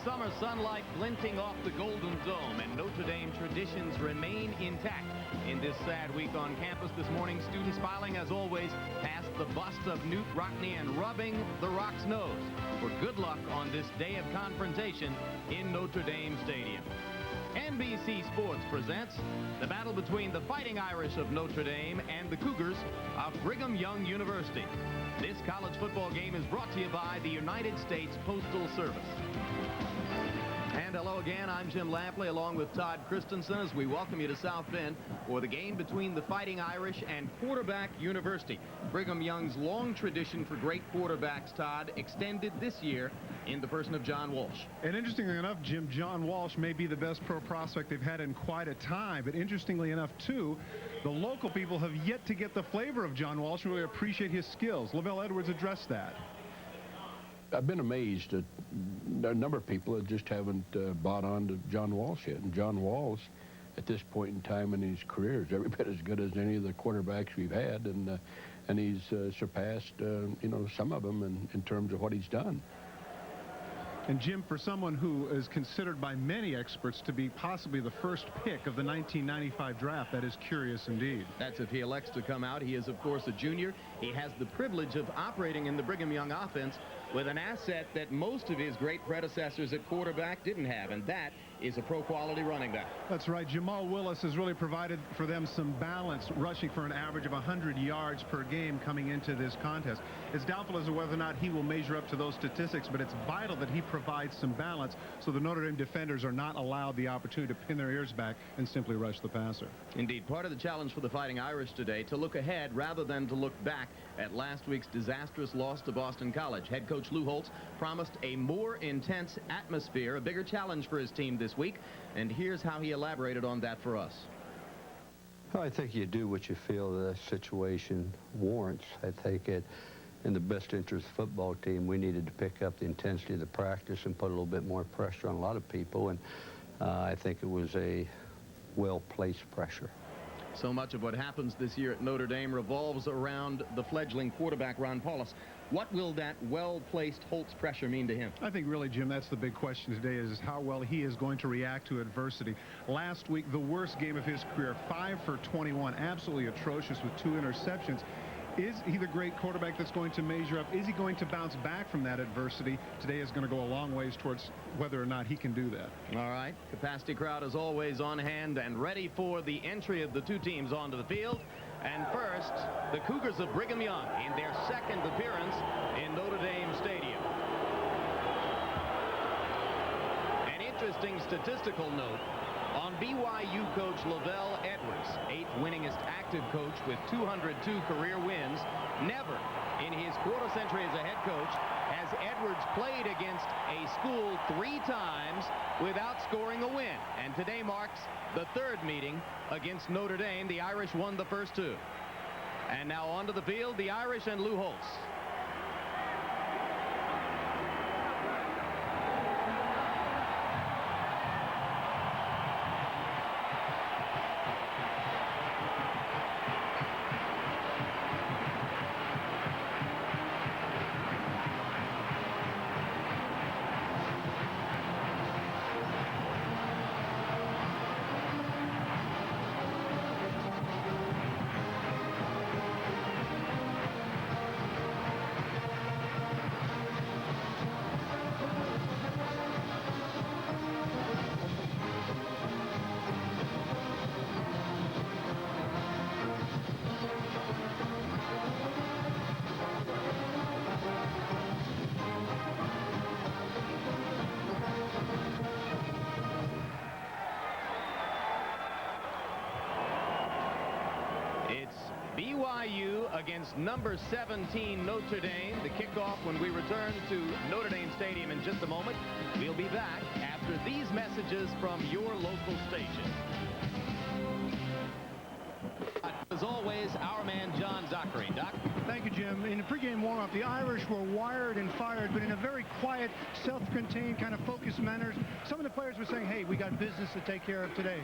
summer sunlight glinting off the Golden Dome, and Notre Dame traditions remain intact. In this sad week on campus this morning, students filing, as always, past the bust of Newt Rockne and rubbing the Rock's nose for good luck on this day of confrontation in Notre Dame Stadium. NBC Sports presents the battle between the Fighting Irish of Notre Dame and the Cougars of Brigham Young University. This college football game is brought to you by the United States Postal Service. And hello again, I'm Jim Lampley along with Todd Christensen as we welcome you to South Bend for the game between the Fighting Irish and Quarterback University. Brigham Young's long tradition for great quarterbacks, Todd, extended this year in the person of John Walsh. And interestingly enough, Jim, John Walsh may be the best pro prospect they've had in quite a time. But interestingly enough, too, the local people have yet to get the flavor of John Walsh and really appreciate his skills. LaVell Edwards addressed that. I've been amazed at a number of people that just haven't bought on to John Walsh yet. And John Walsh, at this point in time in his career, is every bit as good as any of the quarterbacks we've had. And he's surpassed, some of them in terms of what he's done. And Jim, for someone who is considered by many experts to be possibly the first pick of the 1995 draft, that is curious indeed. That's if he elects to come out. He is, of course, a junior. He has the privilege of operating in the Brigham Young offense with an asset that most of his great predecessors at quarterback didn't have, and that is a pro-quality running back. That's right. Jamal Willis has really provided for them some balance, rushing for an average of 100 yards per game coming into this contest. It's doubtful as to whether or not he will measure up to those statistics, but it's vital that he provides some balance so the Notre Dame defenders are not allowed the opportunity to pin their ears back and simply rush the passer. Indeed, part of the challenge for the Fighting Irish today to look ahead rather than to look back at last week's disastrous loss to Boston College. Head coach Lou Holtz promised a more intense atmosphere, a bigger challenge for his team this week, and here's how he elaborated on that for us. Well, I think you do what you feel the situation warrants. I think in the best interest of the football team, we needed to pick up the intensity of the practice and put a little bit more pressure on a lot of people, and I think it was a well-placed pressure. So much of what happens this year at Notre Dame revolves around the fledgling quarterback, Ron Paulus. What will that well-placed Holtz pressure mean to him? I think really, Jim, that's the big question today is how well he is going to react to adversity. Last week, the worst game of his career, 5 for 21, absolutely atrocious with 2 interceptions. Is he the great quarterback that's going to measure up? Is he going to bounce back from that adversity? Today is going to go a long ways towards whether or not he can do that. All right. Capacity crowd is always on hand and ready for the entry of the two teams onto the field. And first, the Cougars of Brigham Young in their second appearance in Notre Dame Stadium. An interesting statistical note on BYU coach LaVell Edwards, 8th winningest active coach with 202 career wins. Never in his quarter century as a head coach has Edwards played against a school 3 times without scoring a win. And today marks the 3rd meeting against Notre Dame. The Irish won the first 2. And now onto the field, the Irish and Lou Holtz. BYU against number 17 Notre Dame. The kickoff when we return to Notre Dame Stadium in just a moment. We'll be back after these messages from your local station. As always, our man John Zachary. Doc? Thank you, Jim. in the pregame warm-up, the Irish were wired and fired, but in a very quiet, self-contained, kind of focused manner. Some of the players were saying, hey, we got business to take care of today.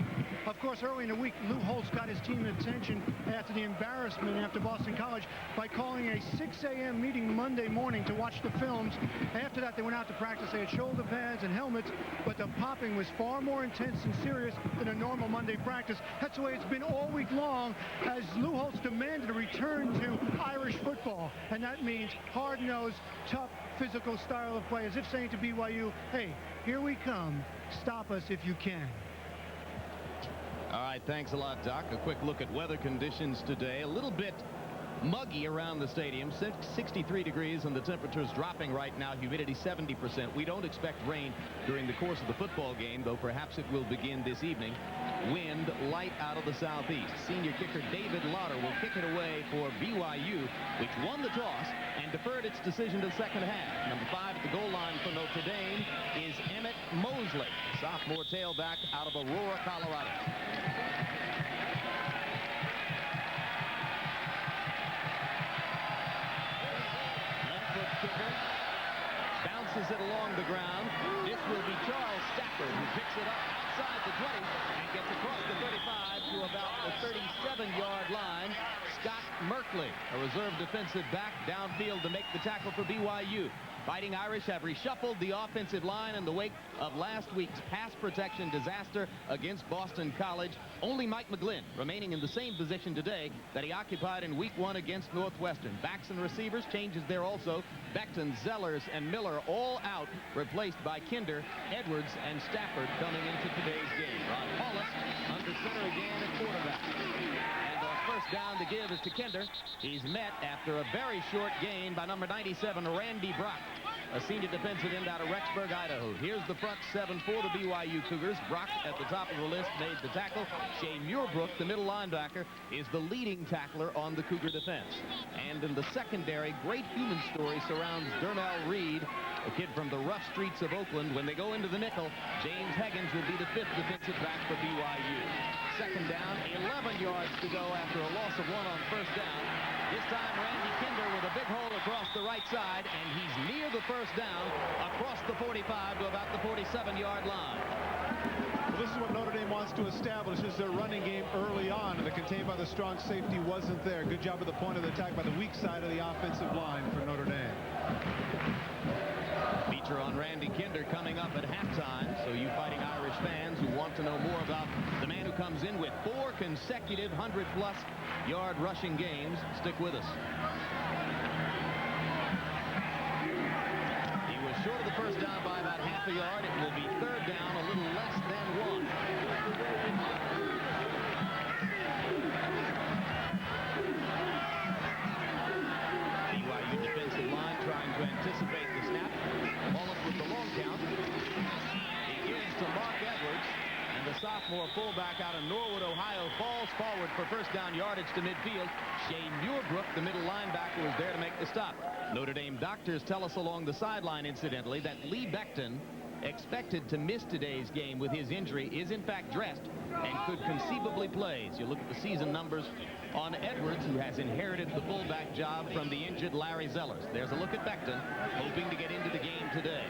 Of course, early in the week, Lou Holtz got his team attention after the embarrassment after Boston College by calling a 6 a.m. meeting Monday morning to watch the films. After that, they went out to practice. They had shoulder pads and helmets, but the popping was far more intense and serious than a normal Monday practice. That's the way it's been all week long, as Lou Holtz demanded a return to Irish football, and that means hard-nosed, tough, physical style of play, as if saying to BYU, hey, here we come, stop us if you can. All right, thanks a lot, Doc. A quick look at weather conditions today. A little bit muggy around the stadium, 63 degrees, and the temperature's dropping right now, humidity 70%. We don't expect rain during the course of the football game, though perhaps it will begin this evening. Wind light out of the southeast. Senior kicker David Lauder will kick it away for BYU, which won the toss and deferred its decision to the second half. Number 5 at the goal line for Notre Dame is Emmett Mosley, sophomore tailback out of Aurora, Colorado. Kicker bounces it along the ground. This will be Charles Stafford, who picks it up outside the 20 and gets across the 35 to about the 37-yard line. Scott Merkley, a reserve defensive back, downfield to make the tackle for BYU. Fighting Irish have reshuffled the offensive line in the wake of last week's pass protection disaster against Boston College. Only Mike McGlynn remaining in the same position today that he occupied in week 1 against Northwestern. Backs and receivers, changes there also. Beckton, Zellers, and Miller all out, replaced by Kinder, Edwards, and Stafford coming into today's game. Ron Holtz under center again at quarterback. First down to give is to Kinder. He's met after a very short gain by number 97, Randy Brock, a senior defensive end out of Rexburg, Idaho. Here's the front 7 for the BYU Cougars. Brock at the top of the list made the tackle. Shea Muirbrook, the middle linebacker, is the leading tackler on the Cougar defense. And in the secondary, great human story surrounds Durnell Reed, a kid from the rough streets of Oakland. When they go into the nickel, James Higgins will be the 5th defensive back for BYU. Second down, 11 yards to go after a loss of 1 on first down. This time, Randy Kinder with a big hole across the right side, and he's near the first down across the 45 to about the 47-yard line. Well, this is what Notre Dame wants to establish, is their running game early on, and the contained by the strong safety wasn't there. Good job at the point of the attack by the weak side of the offensive line for Notre Dame. Feature on Randy Kinder coming up at halftime, so you Fighting Irish fans who want to know more about the man who comes in with 4 consecutive 100-plus yard rushing games, stick with us. He was short of the first down by about half a yard. It will be third down, a little less than 1. BYU defensive line trying to anticipate the snap. Holtz with the long count. He gives to Mark Edwards, and the sophomore fullback out of Norwood, Ohio, falls forward for first down yardage to midfield. Shea Muirbrook, the middle linebacker, was there to make the stop. Notre Dame doctors tell us along the sideline, incidentally, that Lee Beckton, expected to miss today's game with his injury, is in fact dressed and could conceivably play. As you look at the season numbers on Edwards, who has inherited the fullback job from the injured Larry Zellers. There's a look at Beckton, hoping to get into the game today.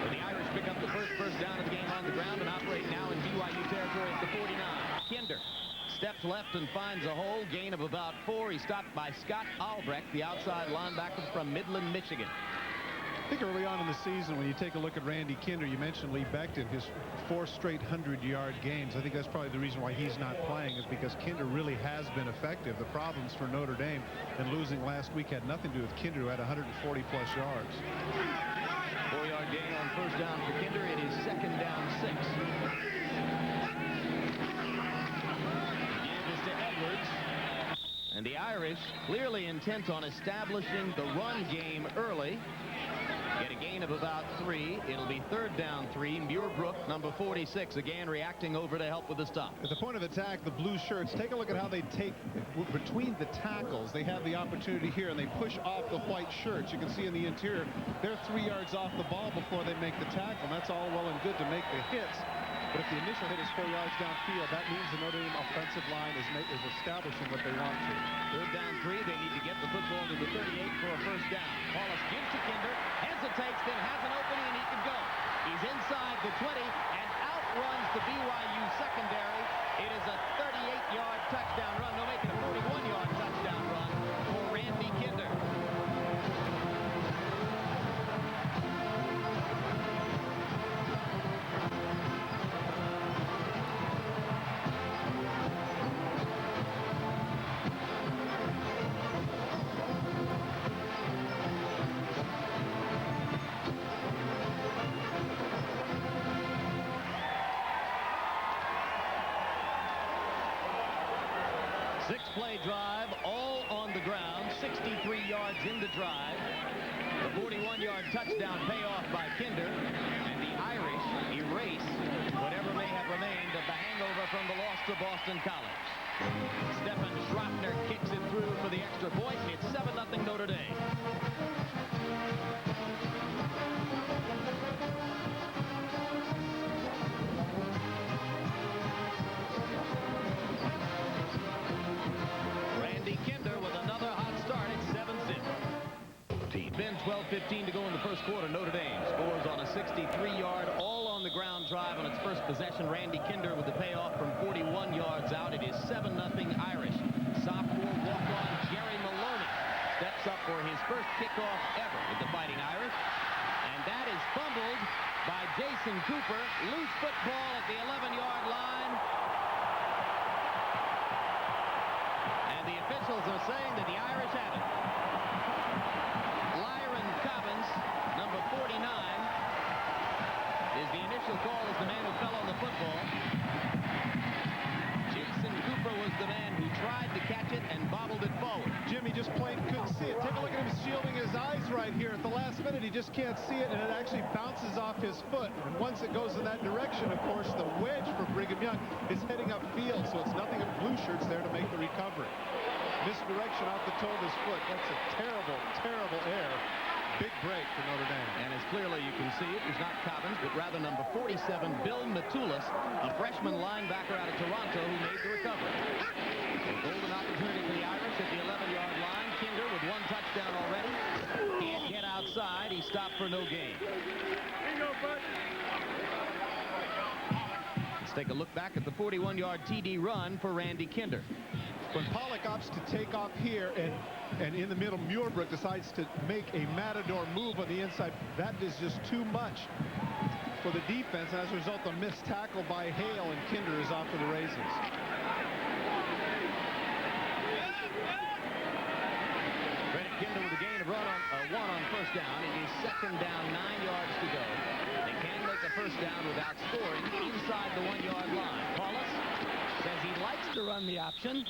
So the Irish pick up the first down of the game on the ground and operate now in BYU territory at the 49. Kinder steps left and finds a hole, gain of about 4. He's stopped by Scott Albrecht, the outside linebacker from Midland, Michigan. I think early on in the season, when you take a look at Randy Kinder, you mentioned Lee Beckton, his 4 straight 100-yard games. I think that's probably the reason why he's not playing, is because Kinder really has been effective. The problems for Notre Dame and losing last week had nothing to do with Kinder, who had 140-plus yards. 4-yard gain on first down for Kinder. It is second down 6. Give this to Edwards. And the Irish clearly intent on establishing the run game early. Get a gain of about 3. It'll be third down 3. Muirbrook, number 46, again reacting over to help with the stop. At the point of attack, the blue shirts, take a look at how they take between the tackles. They have the opportunity here, and they push off the white shirts. You can see in the interior, they're 3 yards off the ball before they make the tackle. And that's all well and good to make the hits. But if the initial hit is 4 yards downfield, that means the Notre Dame offensive line is establishing what they want to. Third down 3. They need to get the football to the 38 for a first down. Holtz gives to Kinder, hesitates, then has an opening, and he can go. He's inside the 20 and outruns the BYU secondary. It is a 38-yard touchdown run. They'll make it a 41-yard touchdown run for Randy Kinder. Six-play drive, all on the ground, 63 yards in the drive. The 41-yard touchdown payoff by Kinder, and the Irish erase whatever may have remained of the hangover from the loss to Boston College. Stephen Schroepner kicks it through for the extra point, and it's 7-0 Notre Dame. Kinder with another hot start at 7-zip. Been 12:15 to go in the first quarter. Notre Dame scores on a 63-yard all-on-the-ground drive on its first possession. Randy Kinder with the payoff from 41 yards out. It is 7-0 Irish. Sophomore walk-on Jerry Maloney steps up for his first kickoff ever with the Fighting Irish. And that is fumbled by Jason Cooper. Loose football at the 11-yard line. The officials are saying that the Irish have it. Lyron Cobbins, number 49, is the initial call as the man who fell on the football. Jason Cooper was the man who tried to catch it and bobbled it forward. Jimmy just plain couldn't see it. Take a look at him shielding his eyes right here. At the last minute, he just can't see it, and it actually bounces off his foot. And once it goes in that direction, of course, the wedge for Brigham Young is heading upfield, so it's nothing of blue shirts there to make the recovery. Misdirection off the toe of his foot. That's a terrible, terrible error. Big break for Notre Dame. And as clearly you can see, it was not Cobbins, but rather number 47, Bill Matulis, a freshman linebacker out of Toronto who made the recovery. A golden opportunity for the Irish at the 11-yard line. Kinder with one touchdown already. Can't get outside. He stopped for no gain. Let's take a look back at the 41-yard TD run for Randy Kinder. When Pollock opts to take off here and in the middle, Muirbrook decides to make a matador move on the inside. That is just too much for the defense, and as a result, a missed tackle by Hale, and Kinder is off to the races. Credit Kinder with a gain of one on first down. It is second down, 9 yards to go. They can make a first down without scoring inside the 1-yard line. Paulus says he likes to run the option.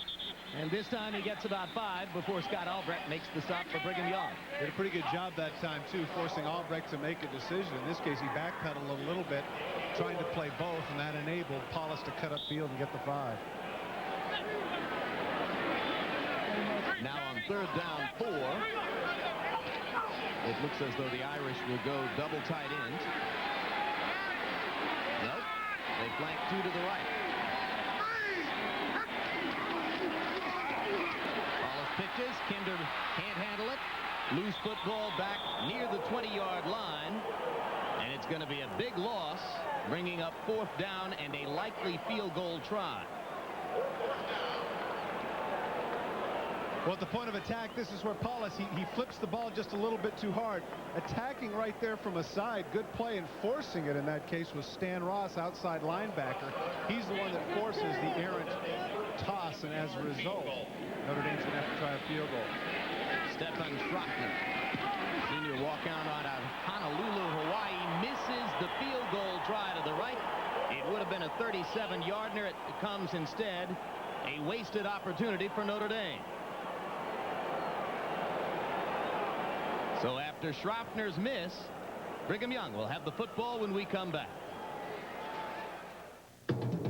And this time he gets about 5 before Scott Albrecht makes the stop for Brigham Young. Did a pretty good job that time, too, forcing Albrecht to make a decision. In this case, he backpedaled a little bit, trying to play both, and that enabled Paulus to cut upfield and get the 5. Now on third down 4, it looks as though the Irish will go double tight ends. Nope. They flank 2 to the right. Pitches. Kinder can't handle it. Loose football back near the 20-yard line. And it's going to be a big loss, bringing up fourth down and a likely field goal try. Well, at the point of attack, this is where Paulus, he flips the ball just a little bit too hard. Attacking right there from a side. Good play, and forcing it in that case was Stan Ross, outside linebacker. He's the one that forces the errant toss, and as a result, Notre Dame's going to have to try a field goal. Stephen Schroepner, senior walk-on out of Honolulu, Hawaii, misses the field goal try to the right. It would have been a 37-yarder. It comes instead a wasted opportunity for Notre Dame. So after Schroepner's miss, Brigham Young will have the football when we come back.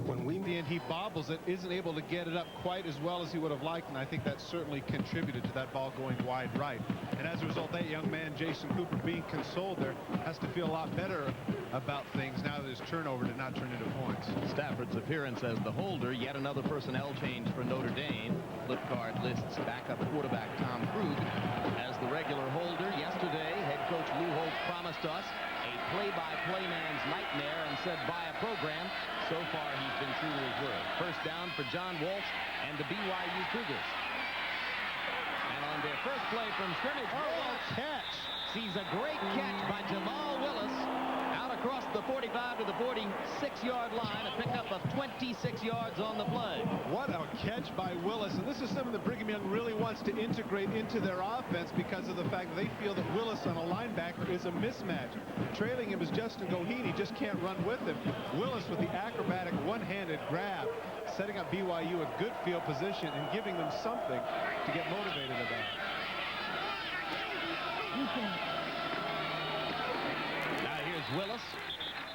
When we end, he bobbles it, isn't able to get it up quite as well as he would have liked, and I think that certainly contributed to that ball going wide right. And as a result, that young man, Jason Cooper, being consoled there, has to feel a lot better about things now that his turnover did not turn into points. Stafford's appearance as the holder, yet another personnel change for Notre Dame. Flip card lists backup quarterback Tom Krug as the regular holder. Yesterday, head coach Lou Holtz promised us a play-by-play man's nightmare and said buy a program. So far, he's been true to his word. First down for John Walsh and the BYU Cougars. And on their first play from scrimmage, Walsh Catch! sees a great catch by Jamal Willis out across the 45 to the 46-yard line, a pickup of 26 yards on the play. What a catch by Willis. And this is something that Brigham Young really wants to integrate into their offense because of the fact that they feel that Willis on a linebacker is a mismatch. Trailing him is Justin Goheen. He just can't run with him. Willis with the acrobatic one-handed grab, setting up BYU a good field position and giving them something to get motivated about. Now here's Willis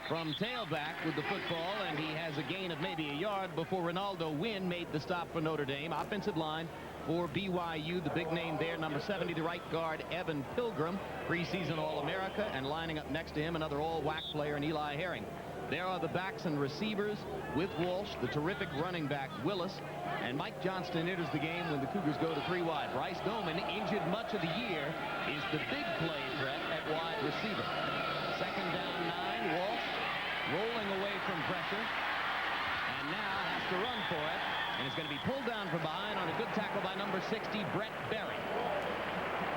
from tailback with the football, and he has a gain of maybe a yard before Ronaldo Wynn made the stop for Notre Dame. Offensive line for BYU, the big name there, number 70, the right guard, Evan Pilgrim, preseason All-America, and lining up next to him, another All-WAC player in Eli Herring. There are the backs and receivers with Walsh, the terrific running back Willis, and Mike Johnston enters the game when the Cougars go to 3 wide. Bryce Doman, injured much of the year, is the big play threat at wide receiver. Second down 9, Walsh rolling away from pressure, and now has to run for it, and is going to be pulled down from behind on a good tackle by number 60, Brett Berry.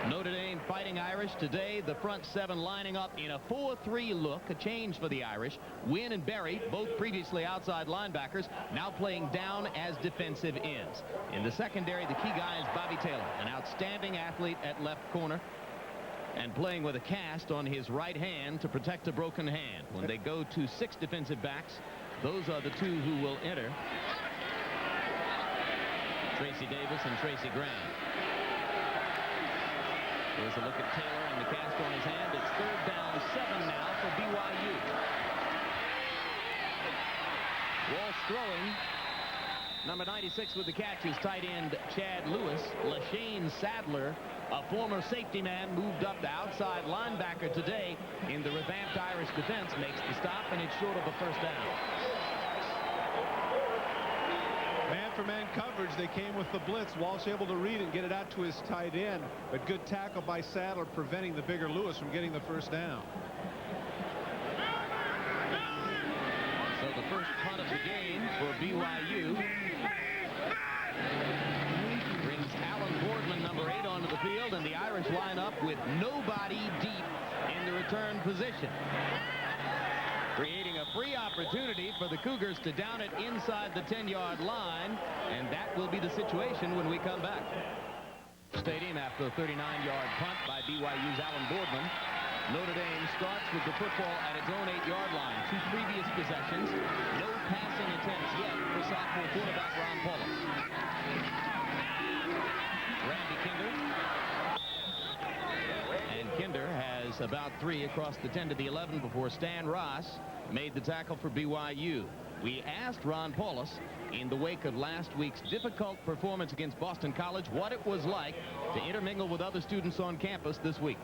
Notre Dame Fighting Irish today, the front 7 lining up in a 4-3 look, a change for the Irish. Wynn and Berry, both previously outside linebackers, now playing down as defensive ends. In the secondary, the key guy is Bobby Taylor, an outstanding athlete at left corner, and playing with a cast on his right hand to protect a broken hand. When they go to 6 defensive backs, those are the 2 who will enter. Tracy Davis and Tracy Graham. Here's a look at Taylor and the cast on his hand. It's third down 7 now for BYU. Walsh throwing. Number 96 with the catch is tight end Chad Lewis. LaShane Sadler, a former safety man, moved up the outside linebacker today in the revamped Irish defense, makes the stop, and it's short of a first down. Man-for-man coverage, they came with the blitz. Walsh able to read and get it out to his tight end, but good tackle by Sadler, preventing the bigger Lewis from getting the first down. So the first punt of the game for BYU brings Alan Boardman, number 8, onto the field, and the Irish line up with nobody deep in the return position, creating a free opportunity for the Cougars to down it inside the 10-yard line, and that will be the situation when we come back. Stadium after a 39-yard punt by BYU's Alan Boardman. Notre Dame starts with the football at its own 8-yard line. 2 previous possessions, no passing attempts yet for sophomore quarterback Ron Paulus. Randy Kinder. And Kinder has about 3 across the 10 to the 11 before Stan Ross made the tackle for BYU. We asked Ron Paulus, in the wake of last week's difficult performance against Boston College, what it was like to intermingle with other students on campus this week.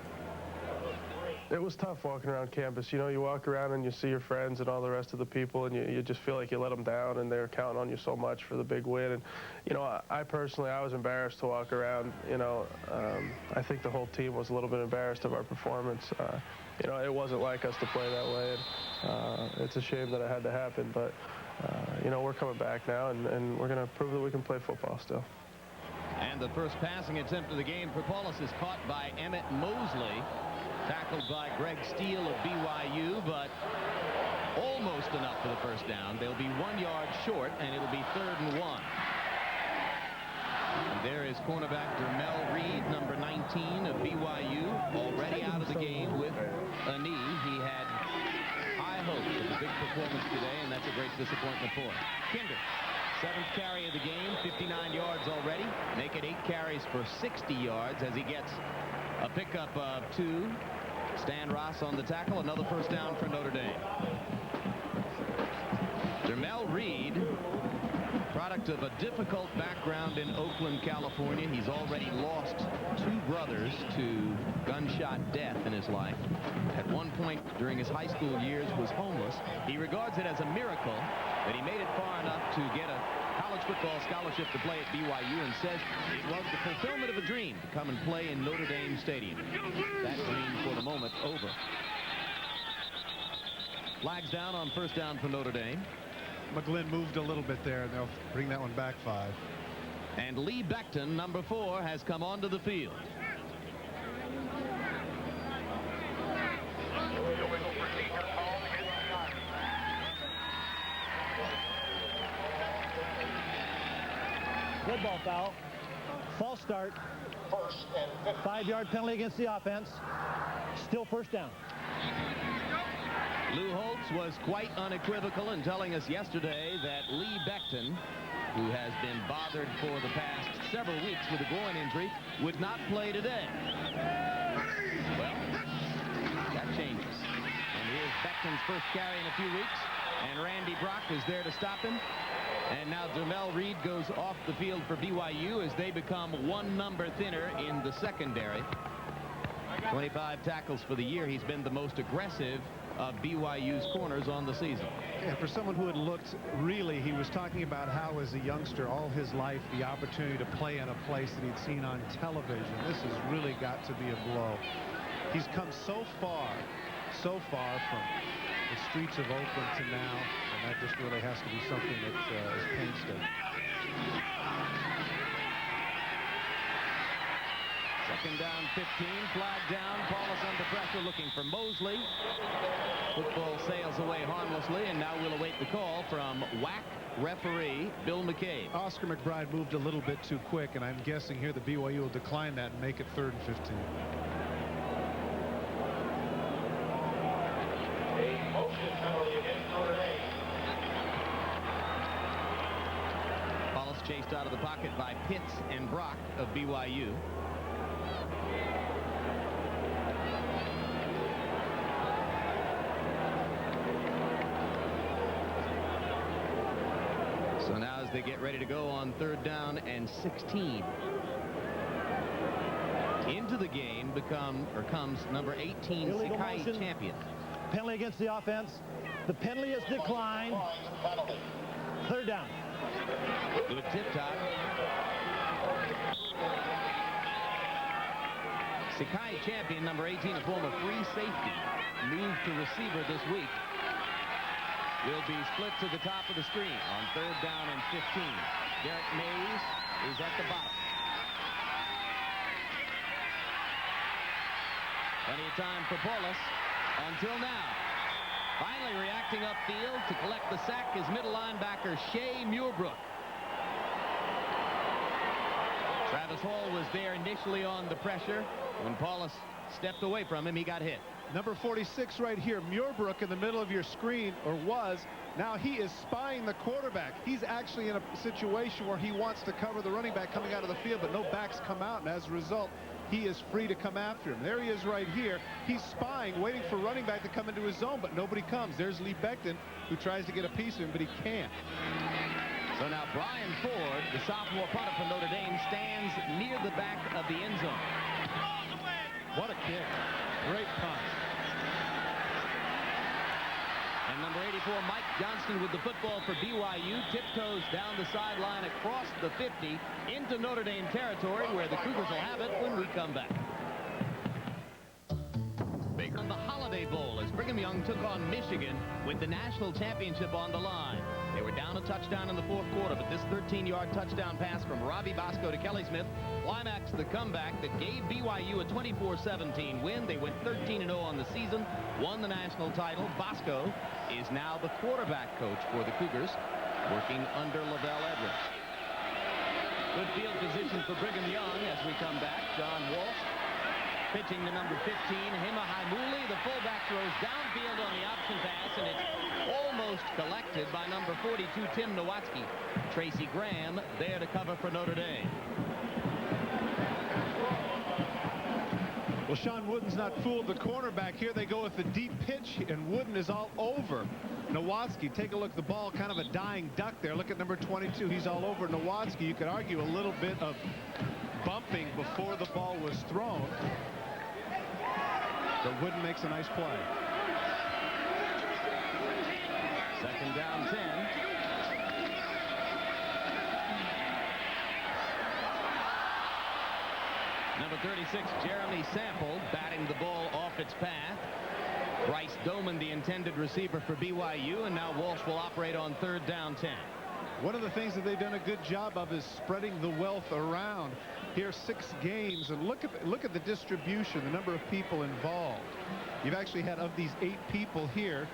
It was tough walking around campus. You know, you walk around and you see your friends and all the rest of the people, and you just feel like you let them down, and they're counting on you so much for the big win. And, you know, I personally, I was embarrassed to walk around. You know, I think the whole team was a little bit embarrassed of our performance. You know, it wasn't like us to play that way. And, it's a shame that it had to happen, but, you know, we're coming back now, and we're going to prove that we can play football still. And the first passing attempt of the game for Paulus is caught by Emmett Mosley. Tackled by Greg Steele of BYU, but almost enough for the first down. They'll be 1 yard short, and it'll be 3rd and 1. And there is cornerback Dermel Reed, number 19 of BYU, already out of the game with a knee. He had high hopes of a big performance today, and that's a great disappointment for him. Kinder, 7th carry of the game, 59 yards already. Make it 8 carries for 60 yards as he gets a pickup of 2. Stan Ross on the tackle, another first down for Notre Dame. Dermel Reed product of a difficult background in Oakland, California. He's already lost 2 brothers to gunshot death in his life. At one point during his high school years was homeless. He regards it as a miracle that he made it far enough to get a college football scholarship to play at BYU, and says it was the fulfillment of a dream to come and play in Notre Dame Stadium. That dream for the moment over. Flags down on first down for Notre Dame. McGlynn moved a little bit there, and they'll bring that one back 5. And Lee Beckton, number 4, has come onto the field. Good ball foul. False start. 5-yard penalty against the offense. Still first down. Lou Holtz was quite unequivocal in telling us yesterday that Lee Beckton, who has been bothered for the past several weeks with a groin injury, would not play today. Well, that changes. And here's Beckton's first carry in a few weeks, and Randy Brock is there to stop him. And now Jamel Reed goes off the field for BYU as they become 1 number thinner in the secondary. 25 tackles for the year. He's been the most aggressive of BYU's corners on the season. And for someone who had looked, really, he was talking about how as a youngster all his life the opportunity to play in a place that he'd seen on television. This has really got to be a blow. He's come so far from the streets of Oakland to now, and that just really has to be something that is painstaking. Second down, 15, flag down. Paulus under pressure looking for Mosley. Football sails away harmlessly, and now we'll await the call from WAC referee Bill McCabe. Oscar McBride moved a little bit too quick, and I'm guessing here the BYU will decline that and make it 3rd and 15. Paulus chased out of the pocket by Pitts and Brock of BYU. So now as they get ready to go on 3rd down and 16. Into the game comes number 18, Sakai Champion. Penalty against the offense. The penalty is declined. 3rd down. Good tip top. Sakai Champion, number 18, a former free safety, moved to receiver this week. Will be split to the top of the screen on 3rd down and 15. Derek Mays is at the bottom. Plenty of time for Paulus until now. Finally reacting upfield to collect the sack is middle linebacker Shea Muirbrook. Travis Hall was there initially on the pressure. When Paulus stepped away from him, he got hit. Number 46 right here, Muirbrook in the middle of your screen, or was. Now he is spying the quarterback. He's actually in a situation where he wants to cover the running back coming out of the field, but no backs come out, and as a result, he is free to come after him. There he is right here. He's spying, waiting for running back to come into his zone, but nobody comes. There's Lee Beckton, who tries to get a piece of him, but he can't. So now Brian Ford, the sophomore punter for Notre Dame, stands near the back of the end zone. What a kick. Great punt. And number 84, Mike Johnston with the football for BYU, tiptoes down the sideline across the 50 into Notre Dame territory, where the Cougars will have it when we come back. Baker in the Holiday Bowl as Brigham Young took on Michigan with the national championship on the line. They were down a touchdown in the 4th quarter, but this 13-yard touchdown pass from Robbie Bosco to Kelly Smith climaxed the comeback that gave BYU a 24-17 win. They went 13-0 on the season, won the national title. Bosco is now the quarterback coach for the Cougars, working under LaVell Edwards. Good field position for Brigham Young as we come back. John Walsh pitching to number 15, Hima Haimuli. The fullback throws downfield on the option pass, and it's almost collected by number 42, Tim Nowatzki. Tracy Graham there to cover for Notre Dame. Well, Sean Wooden's not fooled the cornerback here. They go with the deep pitch, and Wooden is all over Nowatzki, take a look at the ball, kind of a dying duck there. Look at number 22. He's all over Nowatzki. You could argue a little bit of bumping before the ball was thrown. But Wooden makes a nice play. Second down 10. Number 36, Jeremy Sample, batting the ball off its path. Bryce Doman, the intended receiver for BYU, and now Walsh will operate on third down 10. One of the things that they've done a good job of is spreading the wealth around. Here, 6 games, and look at the distribution, the number of people involved. You've actually had, of these 8 people here,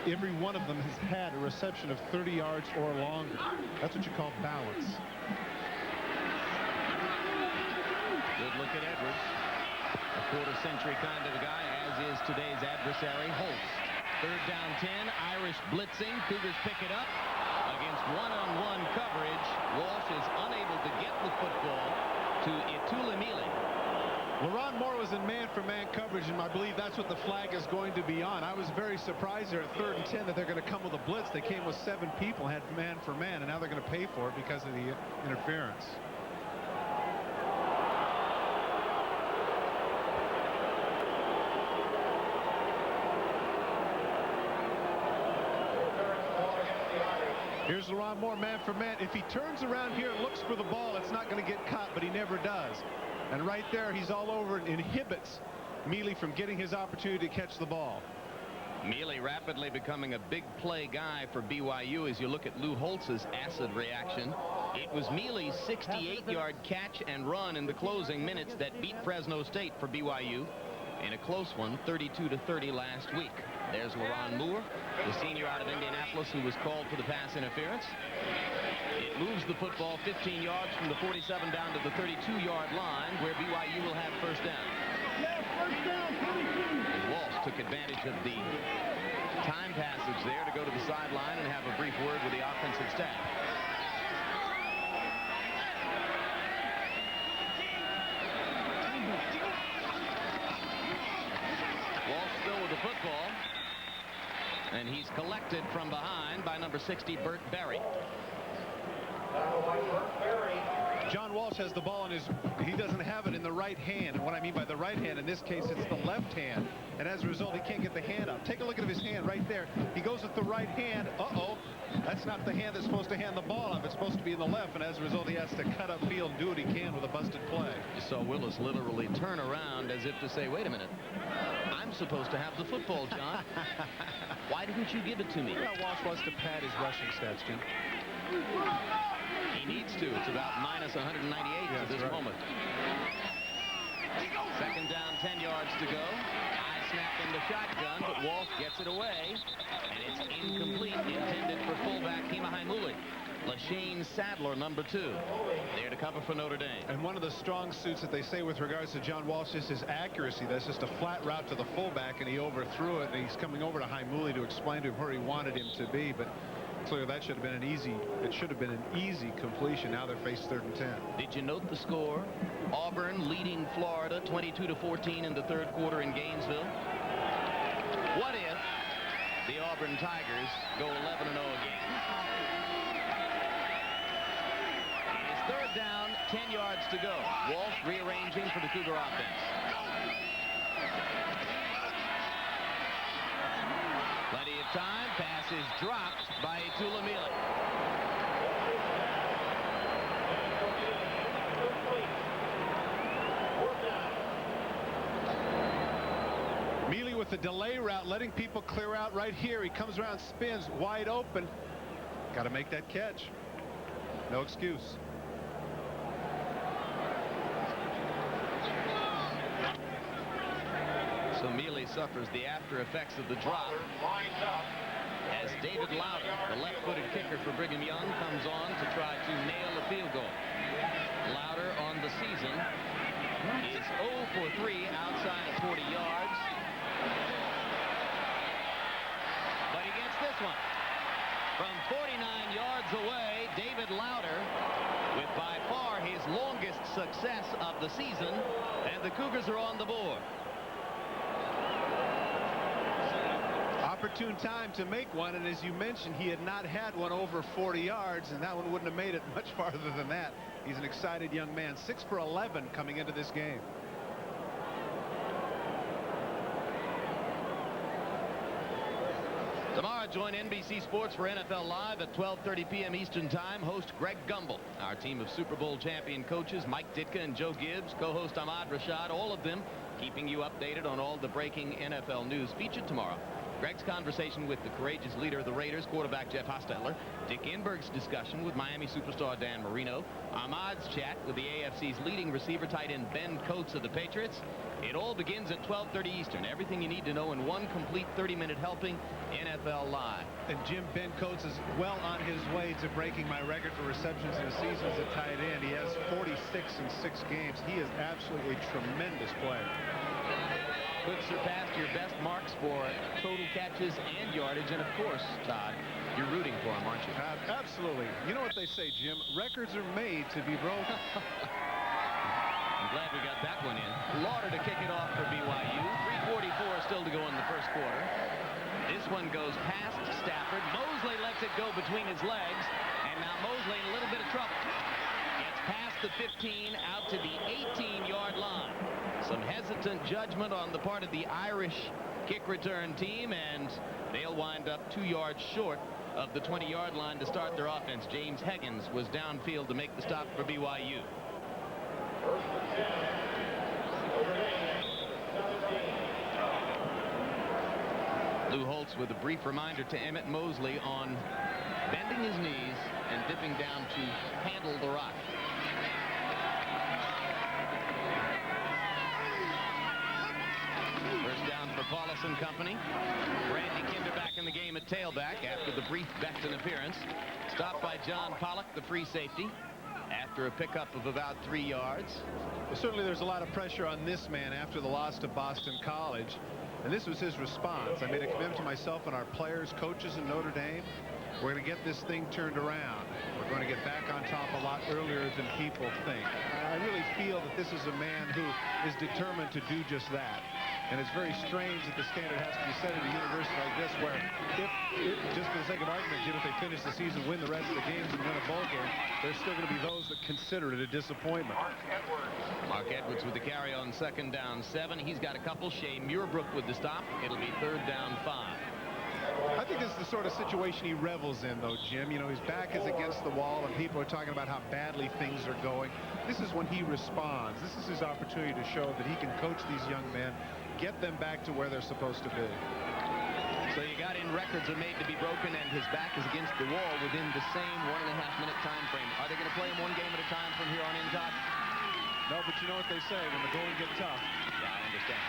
every one of them has had a reception of 30 yards or longer. That's what you call balance. Good look at Edwards. A quarter-century kind of a guy, as is today's adversary, Holtz. Third down 10, Irish blitzing. Cougars pick it up. Against one-on-one coverage, Walsh is unable to get the football to Itulemele. LaRon Moore was in man-for-man coverage, and I believe that's what the flag is going to be on. I was very surprised there at 3rd and 10 that they're going to come with a blitz. They came with 7 people, had man-for-man, and now they're going to pay for it because of the interference. Here's LaRon Moore, man for man. If he turns around here and looks for the ball, it's not going to get caught, but he never does. And right there, he's all over and inhibits Mealy from getting his opportunity to catch the ball. Mealy rapidly becoming a big play guy for BYU as you look at Lou Holtz's acid reaction. It was Mealy's 68-yard catch and run in the closing minutes that beat Fresno State for BYU in a close one, 32-30 last week. There's LaRon Moore, the senior out of Indianapolis, who was called for the pass interference. It moves the football 15 yards from the 47 down to the 32-yard line, where BYU will have first down. And Walsh took advantage of the time passage there to go to the sideline and have a brief word with the offensive staff. Walsh still with the football. And he's collected from behind by number 60, Burt Berry. John Walsh has the ball in his, he doesn't have it in the right hand. And what I mean by the right hand, in this case, it's the left hand. And as a result, he can't get the hand up. Take a look at his hand right there. He goes with the right hand. Uh-oh. That's not the hand that's supposed to hand the ball up. It's supposed to be in the left. And as a result, he has to cut up field and do what he can with a busted play. You saw Willis literally turn around as if to say, wait a minute. I'm supposed to have the football, John. Why didn't you give it to me? Well, Walsh wants to pad his rushing stats, Jim. He needs to. It's about minus 198 at this moment. Second down, 10 yards to go. High snap in the shotgun, but Walsh gets it away. And it's incomplete, intended for fullback Kima Haimuli. LaShane Sadler, number 2, there to cover for Notre Dame. And one of the strong suits that they say with regards to John Walsh is his accuracy. That's just a flat route to the fullback, and he overthrew it, and he's coming over to Haimuli to explain to him where he wanted him to be. But clearly that should have been an easy completion. Now they're faced 3rd and 10. Did you note the score? Auburn leading Florida 22-14 in the 3rd quarter in Gainesville. What if the Auburn Tigers go 11-0 again? It is 3rd down, 10 yards to go. Walsh rearranging for the Cougar offense. Plenty of time. Pass is dropped by Itulemele. Mealy with the delay route, letting people clear out right here. He comes around, spins, wide open. Got to make that catch. No excuse. So Mealy suffers the after effects of the drop as David Lauder, the left-footed kicker for Brigham Young, comes on to try to nail a field goal. Lauder on the season is 0 for 3 outside of 40 yards. But he gets this one. From 49 yards away, David Lauder with by far his longest success of the season, and the Cougars are on the board. opportune time to make one, and as you mentioned, he had not had one over 40 yards, and that one wouldn't have made it much farther than that. He's an excited young man. 6 for 11 coming into this game. Tomorrow, join NBC Sports for NFL Live at 12:30 p.m. Eastern Time. Host Greg Gumbel. Our team of Super Bowl champion coaches Mike Ditka and Joe Gibbs, co-host Ahmad Rashad, all of them keeping you updated on all the breaking NFL news. Featured tomorrow, Greg's conversation with the courageous leader of the Raiders, quarterback Jeff Hostetler, Dick Enberg's discussion with Miami superstar Dan Marino, Ahmad's chat with the AFC's leading receiver tight end Ben Coates of the Patriots. It all begins at 12:30 Eastern. Everything you need to know in one complete 30-minute helping. NFL Live. And Jim, Ben Coates is well on his way to breaking my record for receptions in a season as a tight end. He has 46 in 6 games. He is absolutely a tremendous player. Could surpass your best marks for total catches and yardage. And of course, Todd, you're rooting for him, aren't you? Absolutely. You know what they say, Jim? Records are made to be broken. I'm glad we got that one in. Lauder to kick it off for BYU. 3:44 still to go in the first quarter. This one goes past Stafford. Mosley lets it go between his legs. And now Mosley in a little bit of trouble. Gets past the 15 out to the 18-yard line. Some hesitant judgment on the part of the Irish kick return team, and they'll wind up 2 yards short of the 20-yard line to start their offense. James Higgins was downfield to make the stop for BYU. Lou Holtz with a brief reminder to Emmett Mosley on bending his knees and dipping down to handle the rock. First down for Paulus and company. Randy Kinder back in the game at tailback after the brief Becton appearance. Stopped by John Pollock, the free safety, after a pickup of about 3 yards. Well, certainly there's a lot of pressure on this man after the loss to Boston College. And this was his response. I made a commitment to myself and our players, coaches in Notre Dame. We're going to get this thing turned around. We're going to get back on top a lot earlier than people think. I really feel that this is a man who is determined to do just that. And it's very strange that the standard has to be set at a university like this, where if just for the sake of argument, Jim, if they finish the season, win the rest of the games and win a bowl game, there's still going to be those that consider it a disappointment. Mark Edwards with the carry on 2nd down 7. He's got a couple. Shea Muirbrook with the stop. It'll be 3rd down 5. I think this is the sort of situation he revels in, though, Jim. You know, his back is against the wall, and people are talking about how badly things are going. This is when he responds. This is his opportunity to show that he can coach these young men, get them back to where they're supposed to be. So you got in records are made to be broken, and his back is against the wall within the same 1.5-minute time frame. Are they going to play him one game at a time from here on in, Todd? No, but you know what they say, when the going gets tough. Yeah, I understand.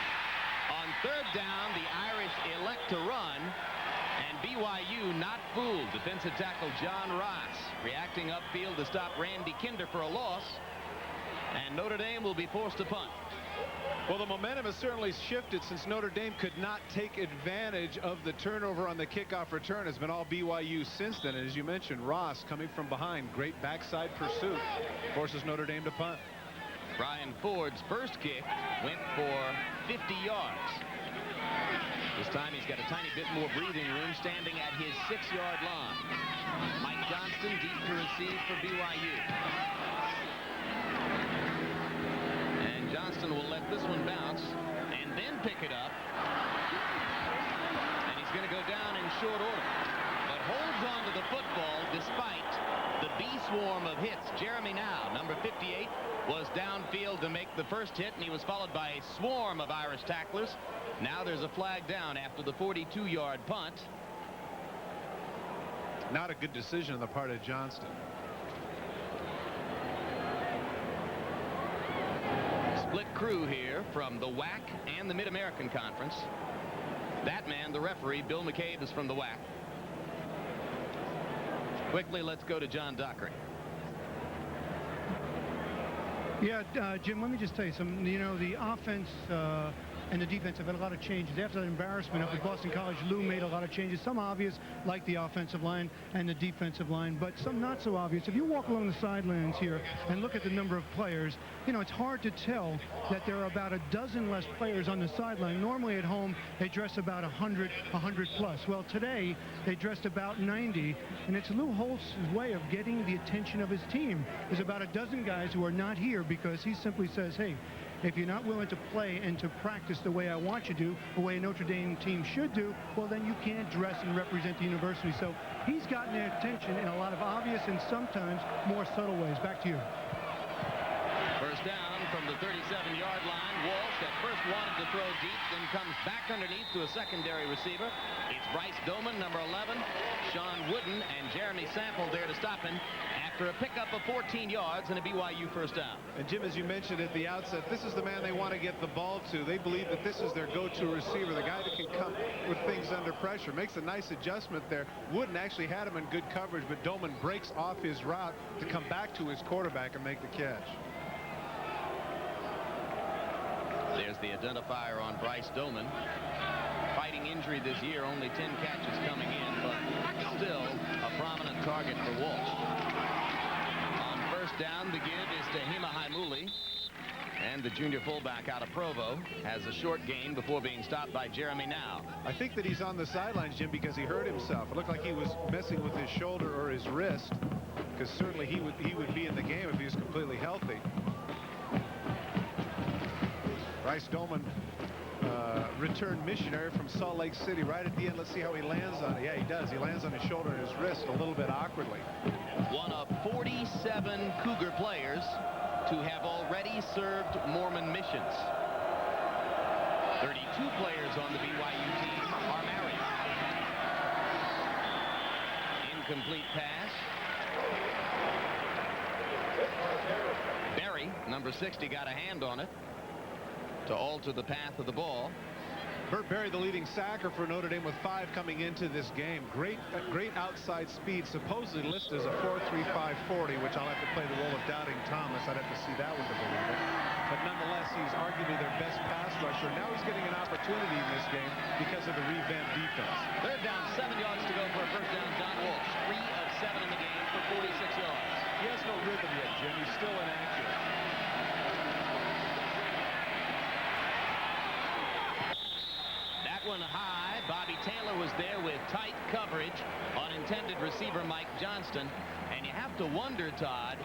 On 3rd down, the Irish elect to run, and BYU not fooled. Defensive tackle John Ross reacting upfield to stop Randy Kinder for a loss, and Notre Dame will be forced to punt. Well, the momentum has certainly shifted since Notre Dame could not take advantage of the turnover on the kickoff return. It's been all BYU since then. And as you mentioned, Ross coming from behind, great backside pursuit, forces Notre Dame to punt. Brian Ford's first kick went for 50 yards. This time he's got a tiny bit more breathing room, standing at his 6-yard line. Mike Johnston deep to receive for BYU. And Johnston will let this one bounce and then pick it up. And he's going to go down in short order, but holds on to the football despite the bee swarm of hits. Jeremy Now, number 58, was downfield to make the first hit, and he was followed by a swarm of Irish tacklers. Now there's a flag down after the 42-yard punt. Not a good decision on the part of Johnston. Split crew here from the WAC and the Mid-American Conference. That man, the referee, Bill McCabe, is from the WAC. Quickly, let's go to John Dockery. Yeah, Jim, let me just tell you something. You know, the offense and the defense have had a lot of changes. After that embarrassment up at Boston College, Lou made a lot of changes, some obvious, like the offensive line and the defensive line, but some not so obvious. If you walk along the sidelines here and look at the number of players, you know, it's hard to tell that there are about a dozen less players on the sideline. Normally at home, they dress about 100 plus. Well, today, they dressed about 90, and it's Lou Holtz's way of getting the attention of his team. There's about a dozen guys who are not here because he simply says, hey, if you're not willing to play and to practice the way I want you to, the way a Notre Dame team should do, well, then you can't dress and represent the university. So he's gotten their attention in a lot of obvious and sometimes more subtle ways. Back to you. First down from the 37-yard line. Walsh at first wanted to throw deep, then comes back underneath to a secondary receiver. It's Bryce Doman, number 11, Sean Wooden, and Jeremy Sample there to stop him after a pickup of 14 yards and a BYU first down. And Jim, as you mentioned at the outset, this is the man they want to get the ball to. They believe that this is their go-to receiver, the guy that can come with things under pressure. Makes a nice adjustment there. Wooden actually had him in good coverage, but Doman breaks off his route to come back to his quarterback and make the catch. There's the identifier on Bryce Doman. Fighting injury this year, only 10 catches coming in, but still a prominent target for Walsh. On first down, the give is to Hima Haimuli, and the junior fullback out of Provo has a short gain before being stopped by Jeremy Now. I think that he's on the sidelines, Jim, because he hurt himself. It looked like he was messing with his shoulder or his wrist, because certainly he would be in the game if he was completely healthy. Bryce Doman, returned missionary from Salt Lake City right at the end. Let's see how he lands on it. Yeah, he does. He lands on his shoulder and his wrist a little bit awkwardly. One of 47 Cougar players to have already served Mormon missions. 32 players on the BYU team are married. Incomplete pass. Berry, number 60, got a hand on it to alter the path of the ball. Burt Berry, the leading sacker for Notre Dame, with 5 coming into this game. Great outside speed, supposedly listed as a 4.35 40, which I'll have to play the role of doubting Thomas. I'd have to see that one to believe it. But nonetheless, he's arguably their best pass rusher. Now he's getting an opportunity in this game because of the revamped defense. Third down, 7 yards to go for a first down. John Walsh, 3 of 7 in the game for 46 yards. He has no rhythm yet, Jim. He's still inaccurate. One high. Bobby Taylor was there with tight coverage on intended receiver Mike Johnston, and you have to wonder, Todd,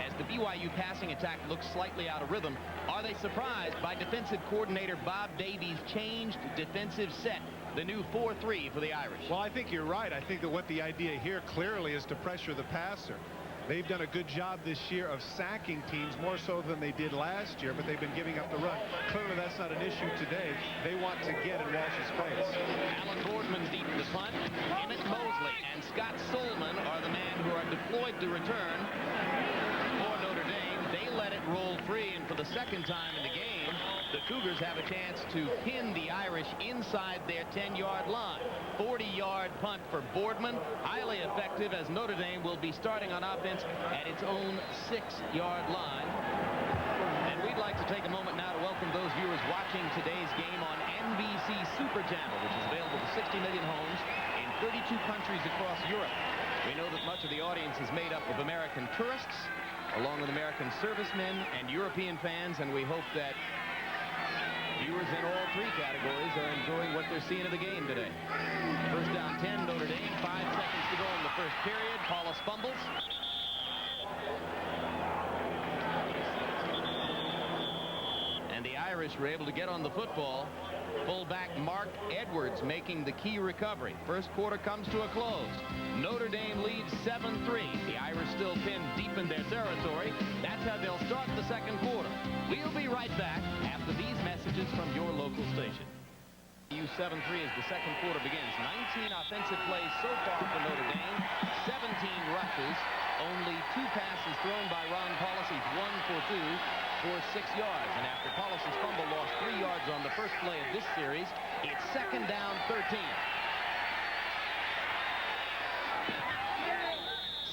as the BYU passing attack looks slightly out of rhythm, are they surprised by defensive coordinator Bob Davies' changed defensive set, the new 4-3 for the Irish? Well, I think you're right. I think that what the idea here clearly is to pressure the passer. They've done a good job this year of sacking teams, more so than they did last year, but they've been giving up the run. Clearly, that's not an issue today. They want to get in Walsh's face. Alan Boardman deep to punt. Emmett Mosley and Scott Solman are the men who are deployed to return for Notre Dame. They let it roll free, and for the second time in the game, the Cougars have a chance to pin the Irish inside their 10-yard line. 40-yard punt for Boardman, highly effective, as Notre Dame will be starting on offense at its own 6-yard line. And we'd like to take a moment now to welcome those viewers watching today's game on NBC Super Channel, which is available to 60 million homes in 32 countries across Europe. We know that much of the audience is made up of American tourists, along with American servicemen and European fans, and we hope that viewers in all 3 categories are enjoying what they're seeing of the game today. First down 10, Notre Dame, 5 seconds to go in the first period. Paulus fumbles. And the Irish were able to get on the football. Fullback Mark Edwards making the key recovery. First quarter comes to a close. Notre Dame leads 7-3. The Irish still pinned deep in their territory. That's how they'll start the second quarter. We'll be right back after these messages from your local station. BYU 7-3 as the second quarter begins. 19 offensive plays so far for Notre Dame. 17 rushes. Only 2 passes thrown by Ron Paulus. He's 1 for 2 for 6 yards. And after Paulus's fumble lost 3 yards on the first play of this series, it's second down 13.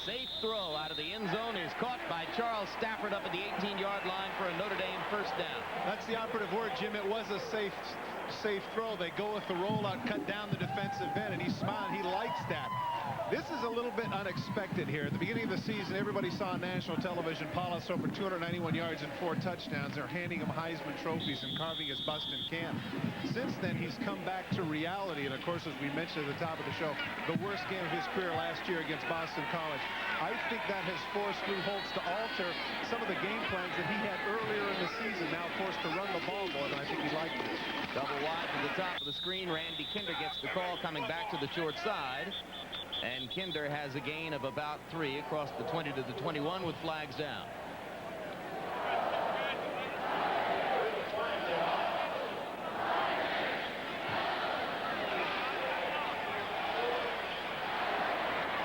safe throw out of the end zone is caught by Charles Stafford up at the 18-yard line for a Notre Dame first down. That's the operative word, Jim. It was a safe throw. They go with the rollout, cut down the defensive end, and he's smiling. He likes that. This is a little bit unexpected here. At the beginning of the season, everybody saw on national television Paulus throw for 291 yards and 4 touchdowns. They're handing him Heisman trophies and carving his bust in camp. Since then, he's come back to reality. And, of course, as we mentioned at the top of the show, the worst game of his career last year against Boston College. I think that has forced Lou Holtz to alter some of the game plans that he had earlier in the season, now forced to run the ball more than I think he liked it. Double wide to the top of the screen. Randy Kinder gets the call coming back to the short side. And Kinder has a gain of about 3 across the 20 to the 21 with flags down.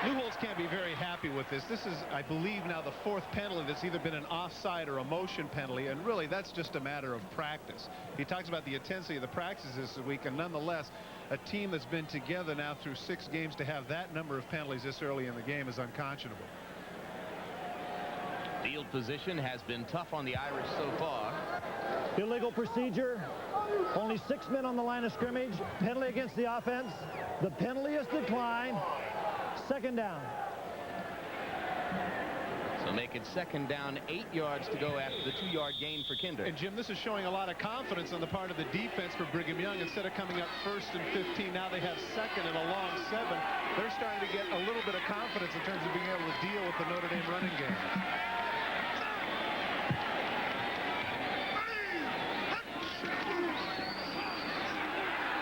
Lou Holtz can't be very happy with this. This is, I believe, now the 4th penalty that's either been an offside or a motion penalty, and really that's just a matter of practice. He talks about the intensity of the practices this week, and nonetheless, a team that's been together now through 6 games to have that number of penalties this early in the game is unconscionable. Field position has been tough on the Irish so far. Illegal procedure. Only 6 men on the line of scrimmage. Penalty against the offense. The penalty is declined. 2nd down. So make it 2nd down, 8 yards to go after the 2-yard gain for Kinder. And Jim, this is showing a lot of confidence on the part of the defense for Brigham Young. Instead of coming up 1st and 15, now they have 2nd and a long 7. They're starting to get a little bit of confidence in terms of being able to deal with the Notre Dame running game.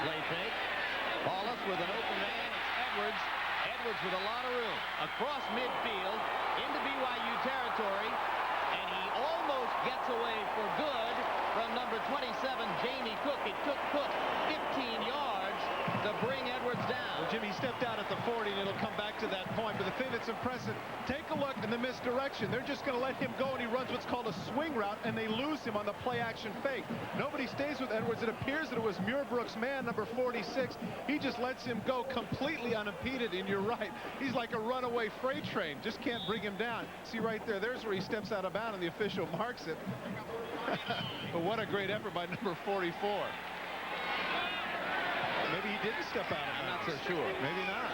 Play fake. Paulus with an open man. It's Edwards. Edwards with a lot of room. Across midfield into BYU territory. And he almost gets away for good from number 27, Jamie Cook. It took Cook 15 yards to bring Edwards down. Well, Jimmy stepped out at the 40, and it'll come back to that point. But the thing that's impressive, take a look in the misdirection. They're just going to let him go, and he runs what's called a swing route, and they lose him on the play-action fake. Nobody stays with Edwards. It appears that it was Muirbrook's man, number 46. He just lets him go completely unimpeded, and you're right. He's like a runaway freight train. Just can't bring him down. See right there. There's where he steps out of bounds, and the official marks it. But what a great effort by number 44. Maybe he didn't step out of bounds. I'm not so sure. Maybe not.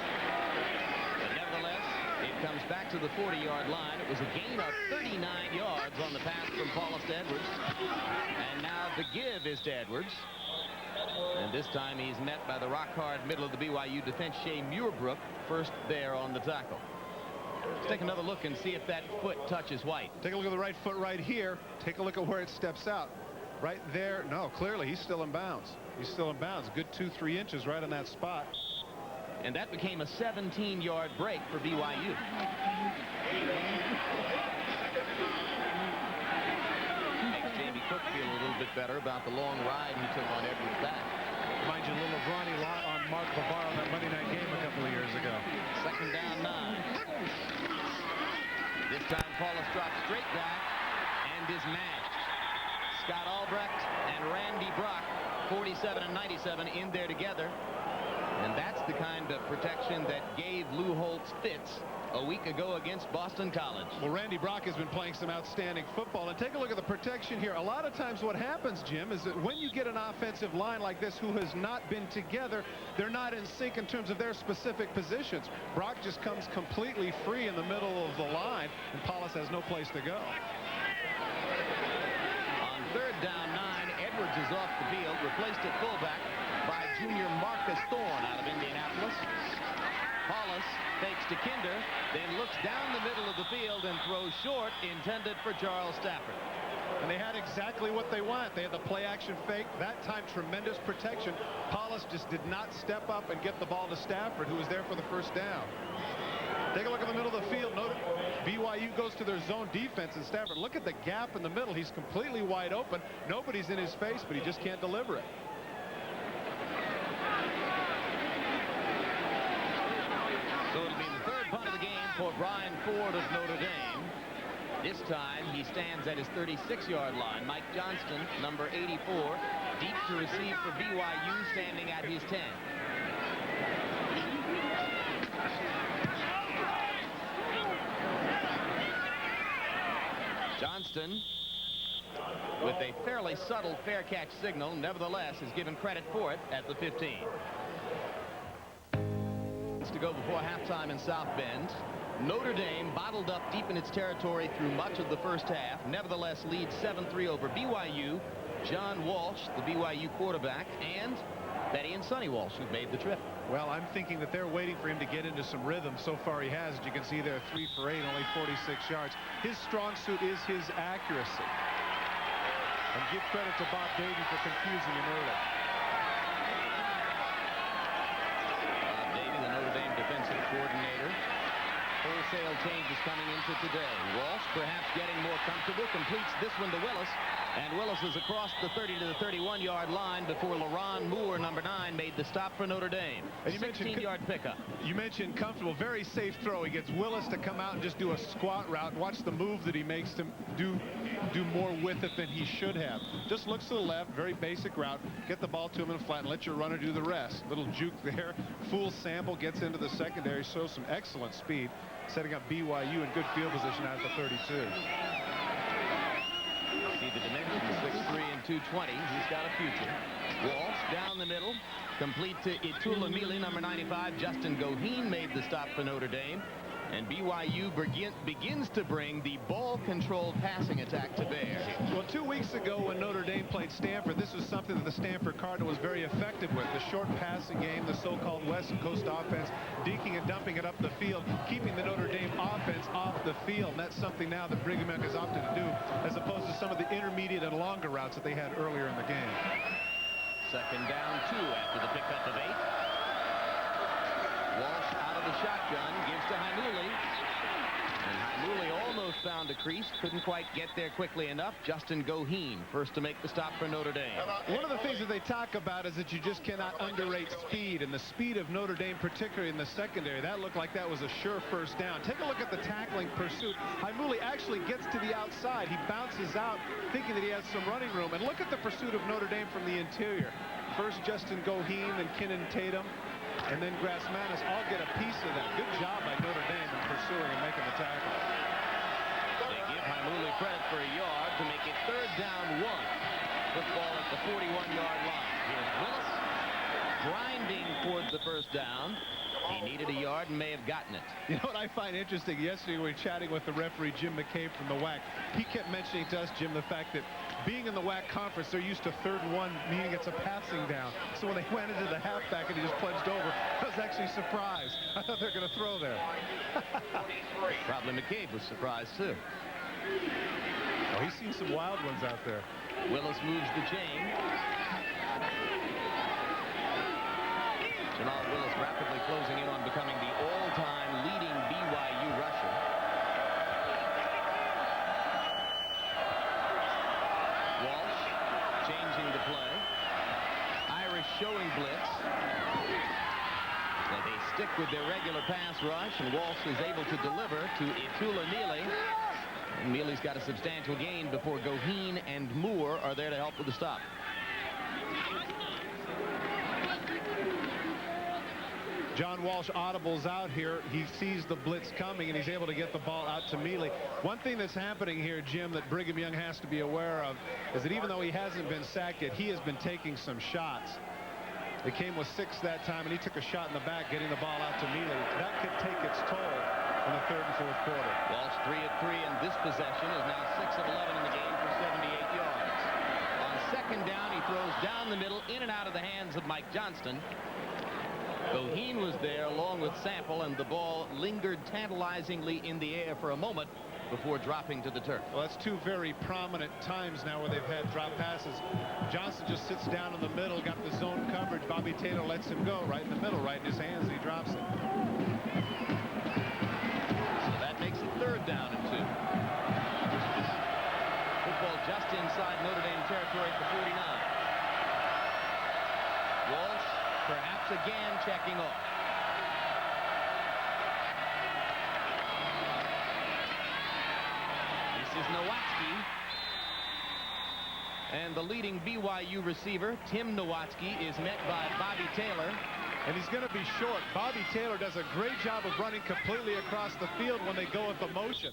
But nevertheless, it comes back to the 40-yard line. It was a gain of 39 yards on the pass from Paulus to Edwards. And now the give is to Edwards. And this time he's met by the rock-hard middle of the BYU defense, Shea Muirbrook, first there on the tackle. Let's take another look and see if that foot touches White. Take a look at the right foot right here. Take a look at where it steps out. Right there. No, clearly he's still in bounds. He's still in bounds. Good 2-3 inches right on that spot. And that became a 17-yard break for BYU. Makes Jamie Cook feel a little bit better about the long ride he took on Edwards' back. Reminds you a little of Ronnie Lott on Mark Bavar on that Monday night game a couple of years ago. 2nd down 9. This time Paulus drops straight back and is matched. Scott Albrecht and Randy Brock, 47 and 97, in there together. And that's the kind of protection that gave Lou Holtz fits a week ago against Boston College. Well, Randy Brock has been playing some outstanding football. And take a look at the protection here. A lot of times what happens, Jim, is that when you get an offensive line like this who has not been together, they're not in sync in terms of their specific positions. Brock just comes completely free in the middle of the line, and Paulus has no place to go. On 3rd down 9, Edwards is off the field, replaced at fullback by junior Marcus Thorne out of Indianapolis. Paulus fakes to Kinder, then looks down the middle of the field and throws short, intended for Charles Stafford. And they had exactly what they want. They had the play-action fake. That time, tremendous protection. Paulus just did not step up and get the ball to Stafford, who was there for the 1st down. Take a look at the middle of the field. Note BYU goes to their zone defense, and Stafford, look at the gap in the middle. He's completely wide open. Nobody's in his face, but he just can't deliver it. So it'll be the 3rd punt of the game for Brian Ford of Notre Dame. This time he stands at his 36-yard line. Mike Johnston, number 84, deep to receive for BYU, standing at his 10. Johnston, with a fairly subtle fair catch signal, nevertheless is given credit for it at the 15. It's to go before halftime in South Bend. Notre Dame bottled up deep in its territory through much of the first half, nevertheless leads 7-3 over BYU. John Walsh, the BYU quarterback, and Betty and Sonny Walsh, who've made the trip. Well, I'm thinking that they're waiting for him to get into some rhythm. So far he has. As you can see there, 3 for 8, only 46 yards. His strong suit is his accuracy. And give credit to Bob Davie for confusing him early. Bob Davie, the Notre Dame defensive coordinator. Wholesale changes coming into today. Walsh perhaps getting more comfortable, completes this one to Willis, and Willis is across the 30 to the 31-yard line before LaRon Moore, number 9, made the stop for Notre Dame. A 16-yard pickup. You mentioned comfortable, very safe throw. He gets Willis to come out and just do a squat route. Watch the move that he makes to do more with it than he should have. Just looks to the left, very basic route. Get the ball to him in the flat and let your runner do the rest. Little juke there. Full sample, gets into the secondary, shows some excellent speed, setting up BYU in good field position at the 32. See the dimensions, 6'3" and 220. He's got a future. Walsh down the middle, complete to Itula Mealy, number 95. Justin Goheen made the stop for Notre Dame. And BYU begins to bring the ball-controlled passing attack to bear. Well, 2 weeks ago when Notre Dame played Stanford, this was something that the Stanford Cardinal was very effective with. The short passing game, the so-called West Coast offense, dinking and dumping it up the field, keeping the Notre Dame offense off the field. And that's something now that Brigham Young has opted to do, as opposed to some of the intermediate and longer routes that they had earlier in the game. Second down 2 after the pickup of 8. Walsh out of the shotgun, gives to Haimuli. And Haimuli almost found a crease, couldn't quite get there quickly enough. Justin Goheen, first to make the stop for Notre Dame. One of the things that they talk about is that you just cannot underrate speed, and the speed of Notre Dame, particularly in the secondary, that looked like that was a sure first down. Take a look at the tackling pursuit. Haimuli actually gets to the outside. He bounces out, thinking that he has some running room. And look at the pursuit of Notre Dame from the interior. First Justin Goheen, then Kinnan Tatum, and then Grassmanis all get a piece of that. Good job by Notre Dame in pursuing and making the tackle. They give Haimuli credit for a yard to make it third down 1. Football at the 41-yard line. Here's Willis grinding toward the first down. He needed a yard and may have gotten it. You know what I find interesting? Yesterday we were chatting with the referee, Jim McCabe from the WAC. He kept mentioning to us, Jim, the fact that being in the WAC conference, they're used to 3rd and 1, meaning it's a passing down. So when they went into the halfback and he just plunged over, I was actually surprised. I thought they were going to throw there. Probably McCabe was surprised, too. Oh, he's seen some wild ones out there. Willis moves the chain. Jamal Willis rapidly closing in on becoming the all-time leading BYU rusher. Walsh changing the play. Irish showing blitz. And they stick with their regular pass rush, and Walsh is able to deliver to Itula Mealy. And Mealy's got a substantial gain before Goheen and Moore are there to help with the stop. John Walsh audibles out here. He sees the blitz coming, and he's able to get the ball out to Mealy. One thing that's happening here, Jim, that Brigham Young has to be aware of is that even though he hasn't been sacked yet, he has been taking some shots. It came with 6 that time, and he took a shot in the back, getting the ball out to Mealy. That could take its toll in the 3rd and 4th quarter. Walsh 3 of 3 in this possession, is now 6 of 11 in the game for 78 yards. On second down, he throws down the middle, in and out of the hands of Mike Johnston. Goheen was there along with Sample, and the ball lingered tantalizingly in the air for a moment before dropping to the turf. Well, that's 2 very prominent times now where they've had drop passes. Johnston just sits down in the middle, got the zone coverage. Bobby Taylor lets him go right in the middle, right in his hands, and he drops it. So that makes it 3rd down and 2. Football just inside Notre Dame territory at the 49. Walsh perhaps again checking off. This is Nowatzki. And the leading BYU receiver, Tim Nowatzki, is met by Bobby Taylor. And he's going to be short. Bobby Taylor does a great job of running completely across the field when they go with the motion.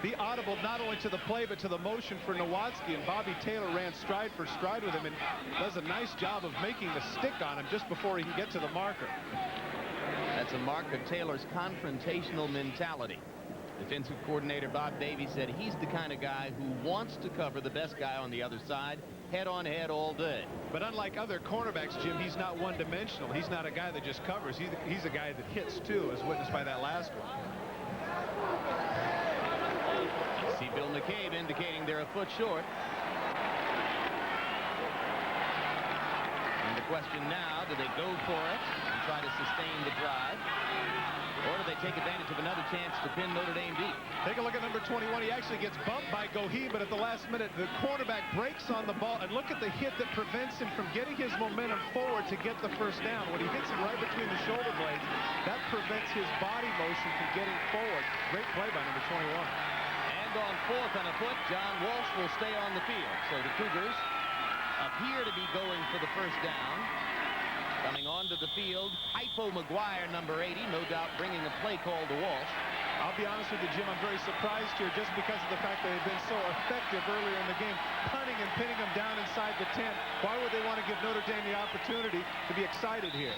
Be audible not only to the play but to the motion for Nowatzki, and Bobby Taylor ran stride for stride with him and does a nice job of making the stick on him just before he can get to the marker. That's a mark of Taylor's confrontational mentality. Defensive coordinator Bob Davie said he's the kind of guy who wants to cover the best guy on the other side head on head all day. But unlike other cornerbacks, Jim, he's not one-dimensional. He's not a guy that just covers. He's a guy that hits too, as witnessed by that last one. See Bill McCabe indicating they're a foot short. And the question now, do they go for it and try to sustain the drive? Or do they take advantage of another chance to pin Notre Dame deep? Take a look at number 21. He actually gets bumped by Gohee, but at the last minute, the cornerback breaks on the ball. And look at the hit that prevents him from getting his momentum forward to get the first down. When he hits him right between the shoulder blades, that prevents his body motion from getting forward. Great play by number 21. And on 4th and a foot, John Walsh will stay on the field. So the Cougars appear to be going for the first down. Coming onto the field, Hypo McGuire, number 80, no doubt bringing a play call to Walsh. I'll be honest with you, Jim, I'm very surprised here just because of the fact that they've been so effective earlier in the game, punting and pinning them down inside the 10. Why would they want to give Notre Dame the opportunity to be excited here?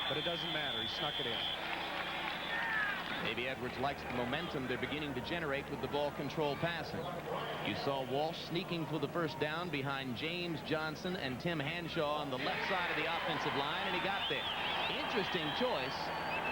But it doesn't matter. He snuck it in. Maybe Edwards likes the momentum they're beginning to generate with the ball control passing. You saw Walsh sneaking for the first down behind James Johnson and Tim Hanshaw on the left side of the offensive line, and he got there. Interesting choice.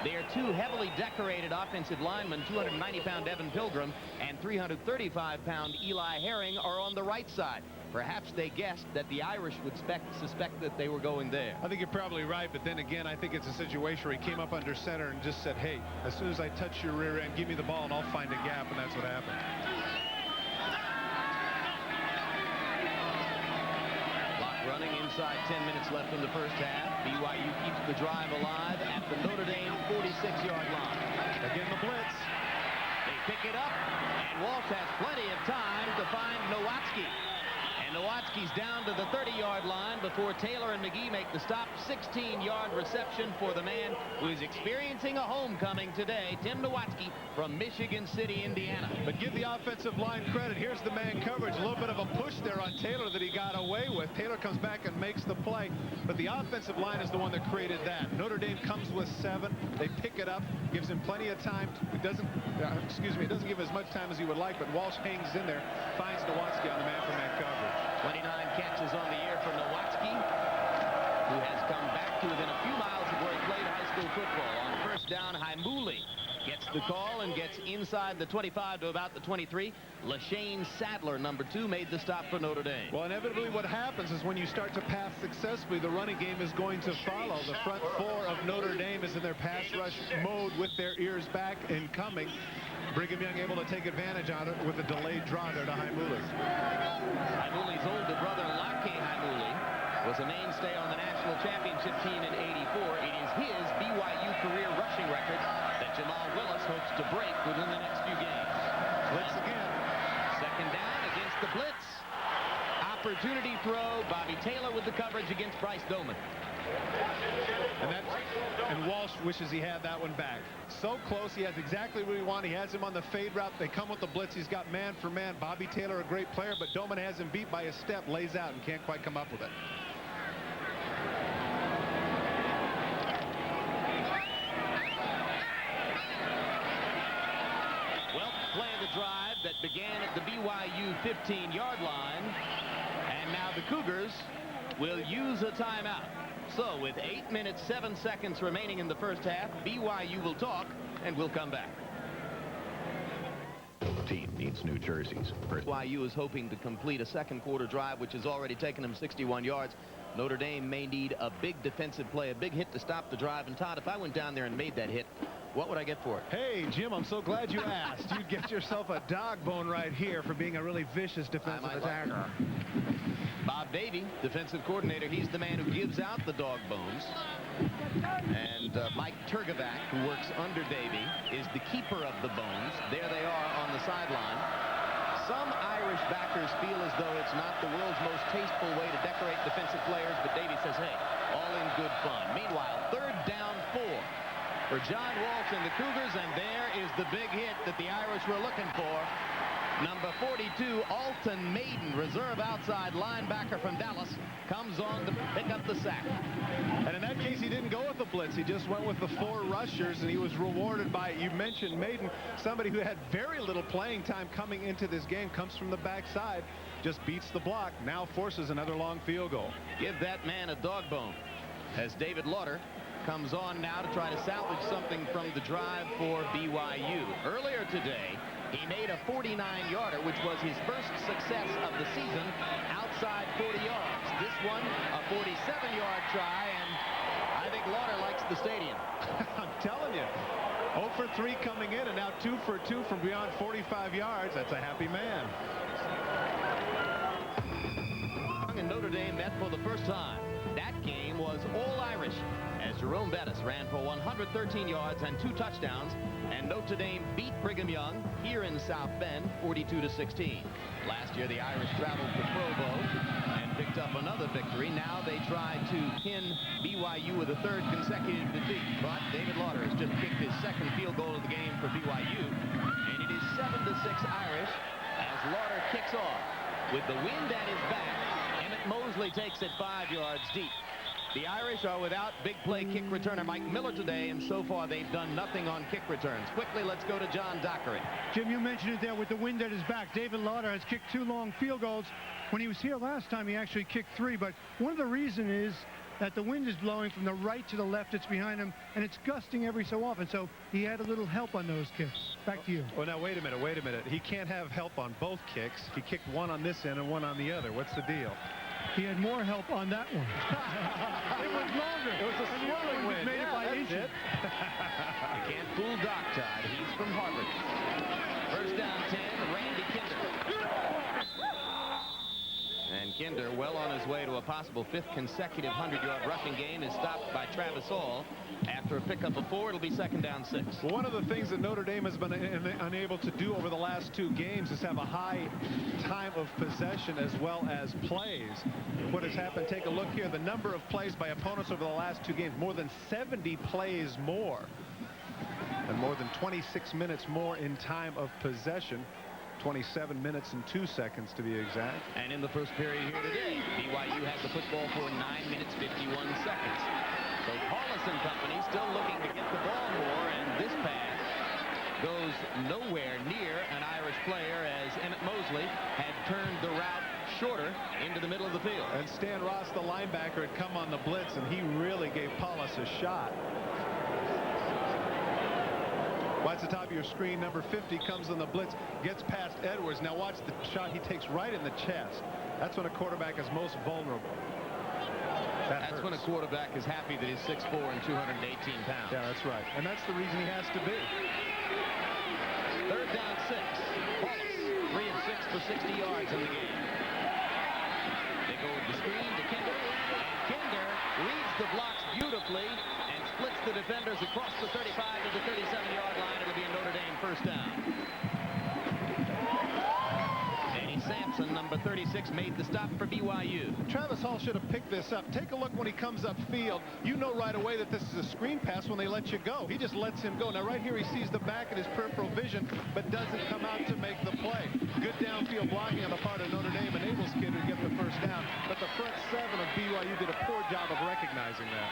Their two heavily decorated offensive linemen, 290-pound Evan Pilgrim and 335-pound Eli Herring, are on the right side. Perhaps they guessed that the Irish would suspect that they were going there. I think you're probably right, but then again, I think it's a situation where he came up under center and just said, hey, as soon as I touch your rear end, give me the ball and I'll find a gap, and that's what happened. Clock running inside 10 minutes left in the first half. BYU keeps the drive alive at the Notre Dame 46-yard line. Again, the blitz. They pick it up, and Walsh has plenty of time to find Nowatzki. And Nowatzki's down to the 30-yard line before Taylor and McGee make the stop. 16-yard reception for the man who is experiencing a homecoming today, Tim Nowatzki from Michigan City, Indiana. But give the offensive line credit. Here's the man coverage. A little bit of a push there on Taylor that he got away with. Taylor comes back and makes the play. But the offensive line is the one that created that. Notre Dame comes with 7. They pick it up. Gives him plenty of time. It doesn't give as much time as he would like, but Walsh hangs in there, finds Nowatzki on the man-for-man coverage. 29 catches on the year for Nowatzki, who has come back to within a few miles of where he played high school football. On first down, Haimuli gets the call and gets inside the 25 to about the 23. LaShane Sadler, number 2, made the stop for Notre Dame. Well, inevitably what happens is when you start to pass successfully, the running game is going to follow. The front 4 of Notre Dame is in their pass rush mode with their ears back and coming. Brigham Young able to take advantage on it with a delayed draw there to Haimuli. Haimuli's older brother, Lake Haimuli, was a mainstay on the national championship team in '84. It is his BYU career rushing record that Jamal Willis hopes to break within the next few games. Blitz again. Second down against the blitz. Opportunity throw. Bobby Taylor with the coverage against Bryce Doman. And Walsh wishes he had that one back. So close. He has exactly what he wanted. He has him on the fade route. They come with the blitz. He's got man for man. Bobby Taylor, a great player, but Doman has him beat by a step, lays out, and can't quite come up with it. Well, play of the drive that began at the BYU 15-yard line, and now the Cougars will use a timeout. So with 8 minutes, 7 seconds remaining in the first half, BYU will talk, and we'll come back. Team needs new jerseys. BYU is hoping to complete a second quarter drive, which has already taken them 61 yards. Notre Dame may need a big defensive play, a big hit to stop the drive. And Todd, if I went down there and made that hit, what would I get for it? Hey, Jim, I'm so glad you asked. You'd get yourself a dog bone right here for being a really vicious defensive attacker. Bob Davie, defensive coordinator, he's the man who gives out the dog bones. And Mike Turgovac, who works under Davie, is the keeper of the bones. There they are on the sideline. Some Irish backers feel as though it's not the world's most tasteful way to decorate defensive players, but Davey says, hey, all in good fun. Meanwhile, 3rd down 4 for John Waltz and the Cougars, and there is the big hit that the Irish were looking for. Number 42, Alton Maiden, reserve outside linebacker from Dallas, comes on to pick up the sack. And in that case, he didn't go with the blitz. He just went with the 4 rushers, and he was rewarded by, you mentioned Maiden, somebody who had very little playing time coming into this game, comes from the backside, just beats the block, now forces another long field goal. Give that man a dog bone, as David Lauder comes on now to try to salvage something from the drive for BYU. Earlier today, he made a 49-yarder, which was his first success of the season, outside 40 yards. This one, a 47-yard try, and I think Lauder likes the stadium. I'm telling you, 0 for 3 coming in, and now 2 for 2 from beyond 45 yards. That's a happy man. And Notre Dame met for the first time. That game was all Irish, as Jerome Bettis ran for 113 yards and 2 touchdowns, and Notre Dame beat Brigham Young here in South Bend 42-16. Last year the Irish traveled to Provo and picked up another victory. Now they try to pin BYU with a 3rd consecutive defeat, but David Lauder has just kicked his 2nd field goal of the game for BYU, and it is 7-6 Irish as Lauder kicks off. With the wind at his back, Emmett Mosley takes it 5 yards deep. The Irish are without big play kick returner Mike Miller today, and so far they've done nothing on kick returns. Quickly, let's go to John Dockery. Jim, you mentioned it there with the wind at his back. David Lauder has kicked 2 long field goals. When he was here last time, he actually kicked 3, but one of the reasons is that the wind is blowing from the right to the left. It's behind him, and it's gusting every so often, so he had a little help on those kicks. Back to you. Well, now, wait a minute. He can't have help on both kicks. He kicked one on this end and one on the other. What's the deal? He had more help on that one. It was longer. It was a swirling wind. Made it by inches. You can't fool Doc Todd. He's from Harvard. First down 10, Randy Kinder. And Kinder, well on his way to a possible 5th consecutive 100-yard rushing game, is stopped by Travis Hall. After a pickup of 4, it'll be 2nd down 6. Well, one of the things that Notre Dame has been unable to do over the last 2 games is have a high time of possession as well as plays. What has happened, take a look here, the number of plays by opponents over the last 2 games, more than 70 plays more, and more than 26 minutes more in time of possession. 27 minutes and 2 seconds to be exact. And in the first period here today, BYU has the football for 9 minutes 51 seconds. So Paulus and company still looking to get the ball more, and this pass goes nowhere near an Irish player as Emmett Mosley had turned the route shorter into the middle of the field. And Stan Ross, the linebacker, had come on the blitz, and he really gave Paulus a shot. Watch the top of your screen. Number 50 comes on the blitz, gets past Edwards. Now watch the shot he takes right in the chest. That's when a quarterback is most vulnerable. That's when a quarterback is happy that he's 6'4" and 218 pounds. Yeah, that's right. And that's the reason he has to be. 3rd down 6. Holtz, 3 of 6 for 60 yards in the game. They go with the screen to Kinder. And Kinder reads the blocks beautifully and splits the defenders across the 35 to the 37-yard line. It'll be a Notre Dame 1st down. Sampson, number 36, made the stop for BYU. Travis Hall should have picked this up. Take a look when he comes upfield. You know right away that this is a screen pass when they let you go. He just lets him go. Now right here he sees the back in his peripheral vision, but doesn't come out to make the play. Good downfield blocking on the part of Notre Dame enables Kinder to get the 1st down, but the front 7 of BYU did a poor job of recognizing that.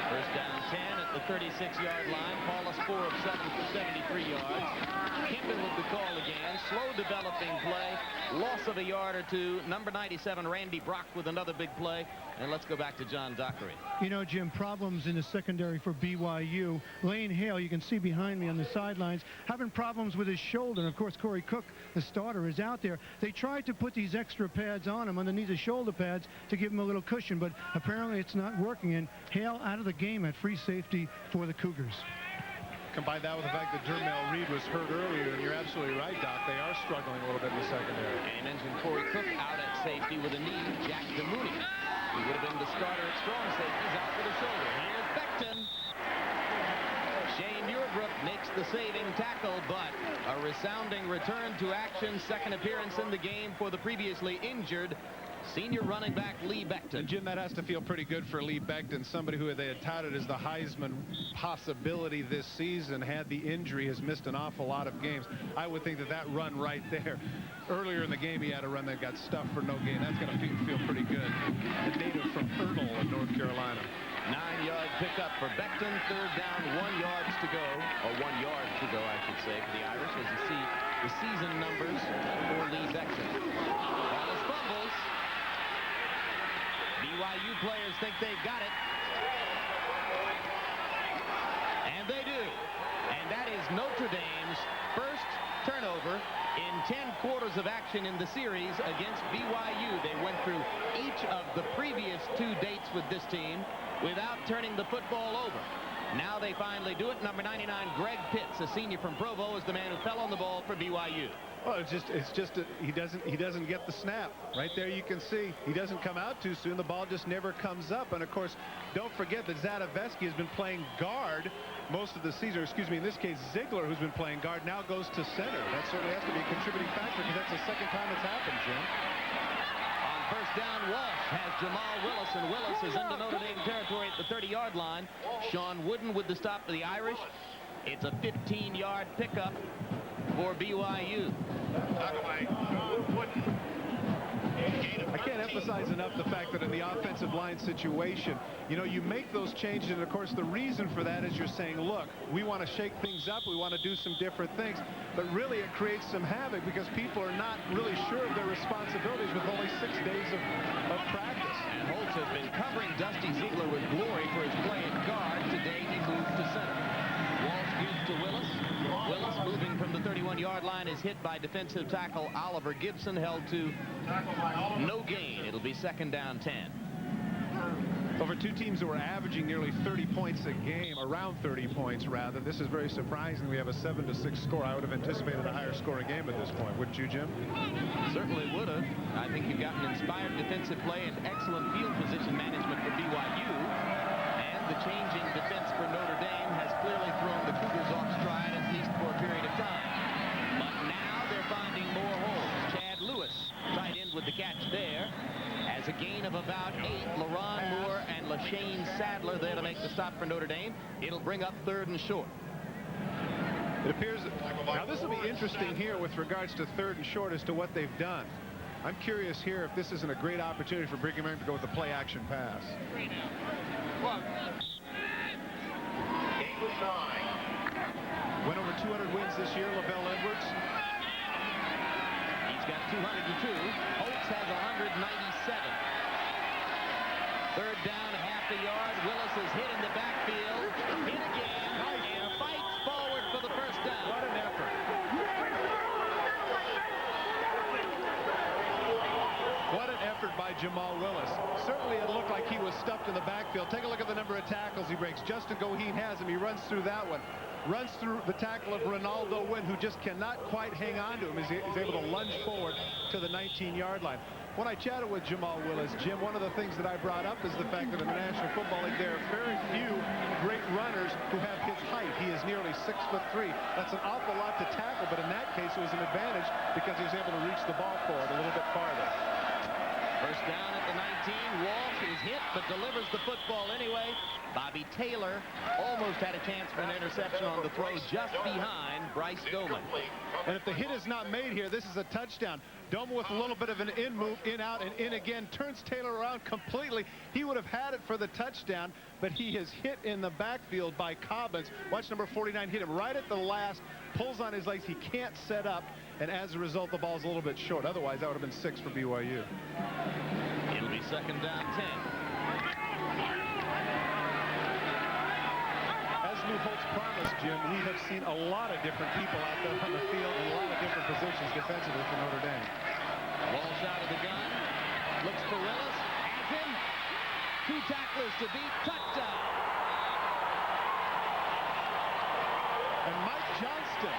1st down 10 at the 36-yard line. Paulus 4 of 7 for 73 yards. Kinder with the call again. Slow developing play. Loss of a yard or 2. Number 97, Randy Brock, with another big play. And let's go back to John Dockery. You know, Jim, problems in the secondary for BYU. Lane Hale, you can see behind me on the sidelines, having problems with his shoulder. And of course, Corey Cook, the starter, is out there. They tried to put these extra pads on him underneath the shoulder pads to give him a little cushion, but apparently it's not working. And Hale out of the game at free safety for the Cougars. Combine that with the fact that Dermel Reed was hurt earlier, and you're absolutely right, Doc. They are struggling a little bit in the secondary. And you mentioned Corey Cook out at safety with a knee. Jack DeMooney, who would have been the starter at strong safety, is out with a shoulder. Here's Becton. Shane Muirbrook makes the saving tackle, but a resounding return to action. Second appearance in the game for the previously injured senior running back Lee Becton. And Jim, that has to feel pretty good for Lee Becton, somebody who they had touted as the Heisman possibility this season. Had the injury, has missed an awful lot of games. I would think that that run right there, earlier in the game he had a run that got stuffed for no gain. That's going to feel pretty good. The native from Ernle in North Carolina. 9-yard pickup for Becton. Third down, 1 yards to go, or 1 yard to go, I should say, for the Irish, as you see the season numbers for Lee Becton. Wallace fumbles. BYU players think they've got it. And they do. And that is Notre Dame's first turnover in 10 quarters of action in the series against BYU. They went through each of the previous 2 dates with this team without turning the football over. Now they finally do it. Number 99, Greg Pitts, a senior from Provo, is the man who fell on the ball for BYU. Well, he doesn't get the snap. Right there you can see he doesn't come out too soon. The ball just never comes up. And of course, don't forget that Zadovetsky has been playing guard most of the season. Excuse me, in this case, Ziegler, who's been playing guard, now goes to center. That certainly has to be a contributing factor, because that's the second time it's happened, Jim. On first down, Walsh has Jamal Willis, and Willis is into Notre Dame territory at the 30-yard line. Sean Wooden with the stop for the Irish. It's a 15-yard pickup for BYU. I can't emphasize enough the fact that in the offensive line situation, you know, you make those changes, and of course the reason for that is you're saying, look, we want to shake things up, we want to do some different things, but really it creates some havoc because people are not really sure of their responsibilities with only 6 days of practice. And Holtz has been covering Dusty Ziegler with glory for his play at guard. Today he moved to center. Walsh gives to Willis. Willis, moving from the 31-yard line, is hit by defensive tackle Oliver Gibson, held to no gain. It'll be second down 10. Over 2 teams who are averaging nearly 30 points a game, around 30 points rather, this is very surprising. We have a 7-6 score. I would have anticipated a higher scoring game at this point. Wouldn't you, Jim? Certainly would have. I think you've got an inspired defensive play and excellent field position management for BYU. And the changing defense for Notre Dame has clearly thrown the Cougars off stride, at least for a period of time. But now they're finding more holes. Chad Lewis, tight end with the catch there. Has a gain of about 8. LaRon Moore and LaShane Sadler there to make the stop for Notre Dame. It'll bring up 3rd and short. It appears that, now this will be interesting here with regards to 3rd and short as to what they've done. I'm curious here if this isn't a great opportunity for Brigham Young to go with the play action pass. Went over 200 wins this year, LaVell Edwards. He's got 202. Holtz has 197. 3rd down, half a yard. Willis is hit in the backfield. Hit again. And fights forward for the first down. What an effort. What an effort by Jamal Willis. Certainly it looked like he was stuffed in the backfield. Take a look at the number of tackles he breaks. Justin Goheen has him. He runs through that one. Runs through the tackle of Ronaldo Wynn, who just cannot quite hang on to him. He's able to lunge forward to the 19-yard line. When I chatted with Jamal Willis, Jim, one of the things that I brought up is the fact that in the National Football League, there are very few great runners who have his height. He is nearly 6'3". That's an awful lot to tackle, but in that case, it was an advantage because he was able to reach the ball forward a little bit farther. First down at the 19. Walsh is hit, but delivers the football anyway. Bobby Taylor almost had a chance for an interception on the throw just behind Bryce Doman. And if the hit is not made here, this is a touchdown. Doman with a little bit of an in move, in out and in again, turns Taylor around completely. He would have had it for the touchdown, but he is hit in the backfield by Cobbins. Watch number 49 hit him right at the last, pulls on his legs. He can't set up, and as a result, the ball's a little bit short. Otherwise, that would have been 6 for BYU. It'll be second down 10. As Lou Holtz promised, Jim, we have seen a lot of different people out there on the field in a lot of different positions defensively for Notre Dame. Walsh out of the gun. Looks for Willis. Has him. 2 tacklers to beat. Touchdown. And Mike Johnston,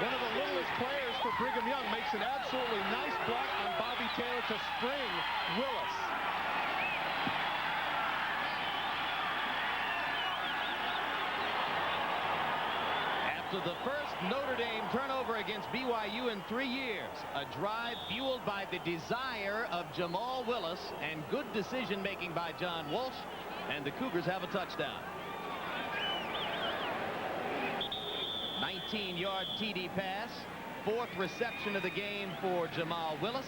one of the littlest players for Brigham Young, makes an absolutely nice block on Bobby Taylor to spring Willis. to the first Notre Dame turnover against BYU in 3 years. A drive fueled by the desire of Jamal Willis and good decision-making by John Walsh, and the Cougars have a touchdown. 19-yard TD pass. 4th reception of the game for Jamal Willis.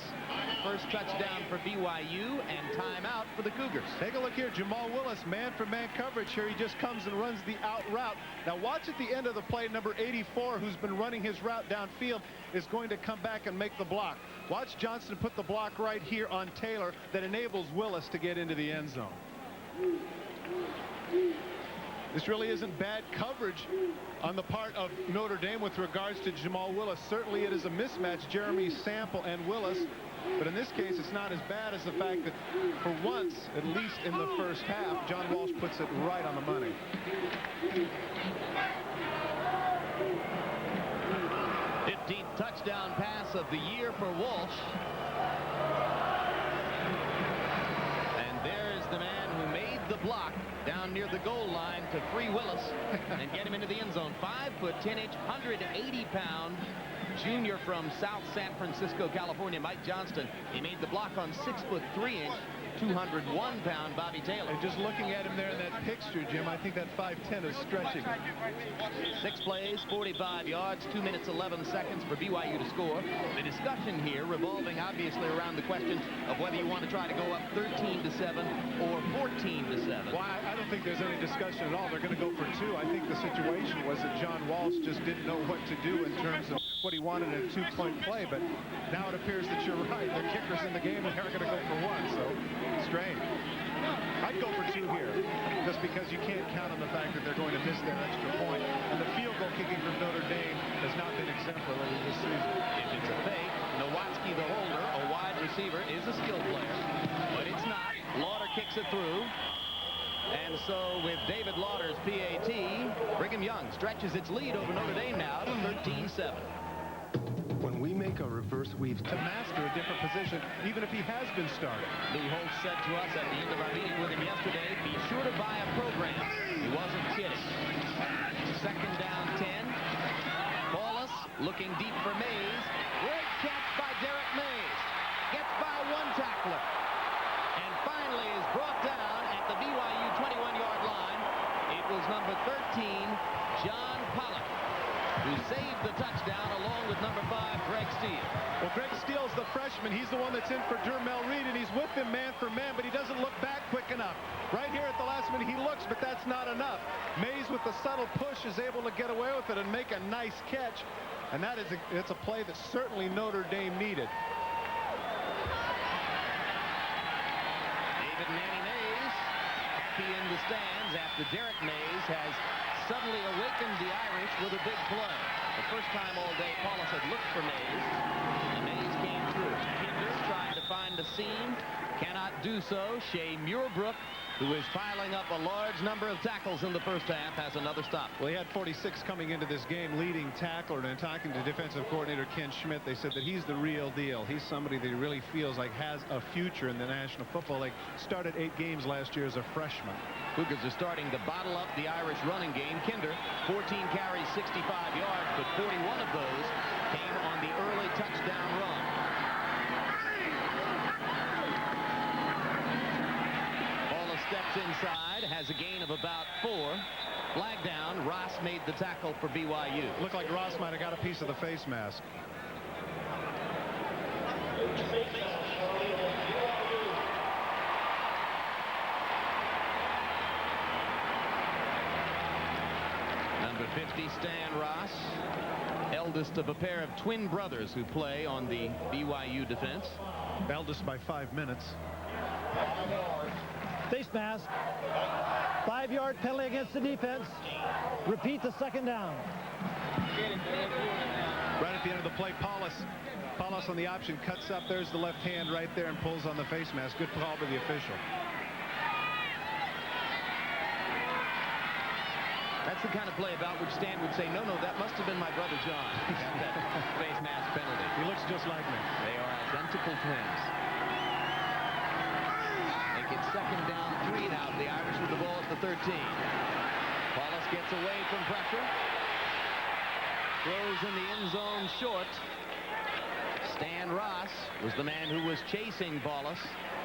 First touchdown for BYU, and timeout for the Cougars. Take a look here. Jamal Willis, man-for-man coverage here. He just comes and runs the out route. Now watch at the end of the play, number 84, who's been running his route downfield, is going to come back and make the block. Watch Johnston put the block right here on Taylor that enables Willis to get into the end zone. This really isn't bad coverage on the part of Notre Dame with regards to Jamal Willis. Certainly it is a mismatch, Jeremy Sample and Willis. But in this case, it's not as bad as the fact that for once, at least in the first half, John Walsh puts it right on the money. '15th touchdown pass of the year for Walsh. And there's the man who made the block down near the goal line to free Willis and get him into the end zone. 5 foot 10 inch, 180-pound junior from South San Francisco, California, Mike Johnston. He made the block on 6 foot 3 inch, 201-pound Bobby Taylor. And just looking at him there in that picture, Jim, I think that 5'10" is stretching. 6 plays, 45 yards, 2 minutes 11 seconds for BYU to score. The discussion here revolving obviously around the question of whether you want to try to go up 13-7 or 14-7. Well, I don't think there's any discussion at all. They're going to go for 2. I think the situation was that John Walsh just didn't know what to do in terms of what he wanted in a 2-point play, but now it appears that you're right. The kicker's in the game and they're going to go for 1, so strange. I'd go for 2 here, just because you can't count on the fact that they're going to miss their extra point. And the field goal kicking from Notre Dame has not been exemplary this season. If it's a fake, Nowatzki, the holder, a wide receiver, is a skill player, but it's not. Lauder kicks it through. And so with David Lauder's PAT, Brigham Young stretches its lead over Notre Dame now to 13-7. When we make a reverse weave to master a different position, even if he has been started. Lou Holtz said to us at the end of our meeting with him yesterday, be sure to buy a program. He wasn't kidding. 2nd down 10. Paulus looking deep for Mays. Great catch by Derek Mays. Gets by 1 tackler. And finally is brought down at the BYU 21-yard line. It was number 13, John Pollock, who saved the touchdown along with number 5, Greg Steele. Well, Greg Steele's the freshman. He's the one that's in for Dermel Reed, and he's with him man for man, but he doesn't look back quick enough. Right here at the last minute, he looks, but that's not enough. Mays, with the subtle push, is able to get away with it and make a nice catch, and it's a play that certainly Notre Dame needed. David Nanny Mays happy in the stands after Derek Mays has suddenly awakened the Irish with a big play. The first time all day Paulus had looked for Mays, and Mays came through. Kinder trying to find a seam, cannot do so. Shea Muirbrook, who is piling up a large number of tackles in the first half, has another stop. Well, he had 46 coming into this game, leading tackler, and talking to defensive coordinator Ken Schmidt, they said that he's the real deal. He's somebody that he really feels like has a future in the National Football League. Started 8 games last year as a freshman. Cougars are starting to bottle up the Irish running game. Kinder, 14 carries, 65 yards, but 41 of those came on the early touchdown run. Paulus steps inside, has a gain of about 4. Flag down. Ross made the tackle for BYU. Looked like Ross might have got a piece of the face mask. Number 50, Stan Ross, eldest of a pair of twin brothers who play on the BYU defense. Eldest by 5 minutes. Face mask. 5-yard penalty against the defense. Repeat the 2nd down. Right at the end of the play, Paulus on the option cuts up. There's the left hand right there and pulls on the face mask. Good call by the official. That's the kind of play about which Stan would say, no, that must have been my brother John. That face mask penalty. He looks just like me. They are identical twins. Make it 2nd down 3 now. The Irish with the ball at the 13. Paulus gets away from pressure. Throws in the end zone short. Stan Ross was the man who was chasing Paulus.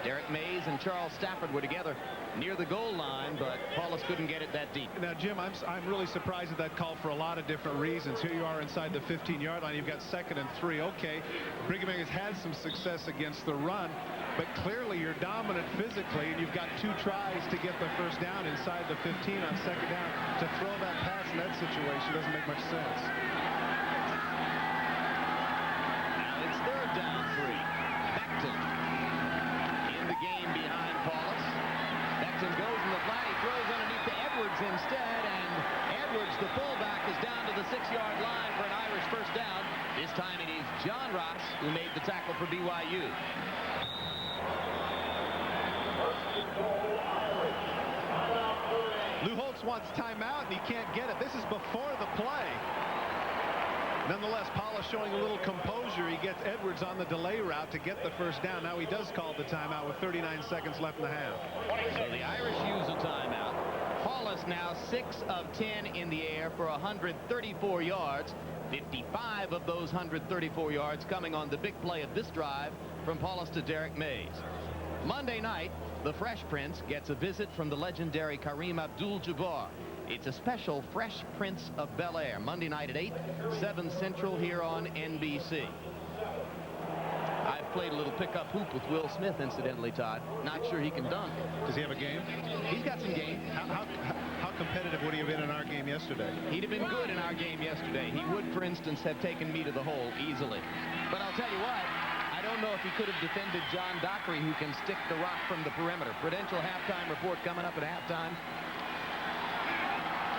Derek Mays and Charles Stafford were together near the goal line, but Paulus couldn't get it that deep. Now, Jim, I'm really surprised at that call for a lot of different reasons. Here you are inside the 15-yard line. You've got 2nd and 3. Okay, Brigham Young has had some success against the run, but clearly you're dominant physically, and you've got 2 tries to get the first down inside the 15 on 2nd down. To throw that pass in that situation doesn't make much sense. Now it's 3rd down 3. Becton in the game behind Paulus. Becton goes in the flat. He throws underneath to Edwards instead, and Edwards, the fullback, is down to the 6-yard line for an Irish first down. This time it is John Ross who made the tackle for BYU. Lou Holtz wants timeout, and he can't get it. This is before the play. Nonetheless, Paulus showing a little composure. He gets Edwards on the delay route to get the first down. Now he does call the timeout with 39 seconds left in the half. So the Irish use a timeout. Paulus now 6 of 10 in the air for 134 yards. 55 of those 134 yards coming on the big play of this drive from Paulus to Derek Mays. Monday night, the Fresh Prince gets a visit from the legendary Kareem Abdul-Jabbar. It's a special Fresh Prince of Bel-Air, Monday night at 8, 7 Central here on NBC. I've played a little pickup hoop with Will Smith, incidentally, Todd. Not sure he can dunk. Does he have a game? He's got some game. How competitive would he have been in our game yesterday? He'd have been good in our game yesterday. He would, for instance, have taken me to the hole easily. But I'll tell you what, I don't know if he could have defended John Dockery, who can stick the rock from the perimeter. Prudential halftime report coming up at halftime.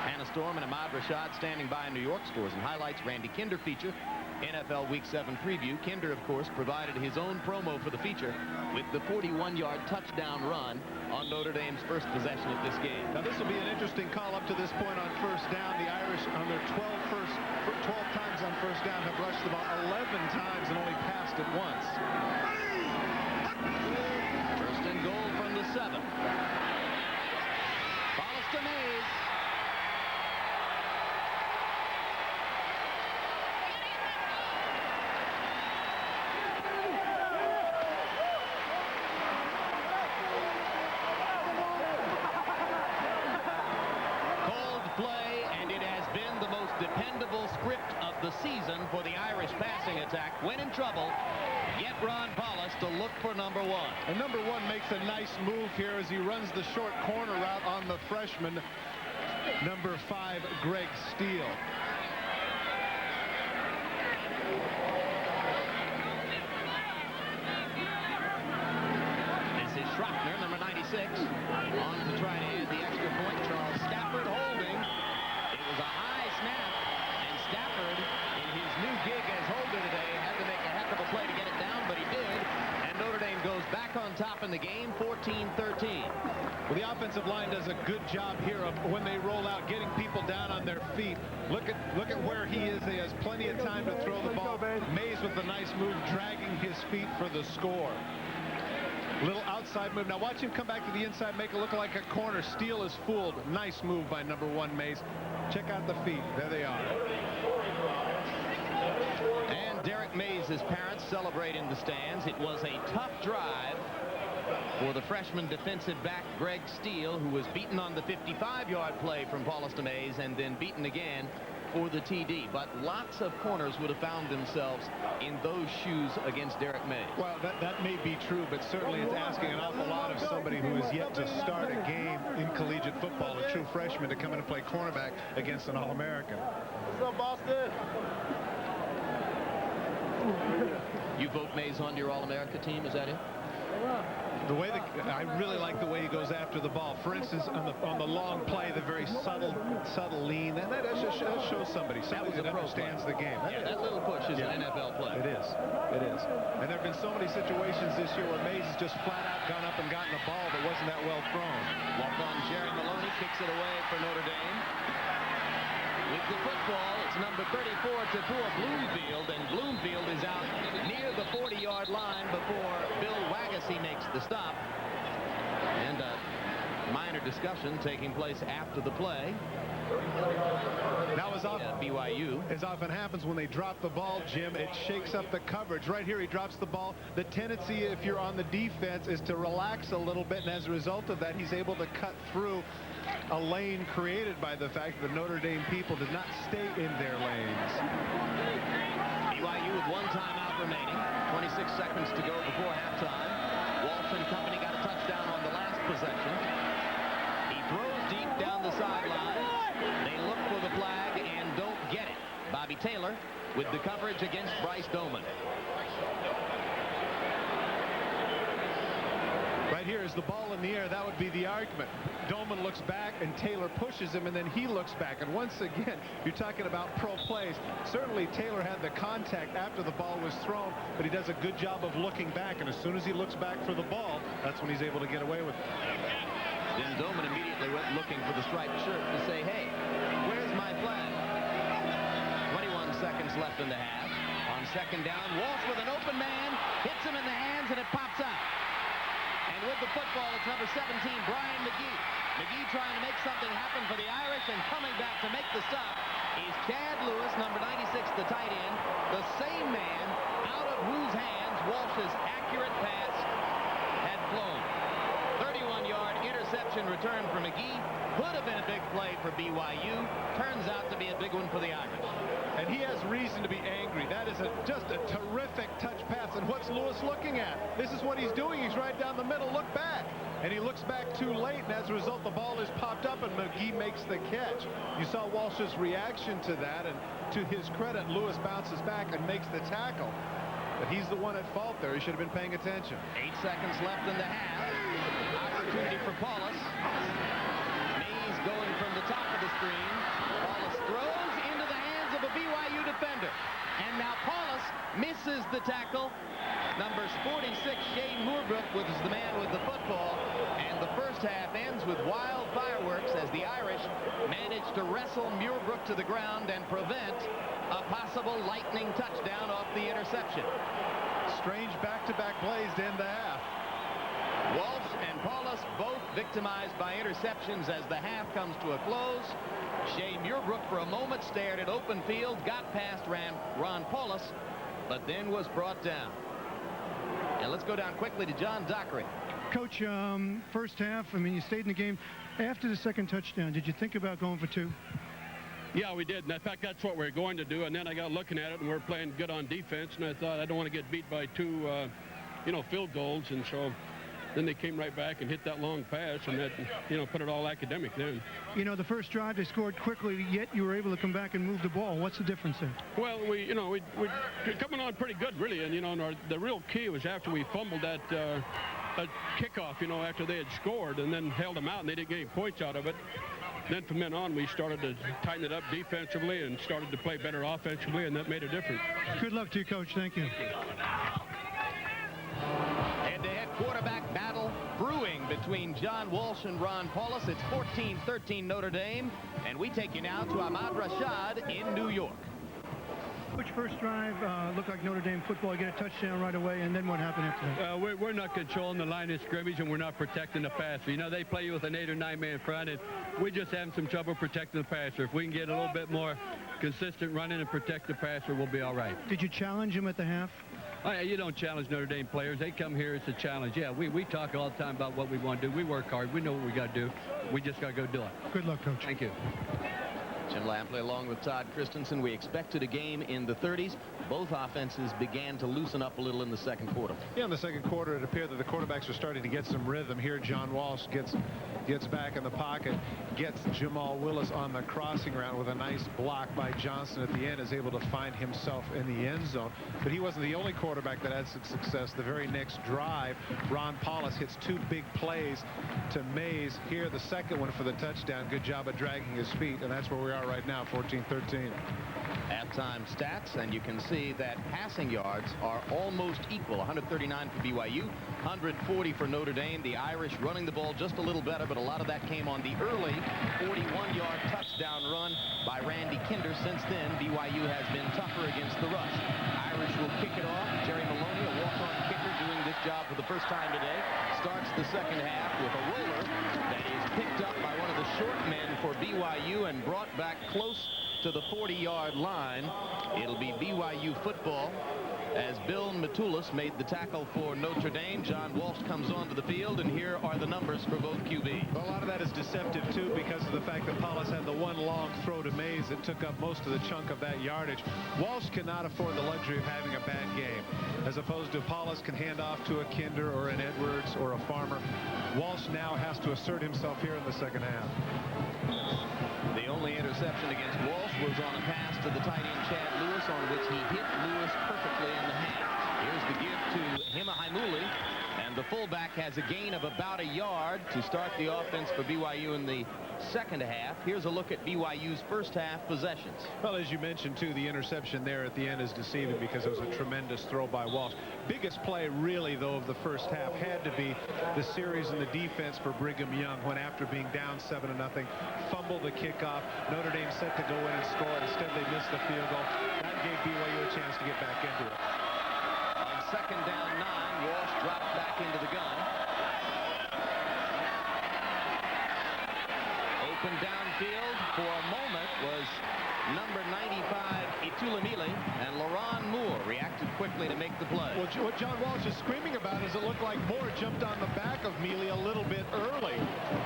Hannah Storm and Ahmad Rashad standing by in New York. Scores and highlights. Randy Kinder feature. NFL Week 7 preview. Kinder, of course, provided his own promo for the feature with the 41-yard touchdown run on Notre Dame's first possession of this game. Now, this will be an interesting call up to this point on first down. The Irish, on their 12 times on first down, have rushed the ball 11 times and only passed it once. First and goal from the 7. Paulus to Mays. Dependable script of the season for the Irish passing attack. When in trouble, get Ron Paulus to look for number 1. And number 1 makes a nice move here as he runs the short corner route on the freshman, number 5, Greg Steele. This is Schrockner, number 96, on to try to add the extra point. Charles Stafford holding. It was a high snap, and Stafford, in his new gig as holder today, had to make a heck of a play to get it down, but he did. And Notre Dame goes back on top in the game, 14-13. Well, the offensive line does a good job here of when they roll out, getting people down on their feet. Look at where he is. He has plenty of time to throw the ball. Mays with a nice move, dragging his feet for the score. Little outside move. Now watch him come back to the inside, make it look like a corner. Steele is fooled. Nice move by number 1, Mays. Check out the feet. There they are. And Derek Mays' parents celebrate in the stands. It was a tough drive for the freshman defensive back Greg Steele, who was beaten on the 55-yard play from Paulus to Mays and then beaten again for the TD. But lots of corners would have found themselves in those shoes against Derek Mays. Well, that may be true, but certainly it's asking an awful lot of somebody who is yet to start a game in collegiate football, a true freshman, to come in and play cornerback against an All-American. What's up, Boston? You vote Mays on your All-America team, is that it? I really like the way he goes after the ball. For instance, on the long play, the very subtle lean, and that shows somebody that understands the game. That little push is an NFL play. It is. And there have been so many situations this year where Mays has just flat out gone up and gotten a ball that wasn't that well thrown. Walk-on Jerry Maloney kicks it away for Notre Dame. With the football, it's number 34 to poor Bloomfield, and Bloomfield is out near the 40-yard line before Bill Wagacy makes the stop. And a minor discussion taking place after the play. Now BYU. as often happens when they drop the ball, Jim, it shakes up the coverage. Right here, he drops the ball. The tendency, if you're on the defense, is to relax a little bit, and as a result of that, he's able to cut through a lane created by the fact that the Notre Dame people did not stay in their lanes. BYU with 1 timeout remaining. 26 seconds to go before halftime. Walsh and company got a touchdown on the last possession. He throws deep down the sideline. They look for the flag and don't get it. Bobby Taylor with the coverage against Bryce Doman. Right here is the ball in the air. That would be the argument. Doman looks back and Taylor pushes him, and then he looks back. And once again, you're talking about pro plays. Certainly Taylor had the contact after the ball was thrown, but he does a good job of looking back. And as soon as he looks back for the ball, that's when he's able to get away with it. Then Doman immediately went looking for the striped shirt to say, hey, where's my flag? 21 seconds left in the half. On second down, Walsh with an open man, hits him in the hands, and it pops out. And with the football, it's number 17, Brian McGee. McGee trying to make something happen for the Irish, and coming back to make the stop is Chad Lewis, number 96, the tight end, the same man out of whose hands Walsh's accurate pass had flown. 31-yard interception return for McGee. Could have been a big play for BYU. Turns out to be a big one for the Irish. And he has reason to be angry. That is just a terrific touch pass. And what's Lewis looking at? This is what he's doing. He's right down the middle. Look back. And he looks back too late, and as a result, the ball is popped up, and McGee makes the catch. You saw Walsh's reaction to that, and to his credit, Lewis bounces back and makes the tackle. But he's the one at fault there. He should have been paying attention. 8 seconds left in the half. Opportunity for Paulus. Mays going from the top of the screen. Paulus throws into the hands of a BYU defender. And now Paulus misses the tackle. Numbers 46, Shane Moorbrook, was the man with the football. And the first half ends with wild fireworks as the Irish manage to wrestle Moorbrook to the ground and prevent a possible lightning touchdown off the interception. Strange back-to-back plays to end the half. Walsh and Paulus both victimized by interceptions as the half comes to a close. Shea Moorbrook for a moment stared at open field, got past Ron Paulus, but then was brought down. And let's go down quickly to John Dockery. Coach, first half, I mean, you stayed in the game. After the second touchdown, did you think about going for 2? Yeah, we did. And in fact, that's what we're going to do. And then I got looking at it, and we're playing good on defense. And I thought, I don't want to get beat by 2, field goals. And so then they came right back and hit that long pass, and that, put it all academic then. The first drive they scored quickly, yet you were able to come back and move the ball. What's the difference there? Well, we're coming on pretty good, really. And, the real key was after we fumbled that kickoff, after they had scored and then held them out, and they didn't get any points out of it. Then from then on, we started to tighten it up defensively and started to play better offensively, and that made a difference. Good luck to you, Coach. Thank you. Head-to-head quarterback battle brewing between John Walsh and Ron Paulus. It's 14-13 Notre Dame, and we take you now to Ahmad Rashad in New York. Which first drive looked like Notre Dame football? You get a touchdown right away, and then what happened after that? We're not controlling the line of scrimmage, and we're not protecting the passer. They play you with an 8 or 9 man front, and we're just having some trouble protecting the passer. If we can get a little bit more consistent running and protect the passer, we'll be all right. Did you challenge him at the half? You don't challenge Notre Dame players. They come here, it's a challenge. Yeah, we talk all the time about what we want to do. We work hard. We know what we got to do. We just got to go do it. Good luck, Coach. Thank you. Jim Lampley along with Todd Christensen. We expected a game in the 30s. Both offenses began to loosen up a little in the second quarter. Yeah, in the second quarter, it appeared that the quarterbacks were starting to get some rhythm. Here, John Walsh gets back in the pocket, gets Jamal Willis on the crossing route with a nice block by Johnson at the end, is able to find himself in the end zone. But he wasn't the only quarterback that had some success. The very next drive, Ron Paulus hits 2 big plays to Mays. Here, the second one for the touchdown. Good job of dragging his feet, and that's where we are right now, 14-13. Halftime stats, and you can see that passing yards are almost equal. 139 for BYU, 140 for Notre Dame. The Irish running the ball just a little better, but a lot of that came on the early 41-yard touchdown run by Randy Kinder. Since then, BYU has been tougher against the rush. Irish will kick it off. Jerry Maloney, a walk-on kicker, doing this job for the first time today. starts the second half with a roller that is picked up by one of the short men for BYU and brought back close to the 40-yard line. It'll be BYU football as Bill Matulis made the tackle for Notre Dame. John Walsh comes onto the field, and here are the numbers for both QBs. Well, a lot of that is deceptive, too, because of the fact that Paulus had the one long throw to Mays that took up most of the chunk of that yardage. Walsh cannot afford the luxury of having a bad game, as opposed to Paulus can hand off to a Kinder or an Edwards or a Farmer. Walsh now has to assert himself here in the second half. The only interception against Walsh was on a pass to the tight end Chad Lewis, on which he hit Lewis perfectly in the hand. Here's the give to Hima-Haimuli, and the fullback has a gain of about a yard to start the offense for BYU in the second half. Here's a look at BYU's first half possessions. Well, as you mentioned, too, the interception there at the end is deceiving because it was a tremendous throw by Walsh. Biggest play, really, though, of the first half had to be the series and the defense for Brigham Young when, after being down 7-0, fumbled the kickoff. Notre Dame set to go in and score. Instead, they missed the field goal. That gave BYU a chance to get back into it. On second down 9, Walsh dropped back into the gun. Open downfield for a moment was number 95 Itulamili, and LaRon Moore reacted quickly to make the play. Well, what John Walsh is screaming about is it looked like Moore jumped on the back of Mealy a little bit early.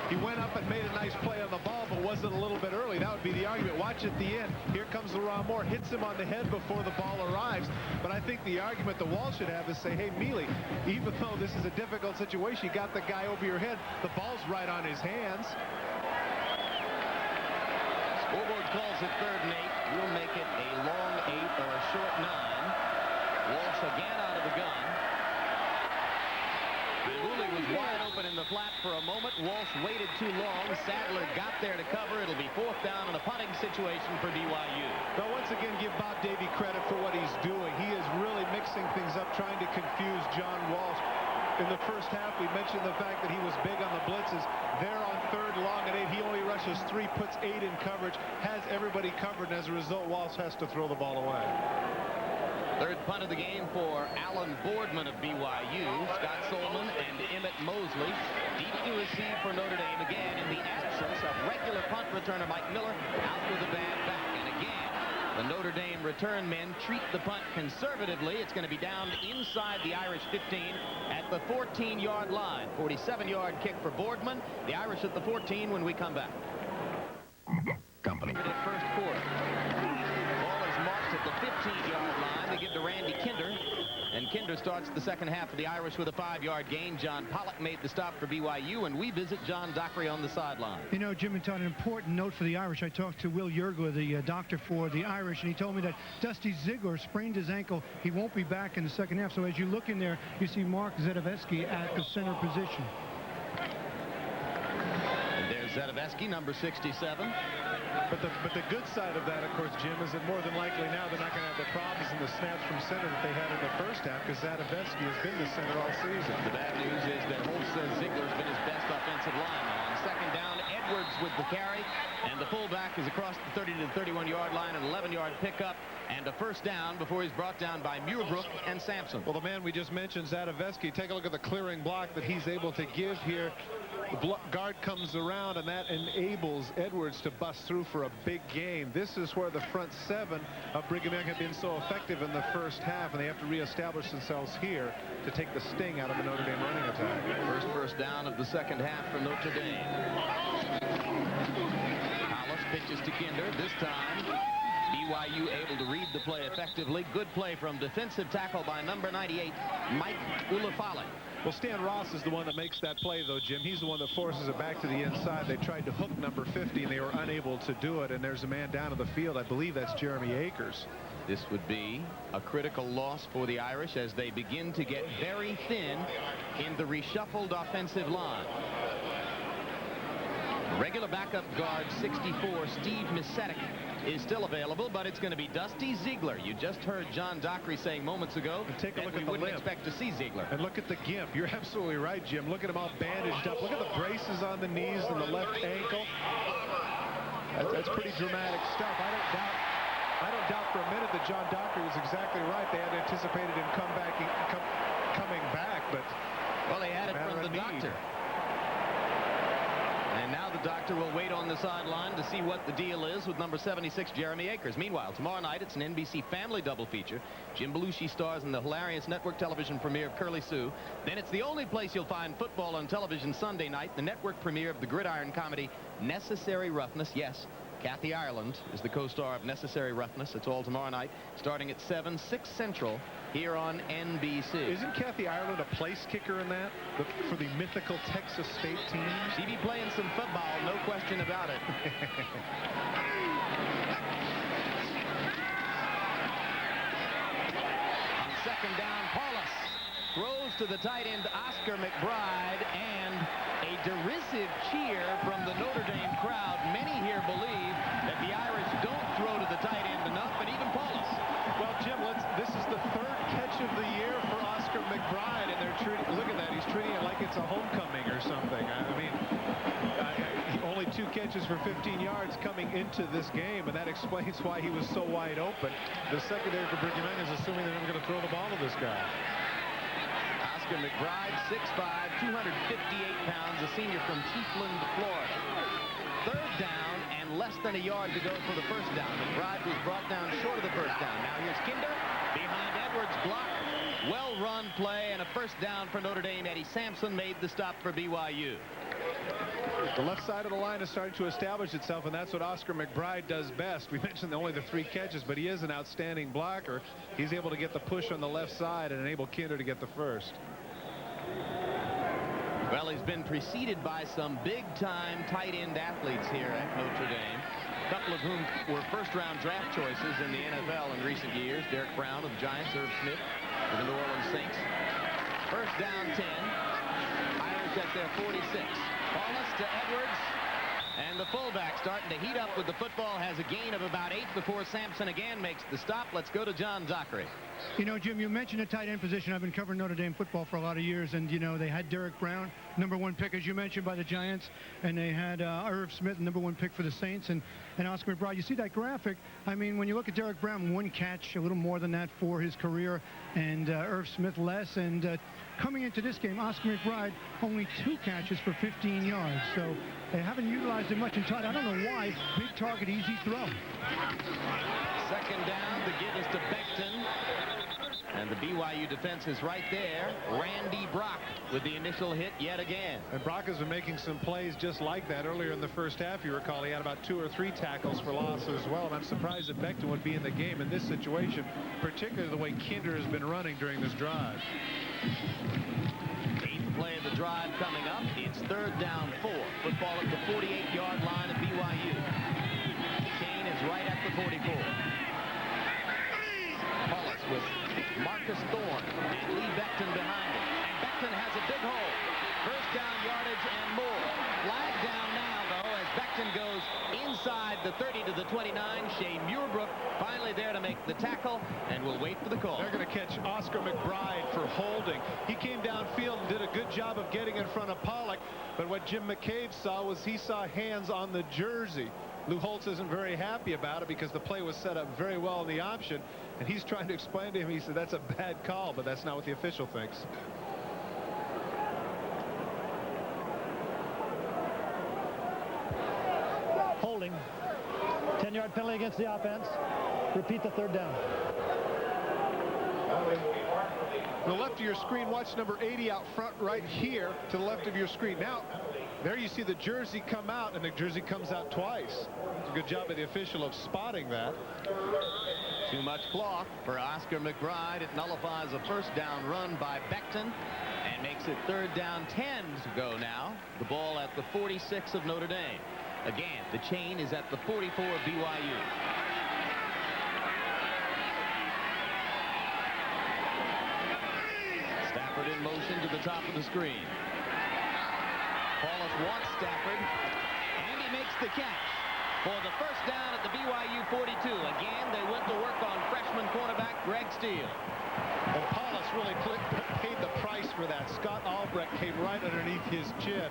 He went up and made a nice play on the ball, but wasn't a little bit early. That would be the argument. Watch at the end. Here comes LaRon Moore, hits him on the head before the ball arrives. But I think the argument that Walsh should have is say, hey, Mealy, even though this is a difficult situation, you got the guy over your head. The ball's right on his hands. Scoreboard calls it 3rd and 8. We'll make it a long 8 or a short 9. Walsh again out of the gun. Haimuli was wide open in the flat for a moment. Walsh waited too long. Sadler got there to cover. It'll be 4th down in a punting situation for BYU. Now, once again, give Bob Davie credit for what he's doing. He is really mixing things up, trying to confuse John Walsh. In the first half, we mentioned the fact that he was big on the blitzes. There on 3rd long and 8, he only rushes 3, puts 8 in coverage, has everybody covered, and as a result, Walsh has to throw the ball away. 3rd punt of the game for Alan Boardman of BYU. Scott Solman and Emmett Mosley deep to receive for Notre Dame again in the absence of regular punt returner Mike Miller out with a bad back. And again, the Notre Dame return men treat the punt conservatively. It's going to be down inside the Irish 15 at the 14-yard line. 47-yard kick for Boardman. The Irish at the 14 when we come back. Company. First quarter. Ball is marked at the 15-yard line. They give to Randy Kinder. And Kinder starts the second half for the Irish with a 5-yard gain. John Pollock made the stop for BYU, and we visit John Dockery on the sideline. You know, Jim and Todd, an important note for the Irish. I talked to Will Yergua, the doctor for the Irish, and he told me that Dusty Ziegler sprained his ankle. He won't be back in the second half. So as you look in there, you see Mark Zedoveski at the center position. And there's Zedoveski, number 67. But the good side of that, of course, Jim, is that more than likely now they're not going to have the problems in the snaps from center that they had in the first half, because Zadoveski has been the center all season. The bad news is that Holtz says Ziegler's been his best offensive lineman. On second down, Edwards with the carry, and the fullback is across the 30 to the 31-yard line, an 11-yard pickup, and a first down before he's brought down by Muirbrook and Sampson. Well, the man we just mentioned, Zadoveski, take a look at the clearing block that he's able to give here. The guard comes around, and that enables Edwards to bust through for a big gain. This is where the front 7 of Brigham Young have been so effective in the first half, and they have to reestablish themselves here to take the sting out of the Notre Dame running attack. First down of the second half for Notre Dame. Hollis pitches to Kinder. This time, BYU able to read the play effectively. Good play from defensive tackle by number 98, Mike Ulafale. Well, Stan Ross is the one that makes that play, though, Jim. He's the one that forces it back to the inside. They tried to hook number 50, and they were unable to do it. And there's a man down in the field. I believe that's Jeremy Akers. This would be a critical loss for the Irish as they begin to get very thin in the reshuffled offensive line. Regular backup guard 64, Steve Misetic, is still available, but it's going to be Dusty Ziegler. You just heard John Dockery saying moments ago take a look that at we the wouldn't limb. expect to see Ziegler. And look at the gimp. You're absolutely right, Jim. Look at him all bandaged up. Look at the braces on the knees and the left ankle. That's pretty dramatic stuff. I don't doubt for a minute that John Dockery was exactly right. They had anticipated him coming back, but Well, he had it from the doctor. And now the doctor will wait on the sideline to see what the deal is with number 76, Jeremy Akers. Meanwhile, tomorrow night, it's an NBC family double feature. Jim Belushi stars in the hilarious network television premiere of Curly Sue. Then it's the only place you'll find football on television Sunday night, the network premiere of the gridiron comedy Necessary Roughness. Yes, Kathy Ireland is the co-star of Necessary Roughness. It's all tomorrow night, starting at 7, 6 Central, here on NBC. Isn't Kathy Ireland a place kicker in that? For the mythical Texas State team? She be playing some football, no question about it. On second down, Paulus throws to the tight end, Oscar McBride, and a derisive cheer from the Notre Dame crowd. Many here believe that the Irish don't throw to the tight end enough, and even Paulus. Well, Jim, this is the 3rd catch of the year for Oscar McBride, and they're treating, look at that, he's treating it like it's a homecoming or something. I mean, only 2 catches for 15 yards coming into this game, and that explains why he was so wide open. The secondary for Brigham Young is assuming they're never going to throw the ball to this guy. Oscar McBride, 6'5", 258 pounds, a senior from Chiefland, Florida. 3rd down and less than a yard to go for the first down. McBride was brought down short of the first down. Now here's Kinder behind Edwards, block. Well-run play and a first down for Notre Dame. Eddie Sampson made the stop for BYU. The left side of the line is starting to establish itself, and that's what Oscar McBride does best. We mentioned only the 3 catches, but he is an outstanding blocker. He's able to get the push on the left side and enable Kinder to get the first. Well, he's been preceded by some big-time tight end athletes here at Notre Dame, a couple of whom were first-round draft choices in the NFL in recent years. Derek Brown of the Giants, Irv Smith of the New Orleans Saints. First down 10. Irish at their 46. Paulus to Edwards. And the fullback starting to heat up with the football, has a gain of about 8 before Sampson again makes the stop. Let's go to John Zachary. You know, Jim, you mentioned the tight end position. I've been covering Notre Dame football for a lot of years, and, you know, they had Derek Brown, #1 pick, as you mentioned, by the Giants, and they had Irv Smith, #1 pick for the Saints, and Oscar McBride. You see that graphic? I mean, when you look at Derek Brown, 1 catch, a little more than that for his career, and Irv Smith less, and coming into this game, Oscar McBride, only 2 catches for 15 yards, so they haven't utilized it much in tight. I don't know why. Big target, easy throw. Second down, the give is to Becton. And the BYU defense is right there. Randy Brock with the initial hit yet again. And Brock has been making some plays just like that. Earlier in the first half, you recall, he had about 2 or 3 tackles for loss as well. And I'm surprised that Becton would be in the game in this situation, particularly the way Kinder has been running during this drive. 8th play of the drive coming up. It's 3rd down 4. Football at the 48-yard line of BYU. Kane is right at the 44. Holtz with Marcus Thorne and Lee Becton behind him. And Becton has a big hole. First down yardage and more. Flag down now, though, as Becton goes inside the 30 to the 29. Shea Muirbrook finally there to make the tackle, and we'll wait for the call. They're going to catch Oscar McBride for holding. He came downfield and did a good job of getting in front of Pollock, but what Jim McCabe saw was he saw hands on the jersey. Lou Holtz isn't very happy about it because the play was set up very well in the option, and he's trying to explain to him. He said that's a bad call, but that's not what the official thinks. Holding. 10-yard penalty against the offense. Repeat the 3rd down. To the left of your screen, watch number 80 out front right here to the left of your screen. Now, there you see the jersey come out, and the jersey comes out twice. It's a good job of the official of spotting that. Too much cloth for Oscar McBride. It nullifies a first down run by Becton and makes it 3rd down 10 to go now. The ball at the 46 of Notre Dame. Again, the chain is at the 44 of BYU. Stafford in motion to the top of the screen. Paulus wants Stafford, and he makes the catch for the first down at the BYU 42. Again, they went to work on freshman cornerback Greg Steele. Well, Paulus really paid the price for that. Scott Albrecht came right underneath his chin.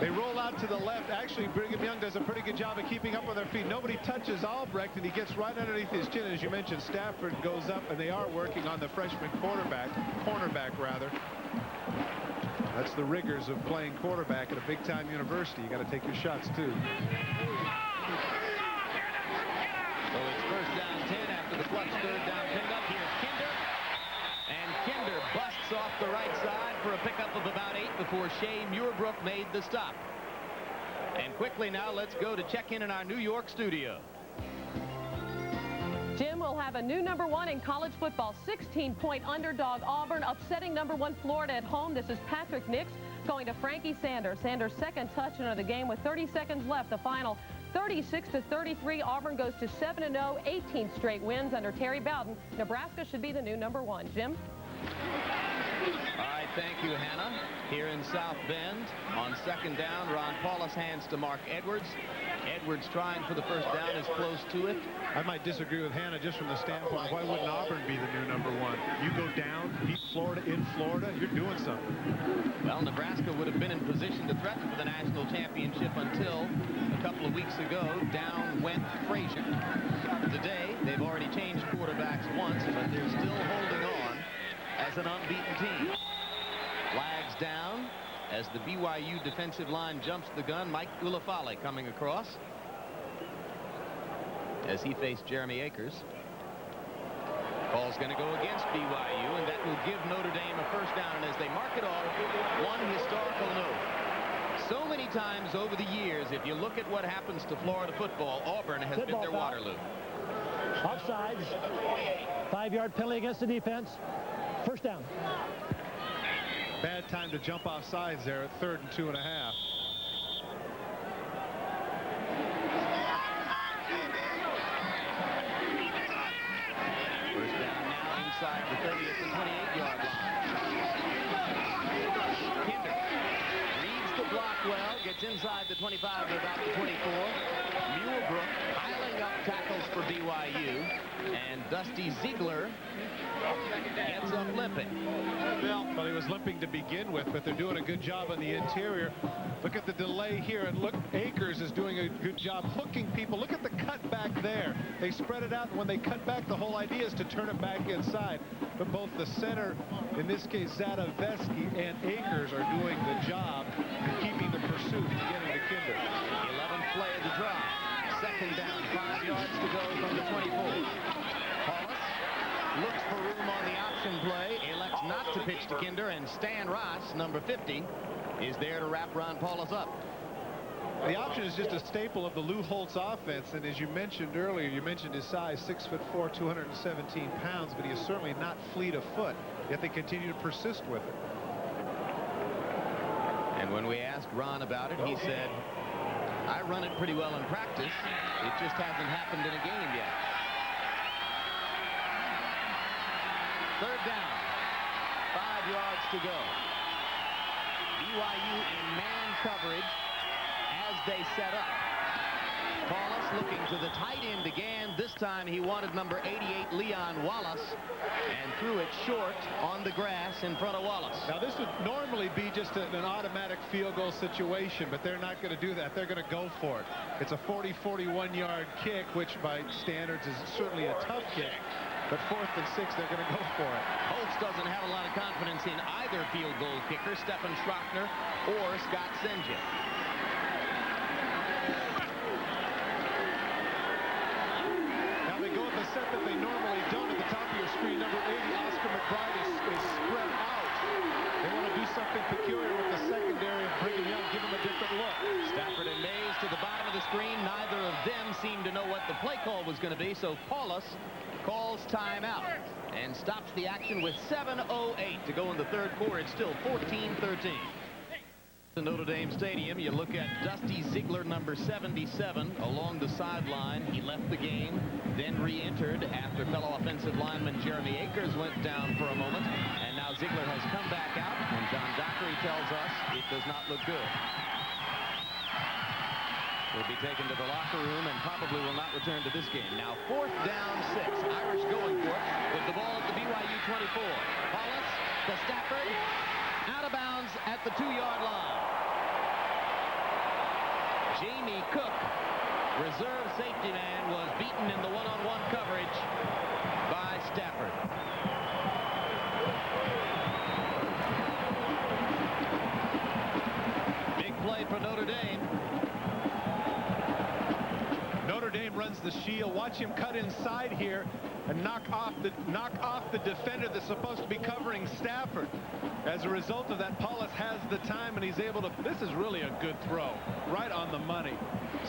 They roll out to the left. Actually, Brigham Young does a pretty good job of keeping up with their feet. Nobody touches Albrecht, and he gets right underneath his chin. As you mentioned, Stafford goes up, and they are working on the freshman cornerback rather. That's the rigors of playing quarterback at a big-time university. You got to take your shots too. So it's first down 10 after the clutch third down pickup. Here's Kinder. And Kinder busts off the right side for a pickup of about 8 before Shea Muirbrook made the stop. And quickly now, let's go to check in our New York studio. Jim will have a new number 1 in college football. 16-point underdog Auburn upsetting number 1 Florida at home. This is Patrick Nix going to Frankie Sanders. Sanders' second touchdown of the game with 30 seconds left. The final 36-33. Auburn goes to 7-0, 18 straight wins under Terry Bowden. Nebraska should be the new number 1. Jim? All right, thank you, Hannah. Here in South Bend, on second down, Ron Paulus hands to Mark Edwards. Edwards trying for the first down, is close to it. I might disagree with Hannah just from the standpoint, why wouldn't Auburn be the new number 1? You go down, beat Florida in Florida, you're doing something. Well, Nebraska would have been in position to threaten for the national championship until a couple of weeks ago, down went Frazier. Today, they've already changed quarterbacks once, but they're still holding on as an unbeaten team. Flags down as the BYU defensive line jumps the gun. Mike Ulafale coming across as he faced Jeremy Akers. Ball's going to go against BYU, and that will give Notre Dame a first down. And as they mark it off, one historical note. So many times over the years, if you look at what happens to Florida football, Auburn has been their Waterloo. Offsides. 5-yard penalty against the defense. First down. Bad time to jump off sides there at 3rd and 2.5. First down now inside the 30 at the 28-yard line. Kinder reads the block well, gets inside the 25 to about the 24. Muirbrook piling up tackles for BYU, and Dusty Ziegler gets up limping. Well, he was limping to begin with, but they're doing a good job on the interior. Look at the delay here, and look, Akers is doing a good job hooking people. Look at the cut back there. They spread it out, and when they cut back, the whole idea is to turn it back inside. But both the center, in this case Zadaveski, and Akers are doing the job in keeping the pursuit and getting to Kinder. 11th play of the drive. Second down, 5 yards to go from the 24. Paulus looks for room on the option play, elects not to pitch to Kinder, and Stan Ross, number 50, is there to wrap Ron Paulus up. The option is just a staple of the Lou Holtz offense, and as you mentioned earlier, you mentioned his size, 6'4", 217 pounds, but he is certainly not fleet of foot, yet they continue to persist with it. And when we asked Ron about it, he said, I run it pretty well in practice. It just hasn't happened in a game yet. Third down, 5 yards to go. BYU in man coverage as they set up. Paulus looking to the tight end again. This time he wanted number 88, Leon Wallace, and threw it short on the grass in front of Wallace. Now, this would normally be just an automatic field goal situation, but they're not going to do that. They're going to go for it. It's a 40-41 yard kick, which by standards is certainly a tough kick. But 4th and 6, they're going to go for it. Holtz doesn't have a lot of confidence in either field goal kicker, Stephen Schrockner or Scott Senja. Now they go with the set that they normally don't. At the top of your screen, number 80, Oscar McBride is spread out. They want to do something peculiar with the secondary and Brigham Young, give them a different look. Stafford and Mays to the bottom of the screen. Neither of them seem to know what the play call was going to be, so Paulus calls timeout and stops the action with 7:08 to go in the third quarter. It's still 14-13. The Notre Dame Stadium, you look at Dusty Ziegler, number 77, along the sideline. He left the game, then re-entered after fellow offensive lineman Jeremy Akers went down for a moment. And now Ziegler has come back out, and John Dockery tells us it does not look good. will be taken to the locker room and probably will not return to this game. Now 4th down 6. Irish going for it with the ball at the BYU 24. Holtz to Stafford. Out of bounds at the 2-yard line. Jamie Cook, reserve safety man, was beaten in the one-on-one coverage by Stafford. Big play for Notre Dame. Notre Dame runs the shield. Watch him cut inside here and knock off the defender that's supposed to be covering Stafford. As a result of that, Paulus has the time and he's able to. This is really a good throw, right on the money.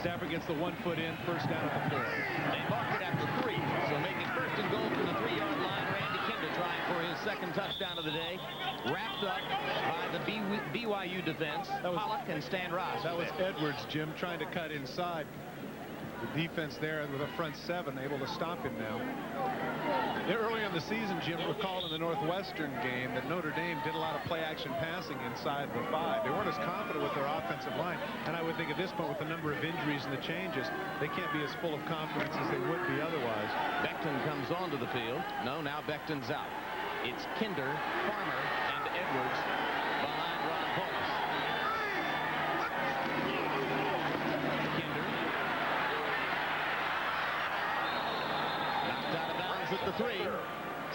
Stafford gets the 1 foot in, first down at the 4. They mark it after 3, so making 1st and goal from the 3-yard line. Randy Kinder trying for his 2nd touchdown of the day. Wrapped up by the BYU defense. Pollock and Stan Ross. That was Edwards, Jim, trying to cut inside. The defense there with a front 7 able to stop him now. Earlier in the season, Jim recalled in the Northwestern game that Notre Dame did a lot of play-action passing inside the 5. They weren't as confident with their offensive line, and I would think at this point with the number of injuries and the changes, they can't be as full of confidence as they would be otherwise. Beckton comes onto the field. No, now Beckton's out. It's Kinder, Farmer, and Edwards behind Ron Holtz. Kinder. Knocked out of bounds at the 3.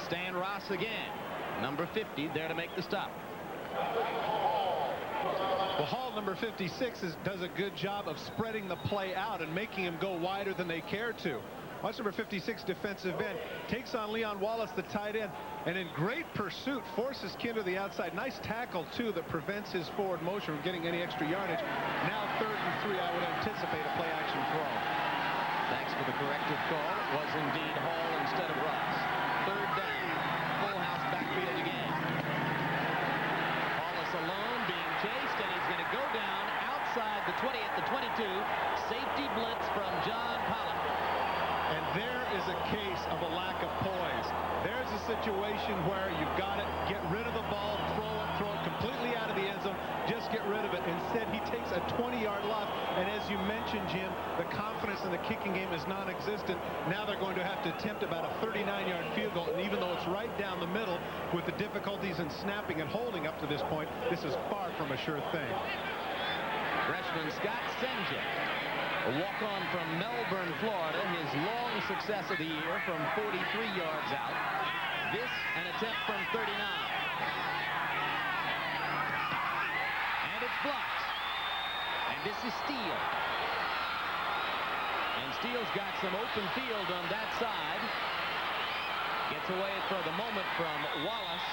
Stan Ross again. Number 50 there to make the stop. Well, Hall, number 56, does a good job of spreading the play out and making him go wider than they care to. Watch number 56, defensive end, takes on Leon Wallace, the tight end, and in great pursuit forces Kinder to the outside. Nice tackle, too, that prevents his forward motion from getting any extra yardage. Now 3rd and 3, I would anticipate a play-action throw. Thanks for the corrective call. It was indeed Hall instead of Ross. 3rd down, full house backfield again. Wallace alone being chased, and he's going to go down outside the 20 at the 22. Safety blitz from John Pollock. And there is a case of a lack of poise. There's a situation where you've got to get rid of the ball, throw it completely out of the end zone, just get rid of it. Instead, he takes a 20-yard loss, and as you mentioned, Jim, the confidence in the kicking game is non-existent. Now they're going to have to attempt about a 39-yard field goal, and even though it's right down the middle, with the difficulties in snapping and holding up to this point, this is far from a sure thing. Freshman Scott Senja, a walk-on from Melbourne, Florida, his long success of the year from 43 yards out. This, an attempt from 39. And it's blocked. And this is Steele. And Steele's got some open field on that side. Gets away for the moment from Wallace.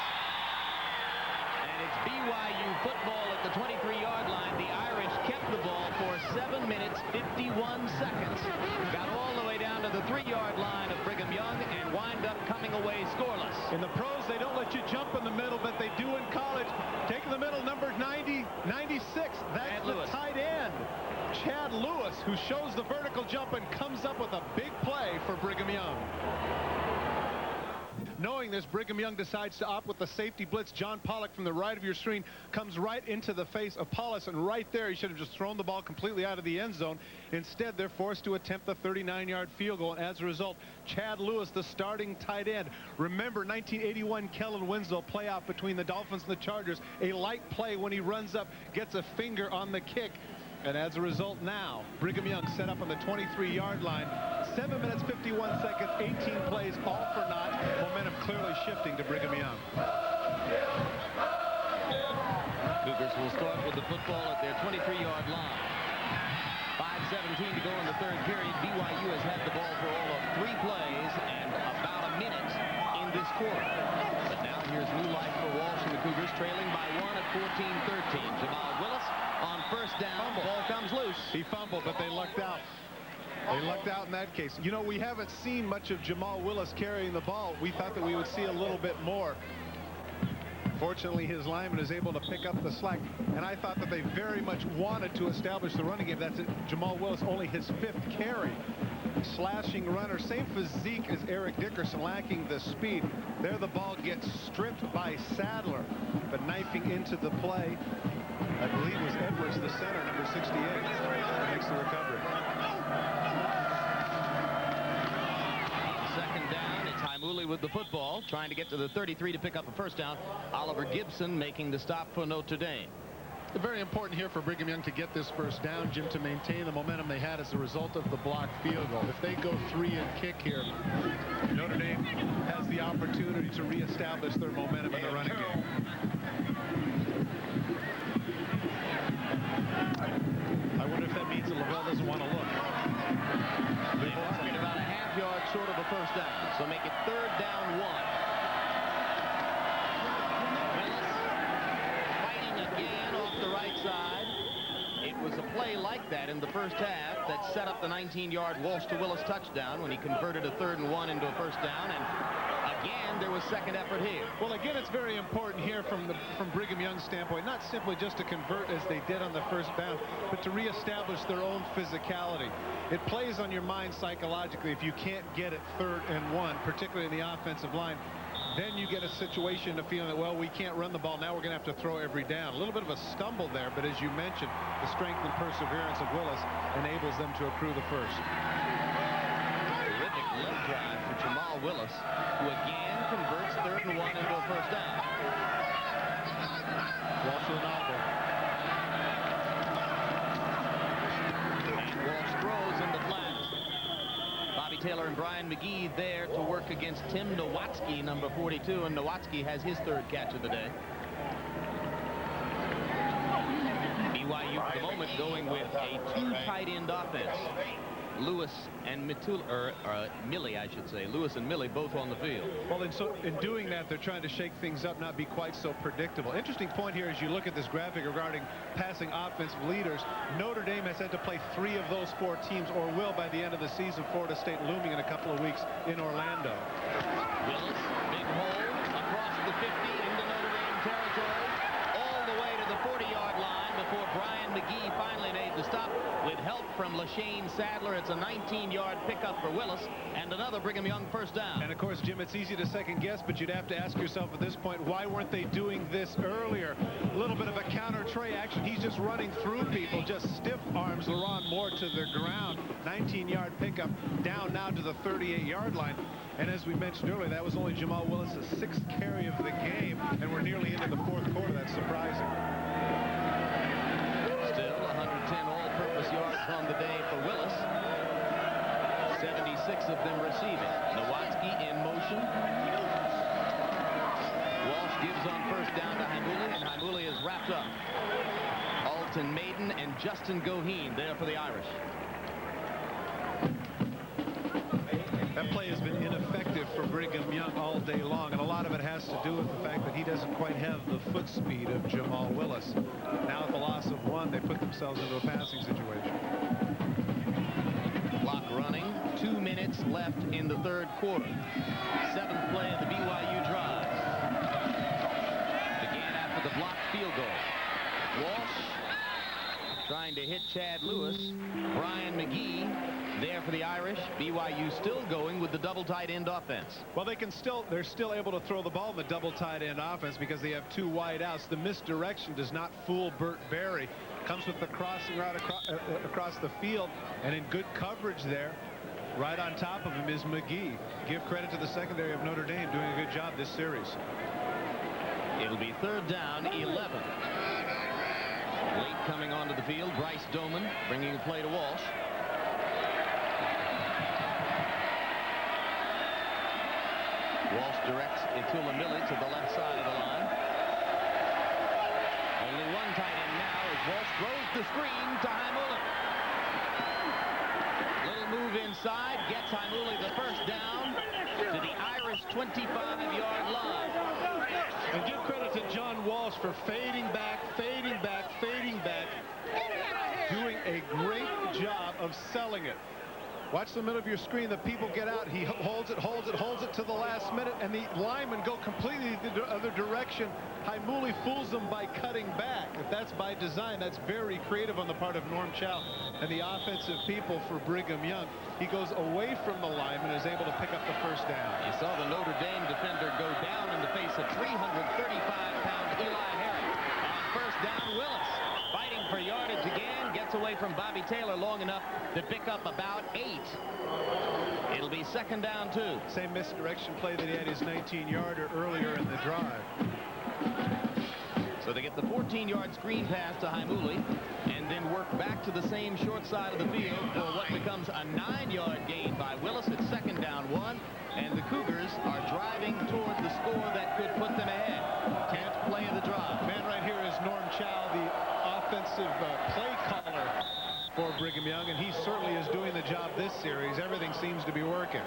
And it's BYU football at the 23-yard line. The Irish kept the ball for 7 minutes, 51 seconds. Got all the way down to the 3-yard line of Brigham Young and wind up coming away scoreless. In the pros, they don't let you jump in the middle, but they do in college. Taking the middle, number 96. That's the tight end, Chad Lewis, who shows the vertical jump and comes up with a big play for Brigham Young. Knowing this, Brigham Young decides to opt with the safety blitz. John Pollock from the right of your screen comes right into the face of Paulus, and right there he should have just thrown the ball completely out of the end zone. Instead, they're forced to attempt the 39-yard field goal, and as a result, Chad Lewis, the starting tight end. Remember 1981 Kellen Winslow playoff between the Dolphins and the Chargers. A light play when he runs up, gets a finger on the kick. And as a result now, Brigham Young set up on the 23-yard line. 7 minutes, 51 seconds, 18 plays, all for naught. Momentum clearly shifting to Brigham Young. Cougars will start with the football at their 23-yard line. 5:17 to go in the 3rd period. BYU has had the ball for all of 3 plays and about a minute in this quarter. But now here's new life for Walsh and the Cougars, trailing by 1 at 14-13. Jamal Willis on 1st down. Ball comes loose. He fumbled, but they lucked out. They lucked out in that case. You know, we haven't seen much of Jamal Willis carrying the ball. We thought that we would see a little bit more. Fortunately, his lineman is able to pick up the slack, and I thought that they very much wanted to establish the running game. That's it. Jamal Willis, only his 5th carry. Slashing runner, same physique as Eric Dickerson, lacking the speed. There the ball gets stripped by Sadler, but knifing into the play I believe it was Edwards, the center, number 68, that makes the recovery. Second down, it's Haimuli with the football, trying to get to the 33 to pick up a first down. Oliver Gibson making the stop for Notre Dame. Very important here for Brigham Young to get this first down, Jim, to maintain the momentum they had as a result of the blocked field goal. If they go 3 and kick here, Notre Dame has the opportunity to reestablish their momentum in the running game. I wonder if that means that LaVell doesn't want to look. They're walking about a half-yard short of a first down, so make it 3rd down 1. Again off the right side. It was a play like that in the first half that set up the 19-yard Walsh to Willis touchdown when he converted a 3rd and 1 into a first down, and again there was second effort here. Well, again, it's very important here from Brigham Young's standpoint, not simply just to convert as they did on the first down, but to reestablish their own physicality. It plays on your mind psychologically if you can't get it 3rd and 1, particularly in the offensive line. Then you get a situation of feeling that, well, we can't run the ball. Now we're going to have to throw every down. A little bit of a stumble there, but as you mentioned, the strength and perseverance of Willis enables them to accrue the first. Terrific left drive for Jamal Willis, who again converts 3rd and 1 into a first down. Walsh with an audible. And Walsh throws in the flat. Bobby Taylor and Brian McGee there to work against Tim Nowatzki, number 42, and Nowatzki has his 3rd catch of the day. BYU for the moment going with a 2 tight end offense. Lewis and Millie, I should say. Lewis and Millie both on the field. Well, in doing that, they're trying to shake things up, not be quite so predictable. Interesting point here as you look at this graphic regarding passing offensive leaders. Notre Dame has had to play 3 of those 4 teams, or will by the end of the season. Florida State looming in a couple of weeks in Orlando. Willis, big hole across the 50 into Notre Dame territory, all the way to the 40-yard line before Brian McGee finally made the stop with help from LaShane Sadler. It's a 19-yard pickup for Willis and another Brigham Young first down. And of course, Jim, it's easy to second guess, but you'd have to ask yourself at this point, why weren't they doing this earlier? A little bit of a counter Trey action. He's just running through people, just stiff arms LaRon Moore to the ground. 19-yard pickup down now to the 38-yard line. And as we mentioned earlier, that was only Jamal Willis' 6th carry of the game, and we're nearly into the 4th quarter. That's surprising. Still 110 all-purpose yards on the day for Willis. 76 of them receiving. Nowatzki in motion. Walsh gives on first down to Haimuli, and Haimuli is wrapped up. Alton Maiden and Justin Goheen there for the Irish. That play has been ineffective for Brigham Young all day long, and a lot of it has to do with the fact that he doesn't quite have the foot speed of Jamal Willis. Now at the loss of 1, they put themselves into a passing situation. Clock running, 2 minutes left in the 3rd quarter. 7th play of the BYU drive. Began after the blocked field goal. Walsh trying to hit Chad Lewis. Brian McGee there for the Irish. BYU still going with the double tight end offense. Well, they're still able to throw the ball in the double tight end offense because they have 2 wide outs. The misdirection does not fool Burt Berry. Comes with the crossing right across the field, and in good coverage there. Right on top of him is McGee. Give credit to the secondary of Notre Dame doing a good job this series. It'll be 3rd down, 11. Late coming onto the field, Bryce Doman bringing the play to Walsh. Walsh directs Itulamili to the left side of the line. Only 1 tight end now as Walsh throws the screen to Haimuli. Little move inside, gets Haimuli the first down to the Irish 25-yard line. And give credit to John Walsh for fading back, doing a great job of selling it. Watch the middle of your screen. The people get out. He holds it to the last minute, and the linemen go completely the other direction. Haimuli fools them by cutting back. If that's by design, that's very creative on the part of Norm Chow and the offensive people for Brigham Young. He goes away from the lineman and is able to pick up the first down. You saw the Notre Dame defender go down in the face of 335-pound Eli Harry. On first down, Willis. gets away from Bobby Taylor long enough to pick up about 8. It'll be second down 2. Same misdirection play that he had his 19-yarder earlier in the drive. So they get the 14-yard screen pass to Haimuli and then work back to the same short side of the field for what becomes a 9-yard gain by Willis. It's second down 1, and the Cougars are driving toward the score that could put them ahead. 10th play of the drive. Man right here is Norm Chow, the offensive play caller for Brigham Young, and he certainly is doing the job this series. Everything seems to be working.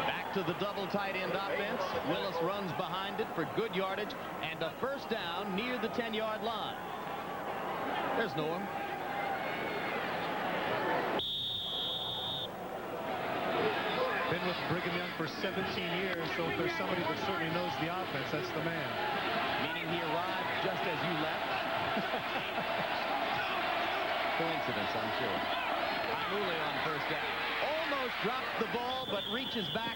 Back to the double tight end offense. Willis runs behind it for good yardage and a first down near the 10-yard line. There's Norm. Been with Brigham Young for 17 years, so if there's somebody that certainly knows the offense, that's the man. Meaning he arrived just as you left. Coincidence, I'm sure. Haimuli on first down. Almost drops the ball, but reaches back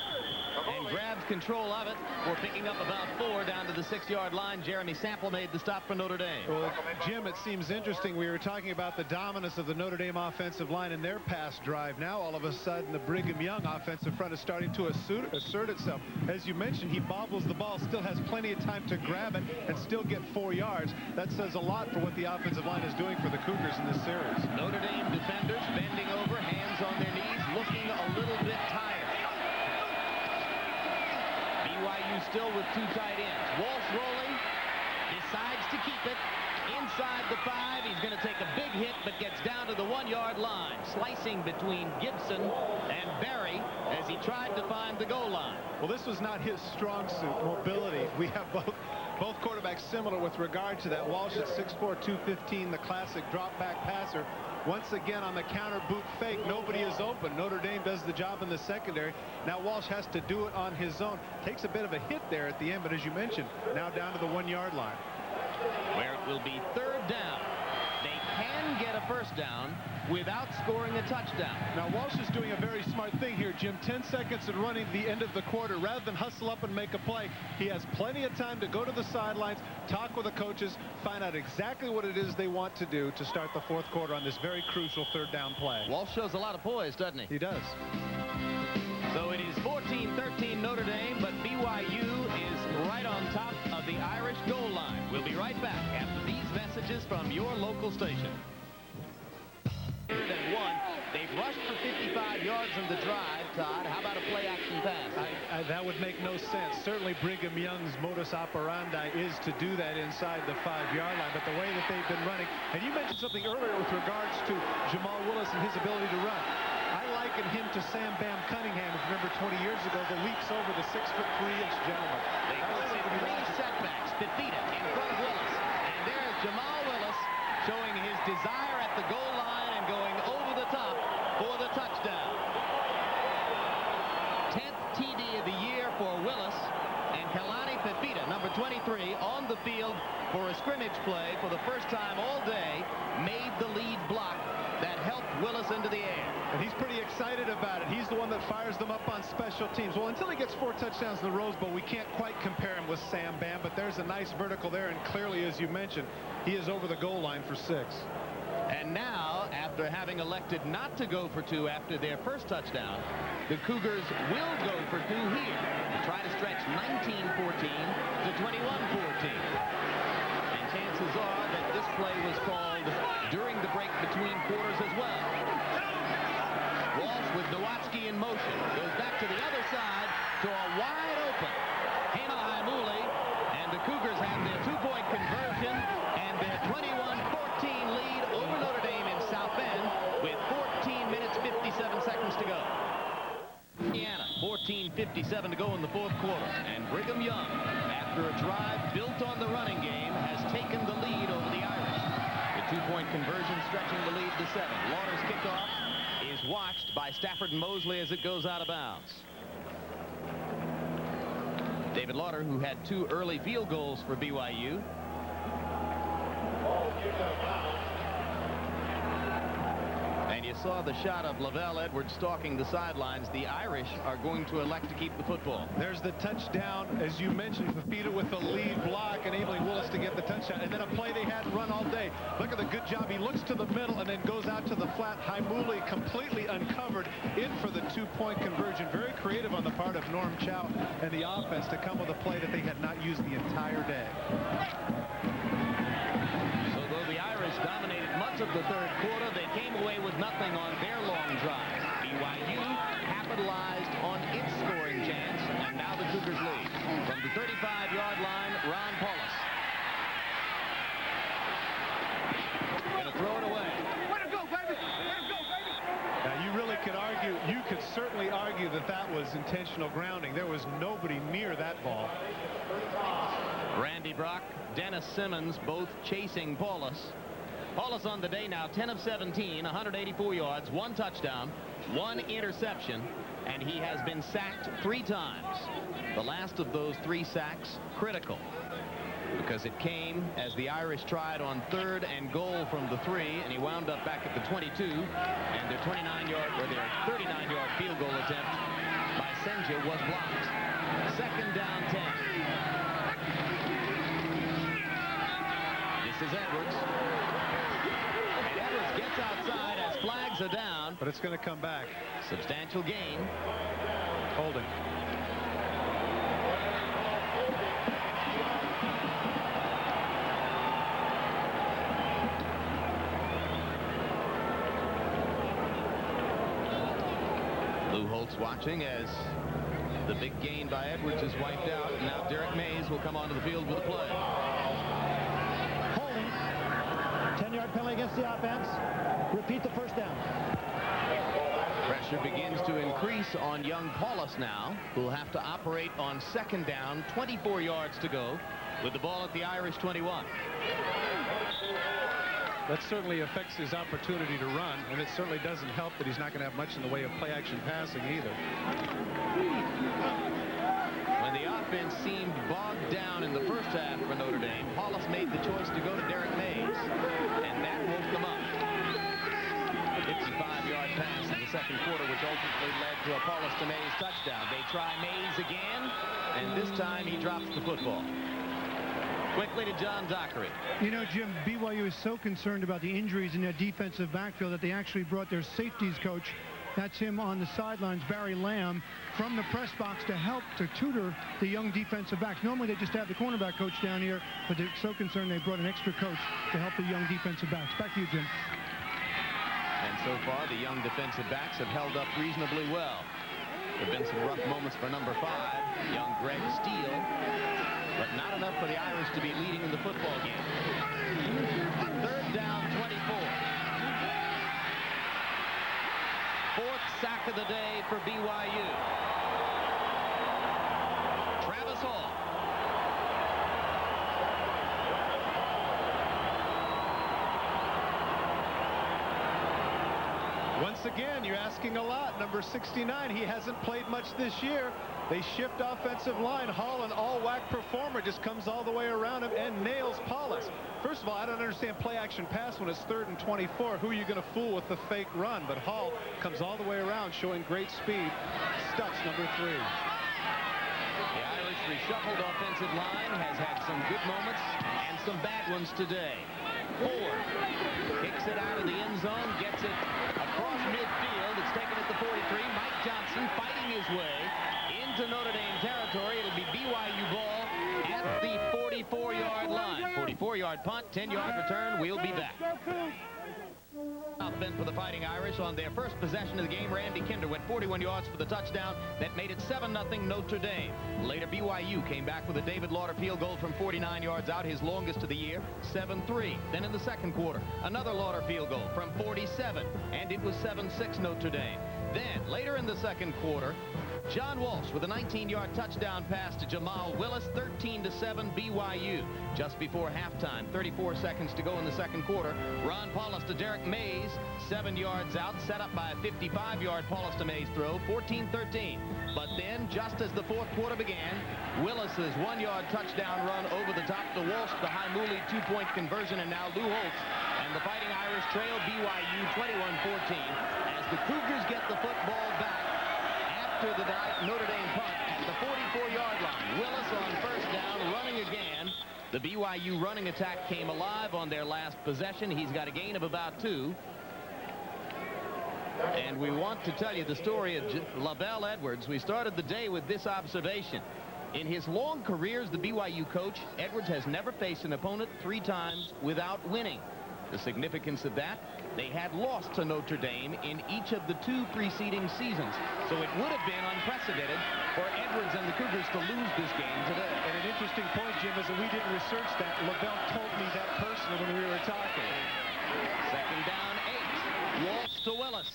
and grabs control of it for picking up about 4 down to the 6-yard line. Jeremy Sample made the stop for Notre Dame. Well, Jim, it seems interesting. We were talking about the dominance of the Notre Dame offensive line in their pass drive. Now, all of a sudden, the Brigham Young offensive front is starting to assert itself. As you mentioned, he bobbles the ball, still has plenty of time to grab it and still get 4 yards. That says a lot for what the offensive line is doing for the Cougars in this series. Notre Dame defenders bending over, hands on their knees, looking a little bit tired. BYU still with 2 tight ends. Walsh rolling, decides to keep it inside the 5. He's going to take a big hit, but gets down to the 1-yard line, slicing between Gibson and Barry as he tried to find the goal line. Well, this was not his strong suit, mobility. We have both quarterbacks similar with regard to that. Walsh at 6'4", 215, the classic drop-back passer. Once again on the counter boot fake, nobody is open. Notre Dame does the job in the secondary. Now Walsh has to do it on his own. Takes a bit of a hit there at the end, but as you mentioned, now down to the 1-yard line. Where it will be third down. They can get a first down without scoring a touchdown. Now Walsh is doing a very smart thing here, Jim. 10 seconds and running the end of the quarter. Rather than hustle up and make a play, he has plenty of time to go to the sidelines, talk with the coaches, find out exactly what it is they want to do to start the 4th quarter on this very crucial 3rd down play. Walsh shows a lot of poise, doesn't he? He does. So it is 14-13 Notre Dame, but BYU is right on top of the Irish goal line. We'll be right back after these messages from your local station. 3rd and 1. They've rushed for 55 yards in the drive, Todd. How about a play-action pass? That would make no sense. Certainly Brigham Young's modus operandi is to do that inside the 5-yard line, but the way that they've been running, and you mentioned something earlier with regards to Jamal Willis and his ability to run. I liken him to Sam Bam Cunningham, if you remember 20 years ago, the leaps over the 6'3" gentleman. They go in 3 setbacks. Fifita in front of Willis. And there's Jamal Willis showing his desire at the goal line and going over the top for the touchdown. 10th TD of the year for Willis. And Kalani Fifita, number 23, on the field for a scrimmage play for the first time all day, made the lead block that helped Willis into the air. And he's pretty excited about it. He's the one that fires them up on special teams. Well, until he gets 4 touchdowns in the Rose Bowl, we can't quite compare him with Sam Bam, but there's a nice vertical there, and clearly, as you mentioned, he is over the goal line for 6. And now, after having elected not to go for 2 after their first touchdown, the Cougars will go for 2 here to try to stretch 19-14 to 21-14. And chances are that this play was called during the break between quarters as well. Walsh with Nowatzki in motion. Goes back to the other side to a wide open Hema Haimuli. And the Cougars have their 2-point conversion and their 21-14 lead over Notre Dame in South Bend with 14 minutes, 57 seconds to go. Indiana, 14:57 to go in the 4th quarter. And Brigham Young, after a drive built on the running game, has taken the lead over the Irish. The 2-point conversion stretching the lead to 7. Lauder's kickoff is watched by Stafford and Mosley as it goes out of bounds. David Lauder, who had 2 early field goals for BYU. And you saw the shot of LaVell Edwards stalking the sidelines. The Irish are going to elect to keep the football. There's the touchdown, as you mentioned, Fafita with the lead block, enabling Willis to get the touchdown. And then a play they hadn't run all day. Look at the good job. He looks to the middle and then goes out to the flat. Haimuli completely uncovered, in for the two-point conversion. Very creative on the part of Norm Chow and the offense to come with a play that they had not used the entire day. So though the Irish dominated much of the third quarter, they came away with nothing on their long drive. BYU capitalized on its scoring chance, and now the Cougars lead. From the 35-yard line, Ron Paulus. Gonna throw it away. Let it go, baby! Let it go, baby! Now, you really could argue, you could certainly argue that that was intentional grounding. There was nobody near that ball. Randy Brock, Dennis Simmons, both chasing Paulus. Paulus on the day now, 10 of 17, 184 yards, 1 touchdown, 1 interception, and he has been sacked 3 times. The last of those 3 sacks critical, because it came as the Irish tried on 3rd and goal from the 3, and he wound up back at the 22, and their 29-yard or their 39-yard field goal attempt by Senja was blocked. 2nd down 10. This is Edwards. And Edwards gets outside as flags are down. But it's going to come back. Substantial gain. Holding. Lou Holtz watching as the big gain by Edwards is wiped out. And now Derek Mays will come onto the field with a play. Holding. 10-yard penalty against the offense. Repeat the first down. Pressure begins to increase on young Paulus now, who will have to operate on 2nd down, 24 yards to go, with the ball at the Irish 21. That certainly affects his opportunity to run, and it certainly doesn't help that he's not going to have much in the way of play-action passing either. When the offense seemed bogged down in the first half for Notre Dame, Paulus made the choice to go to Derek Mays, and that woke them up. 55-yard pass in the second quarter, which ultimately led to a Paulus to Mays touchdown. They try Mays again, and this time he drops the football. Quickly to John Dockery. You know, Jim, BYU is so concerned about the injuries in their defensive backfield that they actually brought their safeties coach, that's him on the sidelines, Barry Lamb, from the press box to help to tutor the young defensive backs. Normally they just have the cornerback coach down here, but they're so concerned they brought an extra coach to help the young defensive backs. Back to you, Jim. And so far, the young defensive backs have held up reasonably well. There have been some rough moments for number 5, young Greg Steele, but not enough for the Irish to be leading in the football game. 3rd down, 24. 4th sack of the day for BYU. Travis Hall. Once again, you're asking a lot. Number 69, he hasn't played much this year. They shift offensive line. Hall, an all-whack performer, just comes all the way around him and nails Paulus. First of all, I don't understand play-action pass when it's 3rd and 24. Who are you going to fool with the fake run? But Hall comes all the way around, showing great speed. Stuffs number 3. The Irish reshuffled offensive line has had some good moments and some bad ones today. Ford kicks it out of the end zone, gets it across midfield. It's taken at the 43. Mike Johnson fighting his way into Notre Dame territory. It'll be BYU ball at the 44-yard line. 44-yard punt, 10-yard return. We'll be back. Been for the Fighting Irish on their first possession of the game. Randy Kinder went 41 yards for the touchdown that made it 7-0 Notre Dame. Later, BYU came back with a David Lauder field goal from 49 yards out, his longest of the year, 7-3. Then in the second quarter, another Lauder field goal from 47, and it was 7-6 Notre Dame. Then later in the second quarter, John Walsh with a 19-yard touchdown pass to Jamal Willis, 13-7 BYU. Just before halftime, 34 seconds to go in the second quarter. Ron Paulus to Derek Mays, 7 yards out, set up by a 55-yard Paulus to Mays throw, 14-13. But then, just as the fourth quarter began, Willis's 1-yard touchdown run over the top to Walsh, the Haimuli 2-point conversion, and now Lou Holtz. And And the Fighting Irish trail BYU 21-14 as the Cougars get the football back after the Notre Dame punt at the 44-yard line. Willis on first down, running again. The BYU running attack came alive on their last possession. He's got a gain of about 2. And we want to tell you the story of LaVell Edwards. We started the day with this observation. In his long career as the BYU coach, Edwards has never faced an opponent 3 times without winning. The significance of that, they had lost to Notre Dame in each of the 2 preceding seasons. So it would have been unprecedented for Edwards and the Cougars to lose this game today. And an interesting point, Jim, is that we didn't research that. LaVell told me that personally when we were talking. Second down, 8. Waltz to Willis.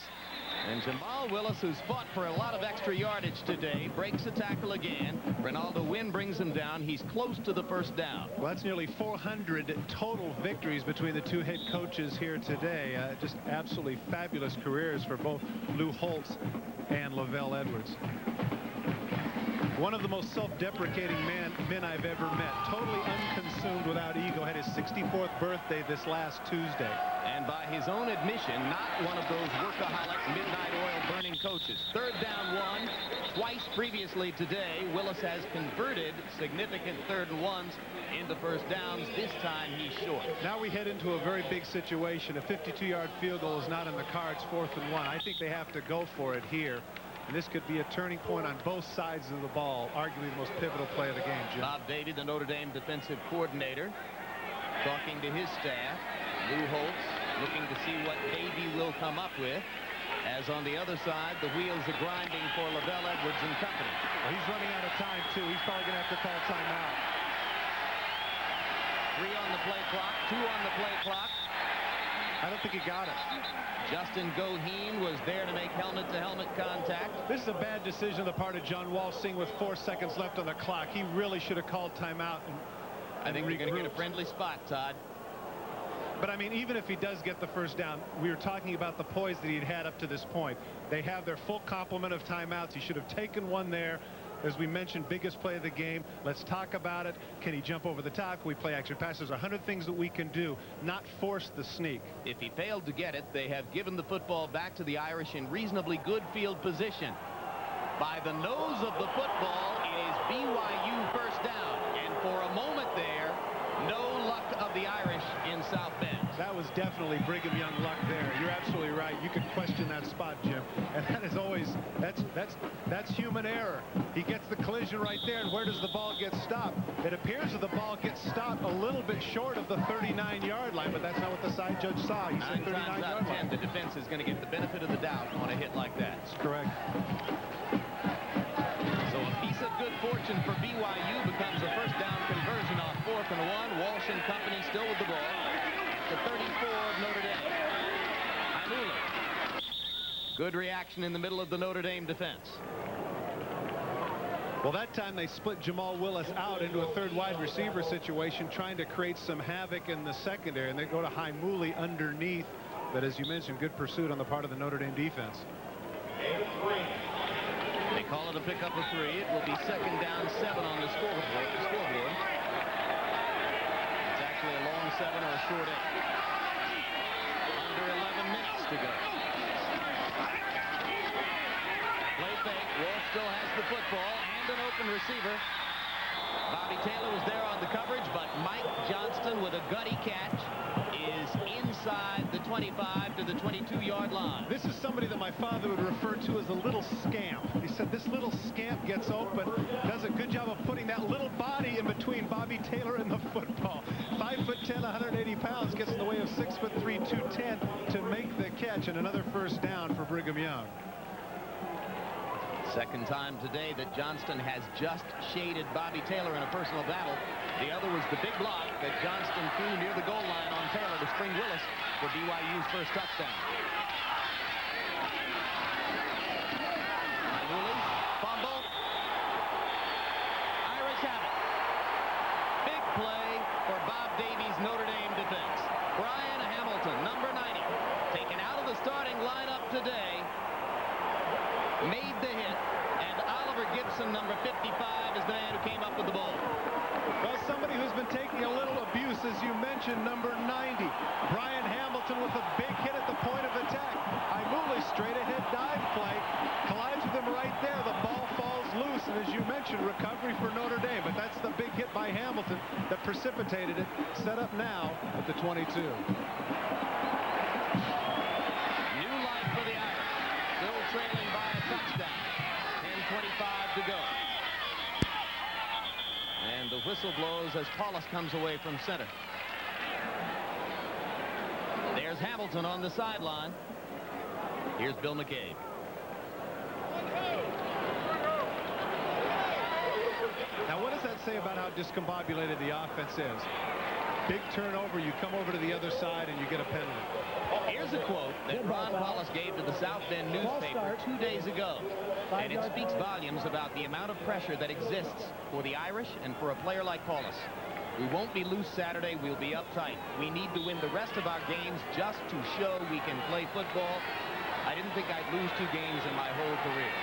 And Jamal Willis, who's fought for a lot of extra yardage today, breaks a tackle again. Ronaldo Wynn brings him down. He's close to the first down. Well, that's nearly 400 total victories between the 2 head coaches here today. Just absolutely fabulous careers for both Lou Holtz and LaVell Edwards. One of the most self-deprecating men I've ever met. Totally unconsumed, without ego. Had his 64th birthday this last Tuesday. And by his own admission, not one of those workaholic midnight oil burning coaches. Third down 1. Twice previously today, Willis has converted significant 3rd and 1s into first downs. This time he's short. Now we head into a very big situation. A 52-yard field goal is not in the cards. 4th and 1. I think they have to go for it here. And this could be a turning point on both sides of the ball. Arguably the most pivotal play of the game, Jim. Bob Davie, the Notre Dame defensive coordinator, talking to his staff. Lou Holtz looking to see what Davie will come up with. As on the other side, the wheels are grinding for LaVell Edwards and company. Well, he's running out of time, too. He's probably going to have to call timeout. 3 on the play clock, 2 on the play clock. I don't think he got it. Justin Goheen was there to make helmet-to-helmet contact. This is a bad decision on the part of John Walsh, seeing with 4 seconds left on the clock. He really should have called timeout. I think we're going to get a friendly spot, Todd. But, I mean, even if he does get the first down, we were talking about the poise that he'd had up to this point. They have their full complement of timeouts. He should have taken one there. As we mentioned, biggest play of the game. Let's talk about it. Can he jump over the top? Can we play action pass? There's 100 things that we can do, not force the sneak. If he failed to get it, they have given the football back to the Irish in reasonably good field position. By the nose of the football, it is BYU first down. And for a moment there, no luck of the Irish in South Bend. That was definitely Brigham Young luck there. You're absolutely right. You could question that spot, Jim. And that is always, that's human error. He gets the collision right there, and where does the ball get stopped? It appears that the ball gets stopped a little bit short of the 39-yard line, but that's not what the side judge saw. He said 9 times out of 10, the defense is going to get the benefit of the doubt on a hit like that. That's correct. So a piece of good fortune for BYU becomes a first down conversion off 4th and 1. Walsh and company still with the ball. The 34 of Notre Dame. Imula. Good reaction in the middle of the Notre Dame defense. Well, that time they split Jamal Willis out into a 3rd wide receiver situation, trying to create some havoc in the secondary, and they go to Imula underneath. But as you mentioned, good pursuit on the part of the Notre Dame defense. They call it a pickup of 3. It will be 2nd down 7 on the scoreboard. It's actually a long 7 or a short 8. Under 11 minutes to go. Play fake. Walsh still has the football and an open receiver. Bobby Taylor was there on the coverage, but Mike Johnston with a gutty catch is inside the 25 to the 22-yard line. This is somebody that my father would refer to as a little scamp. He said this little scamp gets open, does a good job of putting that little body in between Bobby Taylor and the football. 5'10", 180 pounds, gets in the way of 6'3", 210 to make the catch, and another first down for Brigham Young. Second time today that Johnston has just shaded Bobby Taylor in a personal battle. The other was the big block that Johnston threw near the goal line on Taylor to spring Willis for BYU's first touchdown. Imula, fumble. Irish have it. Big play for Bob Davie's Notre Dame defense. Brian Hamilton, number 90, taken out of the starting lineup today, made the hit, and Oliver Gibson, number 55, is the man who came up with the ball. Well, somebody who's been One taking a little abuse, as you mentioned, number 90. Brian Hamilton with a big hit at the point of attack. Imuli straight ahead dive play. Collides with him right there. The ball falls loose, and as you mentioned, recovery for Notre Dame. But that's the big hit by Hamilton that precipitated it. Set up now at the 22. New life for the Irish. Still trailing by a touchdown. 10:25 to go. And the whistle blows as Paulus comes away from center. There's Hamilton on the sideline. Here's Bill McCabe. Now, what does that say about how discombobulated the offense is? Big turnover, you come over to the other side, and you get a penalty. Here's a quote that Ron Paulus gave to the South Bend newspaper 2 days ago. And it speaks volumes about the amount of pressure that exists for the Irish and for a player like Paulus. We won't be loose Saturday. We'll be uptight. We need to win the rest of our games just to show we can play football. I didn't think I'd lose 2 games in my whole career.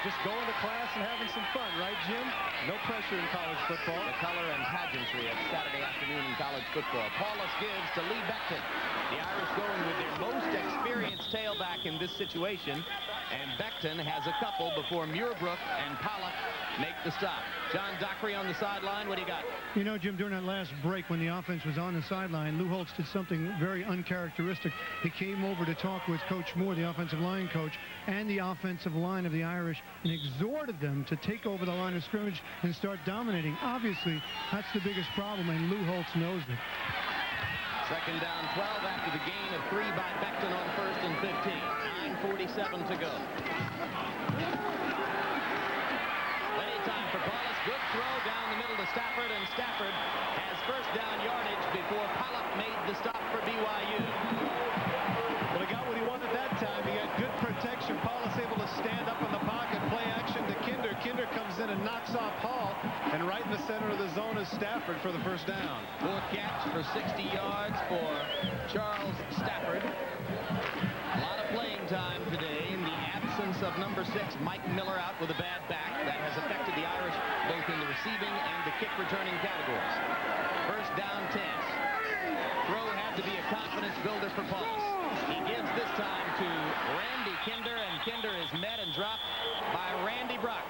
Just going to class and having some fun, right, Jim? No pressure in college football. The color and pageantry of Saturday afternoon in college football. Paulus gives to Lee Beckton. The Irish going with their most experienced tailback in this situation. And Beckton has a couple before Muirbrook and Pollock make the stop. John Dockery on the sideline. What do you got? You know, Jim, during that last break when the offense was on the sideline, Lou Holtz did something very uncharacteristic. He came over to talk with Coach Moore, the offensive line coach, and the offensive line of the Irish, and exhorted them to take over the line of scrimmage and start dominating. Obviously, that's the biggest problem, and Lou Holtz knows it. Second down 12 after the gain of 3 by Beckton on 1st and 15. 9:47 to go. Plenty of time for Paulus. Good throw down the middle to Stafford, and Stafford has first down yardage before Pollock made the stop for BYU. Well, he got what he wanted that time. He got good protection. Paulus able to stand up in the pocket, play action to Kinder. Kinder comes in and knocks off Hall, and right in the center of the zone is Stafford for the first down. 4th catch for 60 yards for Charles Stafford. A lot of playing time today in the absence of number 6, Mike Miller, out with a bad back. That has affected the Irish both in the receiving and the kick returning categories. First down 10. Throw had to be a confidence builder for Paulus. He gives this time to Randy Kinder, and Kinder is met and dropped by Randy Brock,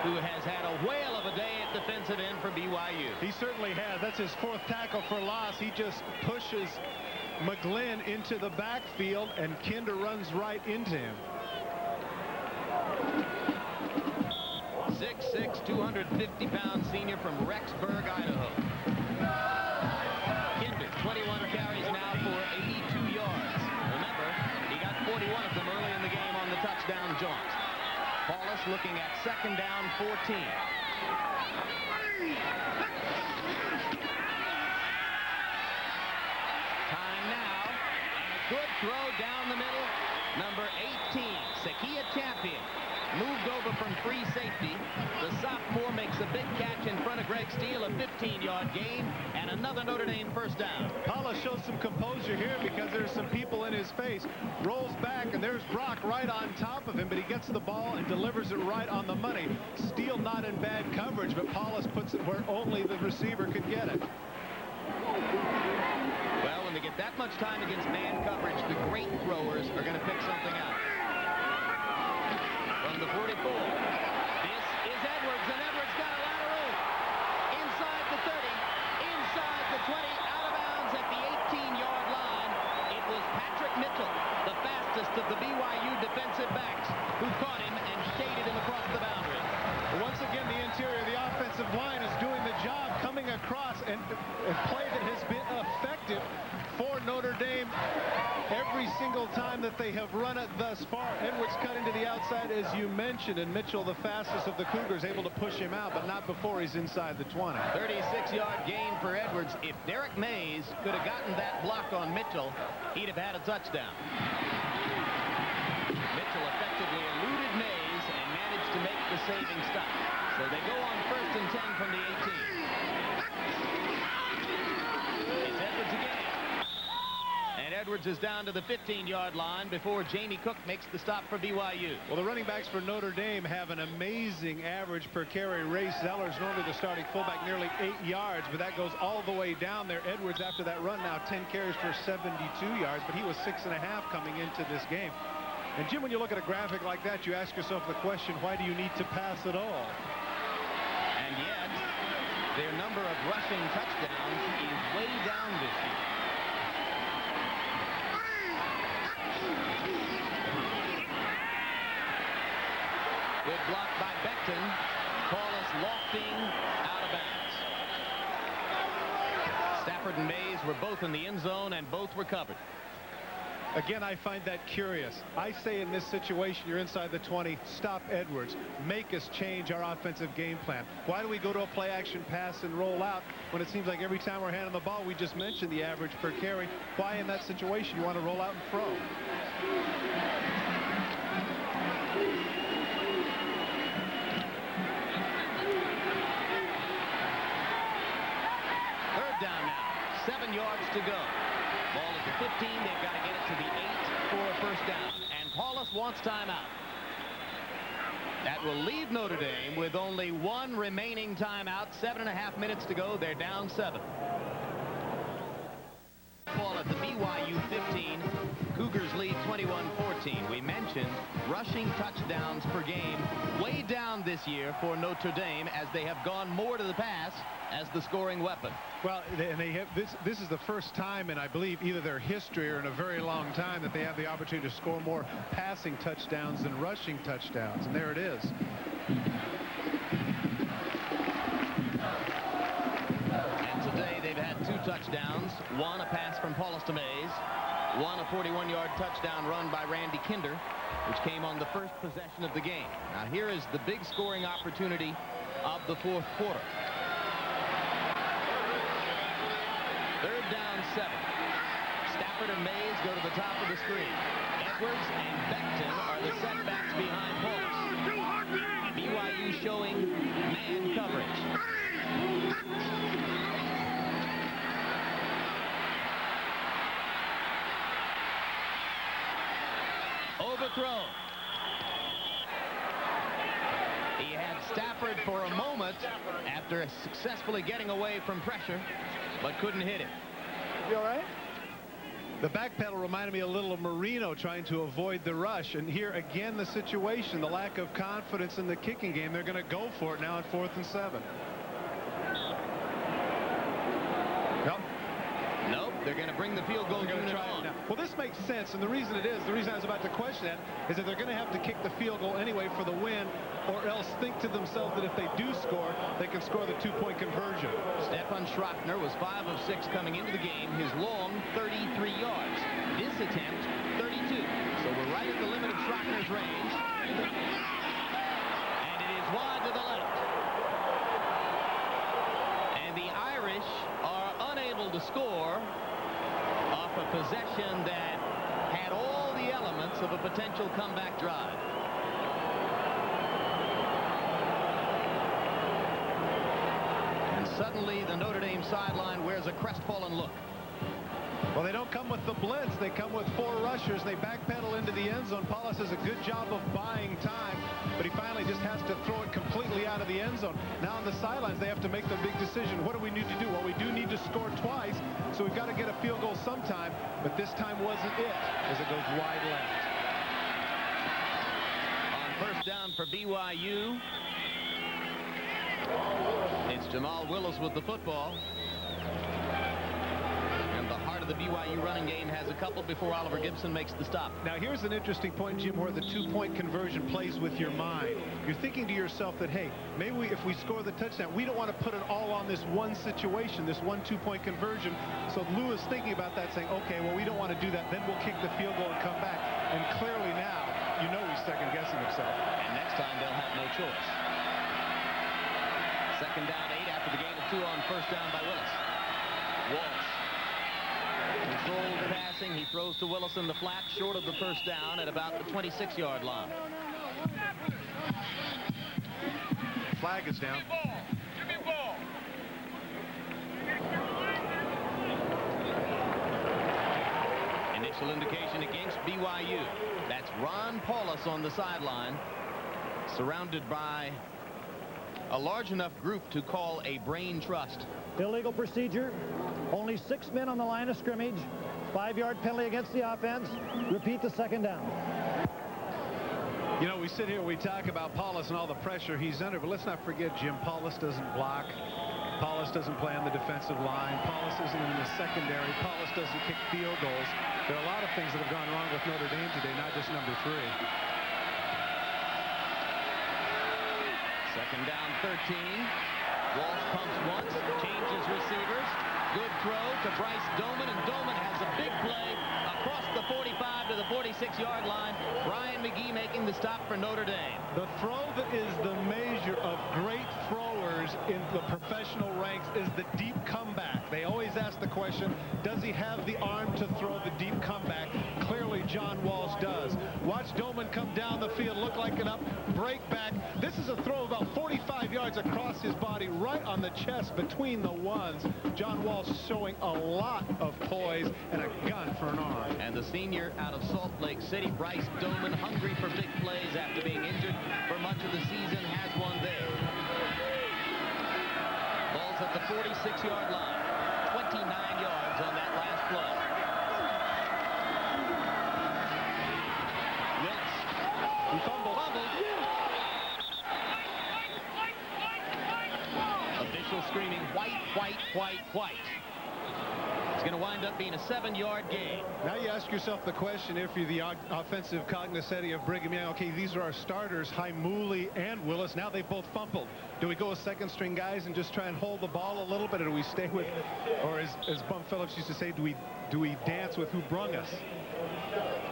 who has had a whale of a day at defensive end for BYU. He certainly has. That's his 4th tackle for loss. He just pushes McGlynn into the backfield, and Kinder runs right into him. 6'6", 250-pound senior from Rexburg, Idaho. Kinder, 21 carries now for 82 yards. Remember, he got 41 of them early in the game on the touchdown jaunt. Paulus looking at second down 14. Time now, and a good throw down the middle. Number 18, Sakia Champion, moved over from free safety. The sophomore makes a big catch in front of Greg Steele, a 15-yard gain, and another Notre Dame first down. Paulus shows some composure here because there's some people in his face. Rolls back, and there's Brock right on top of him, but he gets the ball and delivers it right on the money. Steele not in bad coverage, but Paulus puts it where only the receiver could get it. Well, when they get that much time against man coverage, the great throwers are going to pick something out. From the 44, this is Edwards, and Edwards got a lateral. Inside the 30, inside the 20, out of bounds at the 18-yard line. It was Patrick Mitchell, the fastest of the BYU defensive backs, who caught him and shaded him across the boundary. Once again, the interior of the offensive line is doing the job, coming across, and a play that has been effective for Notre Dame every single time that they have run it thus far. Edwards cut into the outside, as you mentioned, and Mitchell, the fastest of the Cougars, able to push him out, but not before he's inside the 20. 36-yard gain for Edwards. If Derek Mays could have gotten that block on Mitchell, he'd have had a touchdown. Mitchell effectively eluded Mays and managed to make the saving stop. So they go on 1st and 10 from the 18. It's Edwards again. And Edwards is down to the 15-yard line before Jamie Cook makes the stop for BYU. Well, the running backs for Notre Dame have an amazing average per carry. Ray Zeller's normally the starting fullback, nearly 8 yards, but that goes all the way down there. Edwards, after that run, now 10 carries for 72 yards, but he was 6.5 coming into this game. And Jim, when you look at a graphic like that, you ask yourself the question, why do you need to pass at all? And yet, their number of rushing touchdowns is way down this year. Good block by Becton. Paulus lofting out of bounds. Stafford and Mays were both in the end zone and both were covered. Again, I find that curious. I say in this situation, you're inside the 20, stop Edwards. Make us change our offensive game plan. Why do we go to a play action pass and roll out when it seems like every time we're handing the ball, we just mentioned the average per carry. Why in that situation you want to roll out and throw? Third down now. 7 yards to go. Ball at the 15. They've got to get it to the 8 for a first down. And Paulus wants timeout. That will leave Notre Dame with only one remaining timeout. 7.5 minutes to go. They're down 7. Ball at the BYU 15. Cougars lead 21-14. We mentioned rushing touchdowns per game way down this year for Notre Dame as they have gone more to the pass as the scoring weapon. Well, they have this is the first time in, I believe, either their history or in a very long time that they have the opportunity to score more passing touchdowns than rushing touchdowns. And there it is. And today they've had 2 touchdowns. One a pass from Paulus to Mays. One a 41-yard touchdown run by Randy Kinder, which came on the first possession of the game. Now here is the big scoring opportunity of the fourth quarter. Third down 7. Stafford and Mays go to the top of the screen. Edwards and Becton are the setbacks behind Paulus. BYU showing man coverage. Overthrown. He had Stafford for a moment after successfully getting away from pressure, but couldn't hit him. You all right? The back pedal reminded me a little of Marino trying to avoid the rush. And here again, the situation, the lack of confidence in the kicking game. They're going to go for it now on 4th and 7. Nope, they're going to bring the field goal unit on. Well, this makes sense, and the reason I was about to question that is that they're going to have to kick the field goal anyway for the win, or else think to themselves that if they do score, they can score the 2-point conversion. Stefan Schrockner was 5 of 6 coming into the game. His long 33 yards. This attempt 32. So we're right at the limit of Schrockner's range. And it is wide to the left. And the Irish are unable to score off a possession that had all the elements of a potential comeback drive. And suddenly the Notre Dame sideline wears a crestfallen look. Well, they don't come with the blitz. They come with 4 rushers. They backpedal into the end zone. Paulus does a good job of buying time, but he finally just has to throw it completely out of the end zone. Now on the sidelines, they have to make the big decision. What do we need to do? Well, we do need to score twice, so we've got to get a field goal sometime, but this time wasn't it as it goes wide left. On first down for BYU, it's Jamal Willis with the football. The BYU running game has a couple before Oliver Gibson makes the stop. Now here's an interesting point, Jim, where the 2-point conversion plays with your mind. You're thinking to yourself that, hey, maybe if we score the touchdown, we don't want to put it all on this one situation, this 1-2-point conversion. So Lou is thinking about that, saying, okay, well, we don't want to do that. Then we'll kick the field goal and come back. And clearly now, you know he's second-guessing himself. And next time they'll have no choice. Second down 8 after the gain of 2 on first down by Willis. Walsh. Controlled passing. He throws to Willis in the flat, short of the first down at about the 26-yard line. Flag is down. Give me ball. Official indication against BYU. That's Ron Paulus on the sideline, surrounded by a large enough group to call a brain trust. Illegal procedure. Only 6 men on the line of scrimmage. 5-yard penalty against the offense. Repeat the second down. You know, we sit here, we talk about Paulus and all the pressure he's under, but let's not forget, Jim, Paulus doesn't block. Paulus doesn't play on the defensive line. Paulus isn't in the secondary. Paulus doesn't kick field goals. There are a lot of things that have gone wrong with Notre Dame today, not just number 3. Second down, 13. Walsh pumps once, changes receivers. Good throw to Bryce Doman, and Doman has a big play across the 45 to the 46-yard line. Brian McGee making the stop for Notre Dame. The throw that is the measure of great throwers in the professional ranks is the deep comeback. They always ask the question, does he have the arm to throw the deep comeback? Clearly, John Walsh does. Watch Doman come down the field, look like an up, break back. This is a throw about 45 yards across his body, right on the chest between the ones. John Walsh showing a lot of poise and a gun for an arm. And the senior out of Salt Lake City, Bryce Doman, hungry for big plays after being injured for much of the season, has one there. Ball's at the 46-yard line. 29 yards on that last play. Wilkes. He fumbled. Official screaming, white, white, white, white. It's going to wind up being a 7-yard gain. Now you ask yourself the question, if you're the offensive cognoscenti of Brigham Young, okay, these are our starters, Mooley and Willis. Now they both fumbled. Do we go with second-string guys and just try and hold the ball a little bit, or do we stay with, or as Bum Phillips used to say, do we dance with who brung us?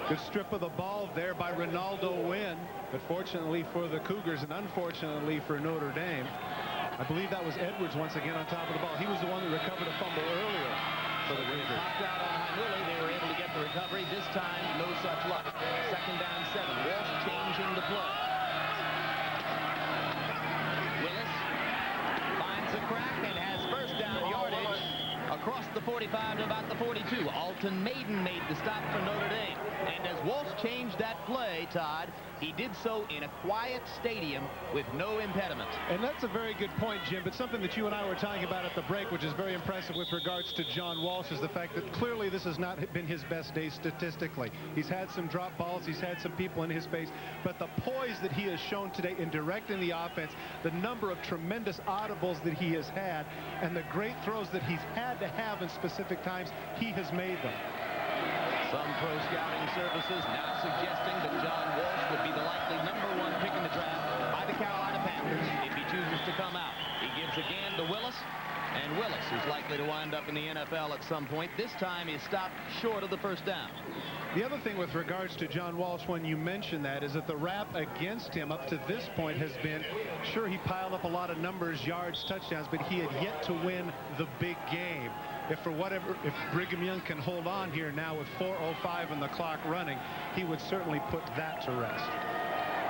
Good strip of the ball there by Ronaldo Wynn, but fortunately for the Cougars and unfortunately for Notre Dame, I believe that was Edwards once again on top of the ball. He was the one that recovered a fumble earlier for the Cougars. Popped out on Mooley. They were able to get the recovery. This time, no such luck. Second down, 7. Walsh changing the play. Willis finds a crack and has first down yardage across the 45 to about the 42. Alton Maiden made the stop for Notre Dame. And as Walsh changed that play, Todd, he did so in a quiet stadium with no impediment. And that's a very good point, Jim, but something that you and I were talking about at the break, which is very impressive with regards to John Walsh, is the fact that clearly this has not been his best day statistically. He's had some drop balls, he's had some people in his face, but the poise that he has shown today in directing the offense, the number of tremendous audibles that he has had, and the great throws that he's had to have in specific times, he has made them. Some pro scouting services now suggesting that John Walsh would be the likely #1 pick in the draft by the Carolina Panthers if he chooses to come out. He gives again to Willis, and Willis is likely to wind up in the NFL at some point. This time he's stopped short of the first down. The other thing with regards to John Walsh, when you mention that, is that the rap against him up to this point has been, sure, he piled up a lot of numbers, yards, touchdowns, but he had yet to win the big game. If Brigham Young can hold on here now with 4:05 and the clock running, he would certainly put that to rest.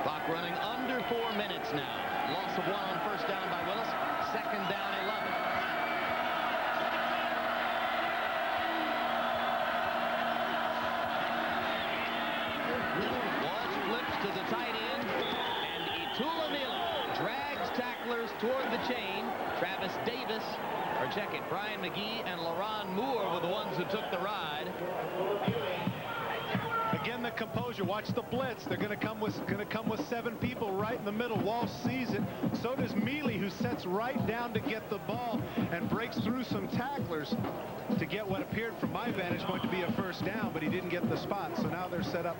Clock running under 4 minutes now. Loss of 1 on first down by Willis. Second down, 11. Walsh flips to the tight end, and Itulamila drags tacklers toward the chain. Travis Davis, or check it, Brian McGee and LaRon Moore were the ones who took the ride. Again, the composure. Watch the blitz. They're going to come with 7 people right in the middle. Walsh sees it. So does Mealy, who sets right down to get the ball and breaks through some tacklers to get what appeared from my vantage point to be a first down, but he didn't get the spot. So now they're set up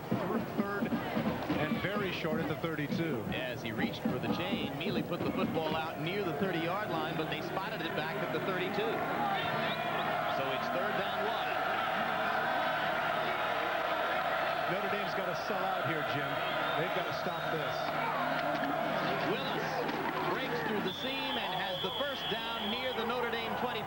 third and very short at the 32. As he reached for the chain, Mealy put the football out near the 30-yard line, but they spotted it back at the 32. So it's third down 1. Notre Dame's got to sell out here, Jim. They've got to stop this. Willis breaks through the seam and has the first down near the Notre Dame 25.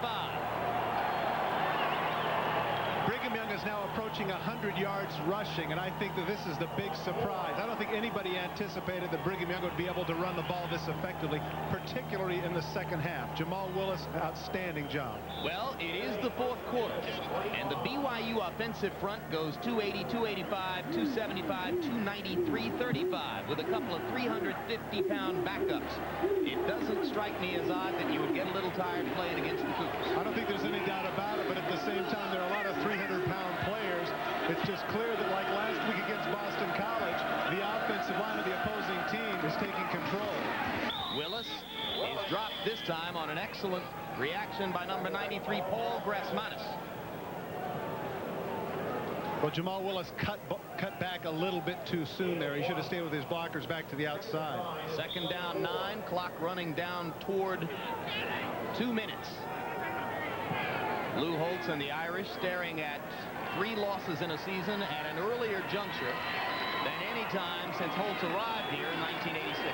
Brigham Young is now approaching 100 yards rushing, and I think that this is the big surprise. I don't think anybody anticipated that Brigham Young would be able to run the ball this effectively, particularly in the second half. Jamal Willis, outstanding job. Well, it is the fourth quarter, and the BYU offensive front goes 280, 285, 275, 290, 335 with a couple of 350-pound backups. It doesn't strike me as odd that you would get a little tired playing against the Cougars. I don't think there's any doubt about it, but at the same time, there are a lot of 300-pound players. It's just clear that, like last week against Boston College, the offensive line of the opposing team is taking control. Willis is dropped this time on an excellent reaction by number 93, Paul Grasmanis. Well, Jamal Willis cut back a little bit too soon there. He should have stayed with his blockers back to the outside. Second down 9, clock running down toward 2 minutes. Lou Holtz and the Irish staring at 3 losses in a season at an earlier juncture than any time since Holtz arrived here in 1986.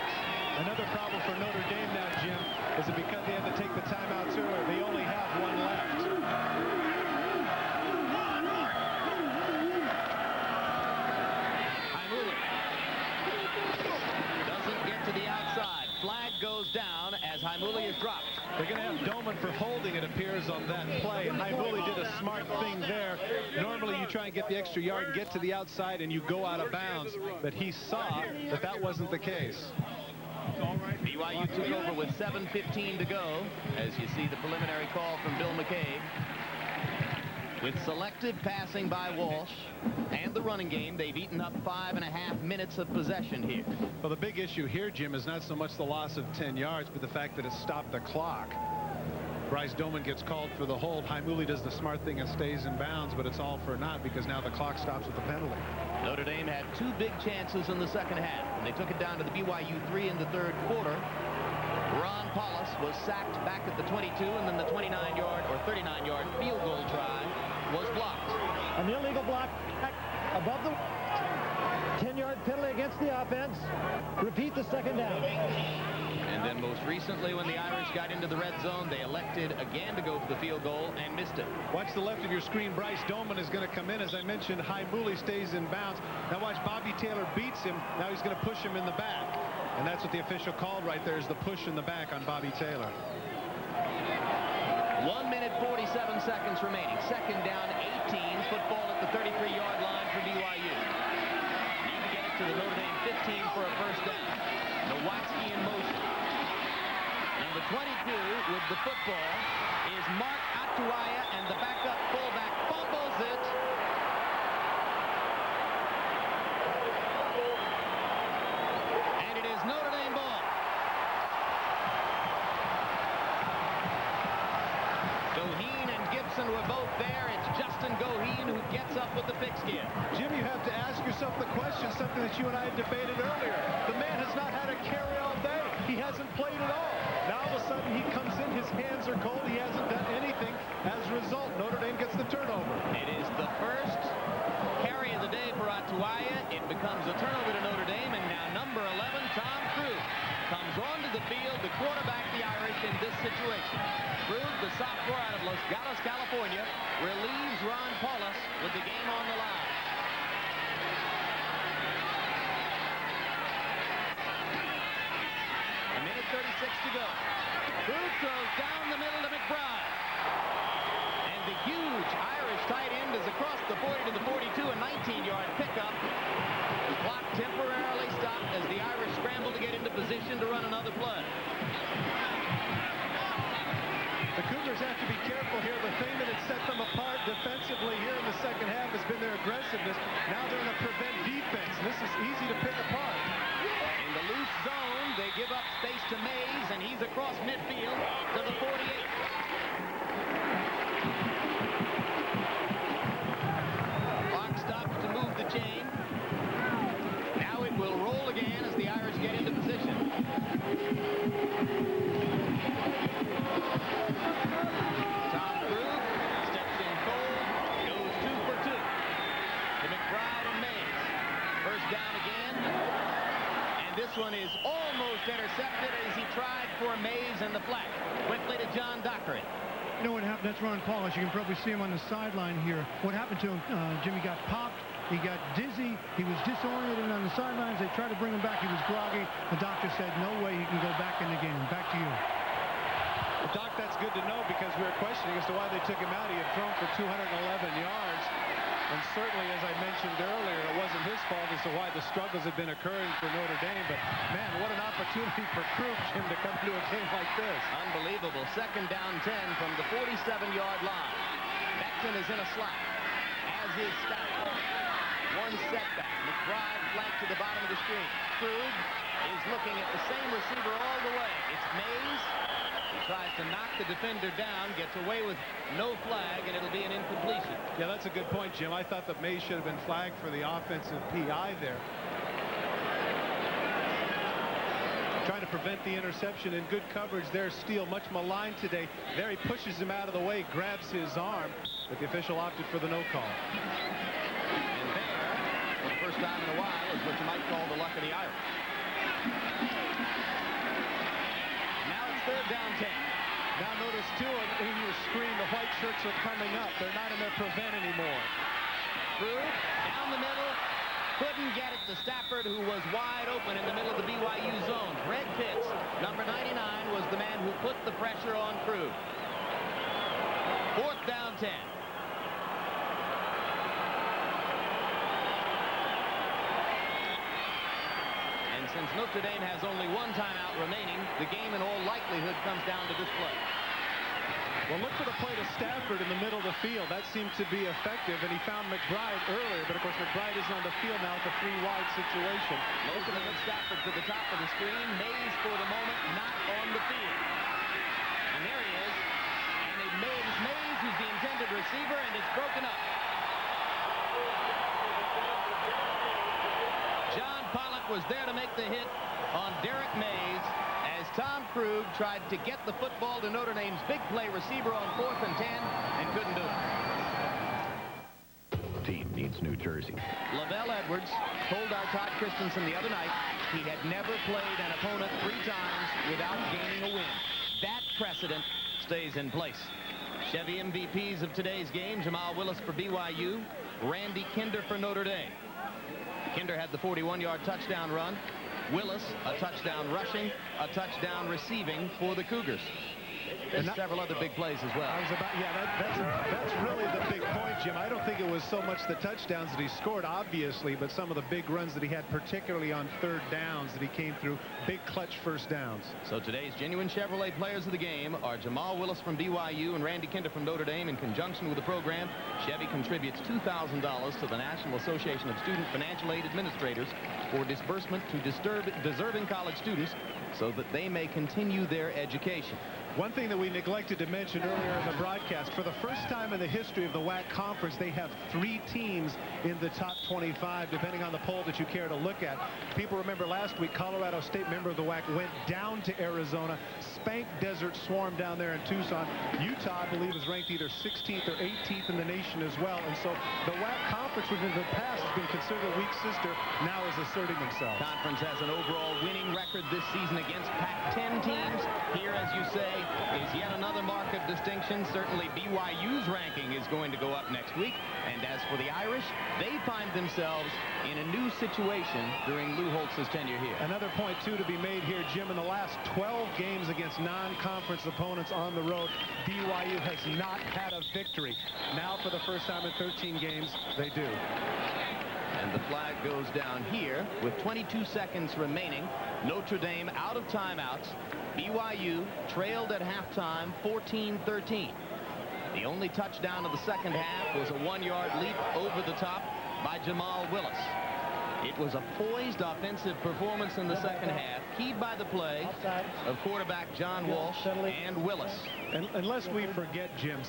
Another problem for Notre Dame now, Jim, is that because they had to take the timeouts earlier, they only have 1 left. Doesn't get to the outside. Flag goes down as Haimuli is dropped. They're going to have Doman for holding, it appears, on that play. And Haimuli did a smart thing there. Normally, you try and get the extra yard and get to the outside, and you go out of bounds. But he saw that that wasn't the case. BYU took over with 7:15 to go, as you see the preliminary call from Bill McCabe. With selective passing by Walsh and the running game, they've eaten up 5.5 minutes of possession here. Well, the big issue here, Jim, is not so much the loss of 10 yards, but the fact that it stopped the clock. Bryce Doman gets called for the hold. Haimuli does the smart thing and stays in bounds, but it's all for naught because now the clock stops with the penalty. Notre Dame had 2 big chances in the second half, and they took it down to the BYU 3 in the third quarter. Ron Paulus was sacked back at the 22, and then the 29-yard or 39-yard field goal try was blocked. An illegal block above the 10-yard penalty against the offense. Repeat the second down. And then most recently, when the Irish got into the red zone, they elected again to go for the field goal and missed it. Watch the left of your screen. Bryce Doman is going to come in. As I mentioned, Haimuli stays in bounds. Now watch, Bobby Taylor beats him. Now he's going to push him in the back. And that's what the official called right there, is the push in the back on Bobby Taylor. 1 minute 47 seconds remaining. Second down 18. Football at the 33-yard line for BYU. Need to get it to the Notre Dame 15 for a first down. Nowatzki in motion. Number 22 with the football is Mark Atuaya, and the backup fullback fumbles it. And it is Notre Dame ball. Goheen and Gibson were both there. It's Justin Goheen who gets up with the pigskin. Jim, you have to ask yourself the question, something that you and I had debated earlier. The man has not had a carry all day. He hasn't played at all. Now all of a sudden he comes in, his hands are cold, he hasn't done anything. As a result, Notre Dame gets the turnover. It is the first carry of the day for Atuaya. It becomes a turnover to Notre Dame, and now number 11, Tom Krug, comes onto the field to quarterback the Irish in this situation. Krug, the sophomore out of Los Gatos, California, relieves Ron Paulus with the game on the line. A minute 36 to go. Krug throws down the middle to McBride. And the huge Irish tight end is across the 40 to the 42, a 19-yard pickup. The clock temporarily stopped as the Irish scramble to get into position to run another play. The Cougars have to be careful here. The thing that had set them apart defensively here in the second half has been their aggressiveness. Now they're going to prevent defense. This is easy to pick apart. In the loose zone, they give up space to Mays, and he's across midfield to the 48. Clock stops to move the chain. Now it will roll again as the Irish get into position. Tom Krug steps in cold, goes 2 for 2 to McBride and Mays. First down again, and this one is almost intercepted as he tried for Mays in the flat. Quickly to John Dockery. You know what happened? That's Ron Paulus. You can probably see him on the sideline here. What happened to him, Jimmy got popped He got dizzy. He was disoriented on the sidelines. They tried to bring him back. He was groggy. The doctor said, no way he can go back in the game. Back to you. Well, Doc, that's good to know because we were questioning as to why they took him out. He had thrown for 211 yards. And certainly, as I mentioned earlier, it wasn't his fault as to why the struggles had been occurring for Notre Dame. But, man, what an opportunity for Krug, Jim, to come into a game like this. Unbelievable. 2nd down 10 from the 47-yard line. Beckton is in a slot, as is Stafford. One setback. McBride flanked to the bottom of the screen. Krug is looking at the same receiver all the way. It's Mays. He tries to knock the defender down, gets away with no flag, and it'll be an incompletion. Yeah, that's a good point, Jim. I thought that Mays should have been flagged for the offensive PI there. Trying to prevent the interception, and good coverage there. Steele, much maligned today. There he pushes him out of the way, grabs his arm, but the official opted for the no call. And there, for the first time in a while, is what you might call the luck of the Irish. Now it's 3rd down 10. Now notice, too, in your screen, the white shirts are coming up. They're not in their prevent anymore. Krug down the middle. Couldn't get it to Stafford, who was wide open in the middle of the BYU zone. Greg Pitts, number 99, was the man who put the pressure on Krug. 4th down 10. And since Notre Dame has only one timeout remaining, the game in all likelihood comes down to this play. Well, look for the play to Stafford in the middle of the field. That seemed to be effective, and he found McBride earlier, but of course McBride isn't on the field now. It's a 3-wide situation. Opening of Stafford to the top of the screen. Mays for the moment not on the field. And there he is. And it Mays, who's the intended receiver, and it's broken up. John Pollock was there to make the hit on Derek Mays as Tom Krug tried to get the football to Notre Dame's big play receiver on 4th and 10 and couldn't do it. Team needs New Jersey. LaVell Edwards told our Todd Christensen the other night he had never played an opponent 3 times without gaining a win. That precedent stays in place. Chevy MVPs of today's game: Jamal Willis for BYU, Randy Kinder for Notre Dame. Kinder had the 41-yard touchdown run. Willis, a touchdown rushing, a touchdown receiving for the Cougars. And several other big plays as well. That's really the big point, Jim. I don't think it was so much the touchdowns that he scored, obviously, but some of the big runs that he had, particularly on 3rd downs, that he came through. Big clutch 1st downs. So today's genuine Chevrolet players of the game are Jamal Willis from BYU and Randy Kinder from Notre Dame. In conjunction with the program, Chevy contributes $2,000 to the National Association of Student Financial Aid Administrators for disbursement to deserving college students so that they may continue their education. One thing that we neglected to mention earlier in the broadcast, for the first time in the history of the WAC conference, they have 3 teams in the top 25, depending on the poll that you care to look at. People remember last week, Colorado State, member of the WAC, went down to Arizona, spanked Desert Swarm down there in Tucson. Utah, I believe, is ranked either 16th or 18th in the nation as well. And so the WAC conference, which in the past has been considered a weak sister, now is asserting themselves. Conference has an overall winning record this season against Pac-10 teams. Here, as you say, is yet another mark of distinction. Certainly BYU's ranking is going to go up next week. And as for the Irish, they find themselves in a new situation during Lou Holtz's tenure here. Another point, too, to be made here, Jim. In the last 12 games against non-conference opponents on the road, BYU has not had a victory. Now, for the first time in 13 games, they do. And the flag goes down here with 22 seconds remaining. Notre Dame out of timeouts. BYU trailed at halftime 14-13. The only touchdown of the second half was a 1-yard leap over the top by Jamal Willis. It was a poised offensive performance in the second half, keyed by the play of quarterback John Walsh and Willis. And lest we forget, Jim,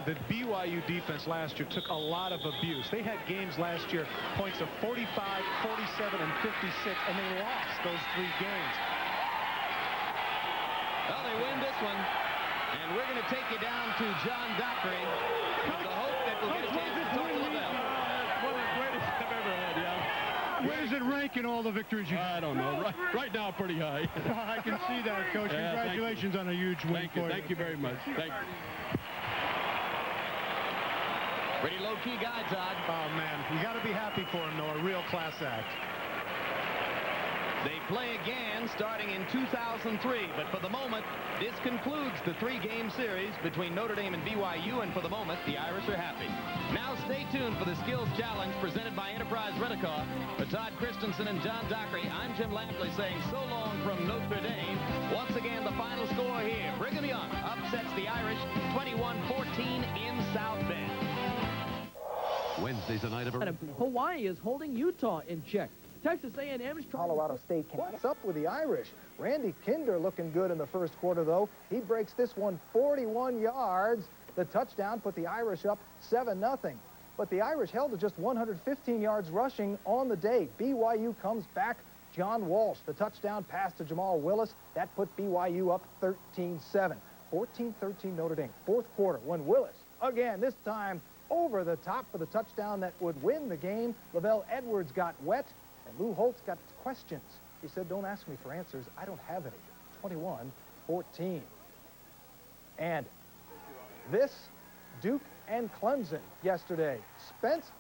the BYU defense last year took a lot of abuse. They had games last year, points of 45, 47, and 56, and they lost those 3 games. Well, they win this one, and we're going to take you down to John Dockery with the hope that we'll get a chance to talk to LaVell. One of the greatest I've ever had, yeah. Where does it rank in all the victories you I don't know. Right now, pretty high. I can see that, Coach. Yeah, congratulations on a huge win for you. Thank you very much. Thank you. Pretty low-key guy, Todd. Oh, man, you got to be happy for him, though. A real class act. They play again starting in 2003, but for the moment, this concludes the three-game series between Notre Dame and BYU, and for the moment, the Irish are happy. Now stay tuned for the Skills Challenge presented by Enterprise Rent-A-Car. For Todd Christensen and John Dockery, I'm Jim Lampley saying so long from Notre Dame. Once again, the final score here. Brigham Young upsets the Irish 21-14 in South Bend. Wednesday's a night of Hawaii is holding Utah in check. Texas A&M's Colorado State. What's up with the Irish? Randy Kinder looking good in the first quarter, though. He breaks this one 41 yards. The touchdown put the Irish up 7-0. But the Irish held to just 115 yards rushing on the day. BYU comes back. John Walsh, the touchdown pass to Jamal Willis. That put BYU up 13-7. 14-13 Notre Dame. Fourth quarter when Willis, again, this time over the top for the touchdown that would win the game. LaVell Edwards got wet. And Lou Holtz got questions. He said, don't ask me for answers. I don't have any. 21-14. And this, Duke and Clemson yesterday. Spence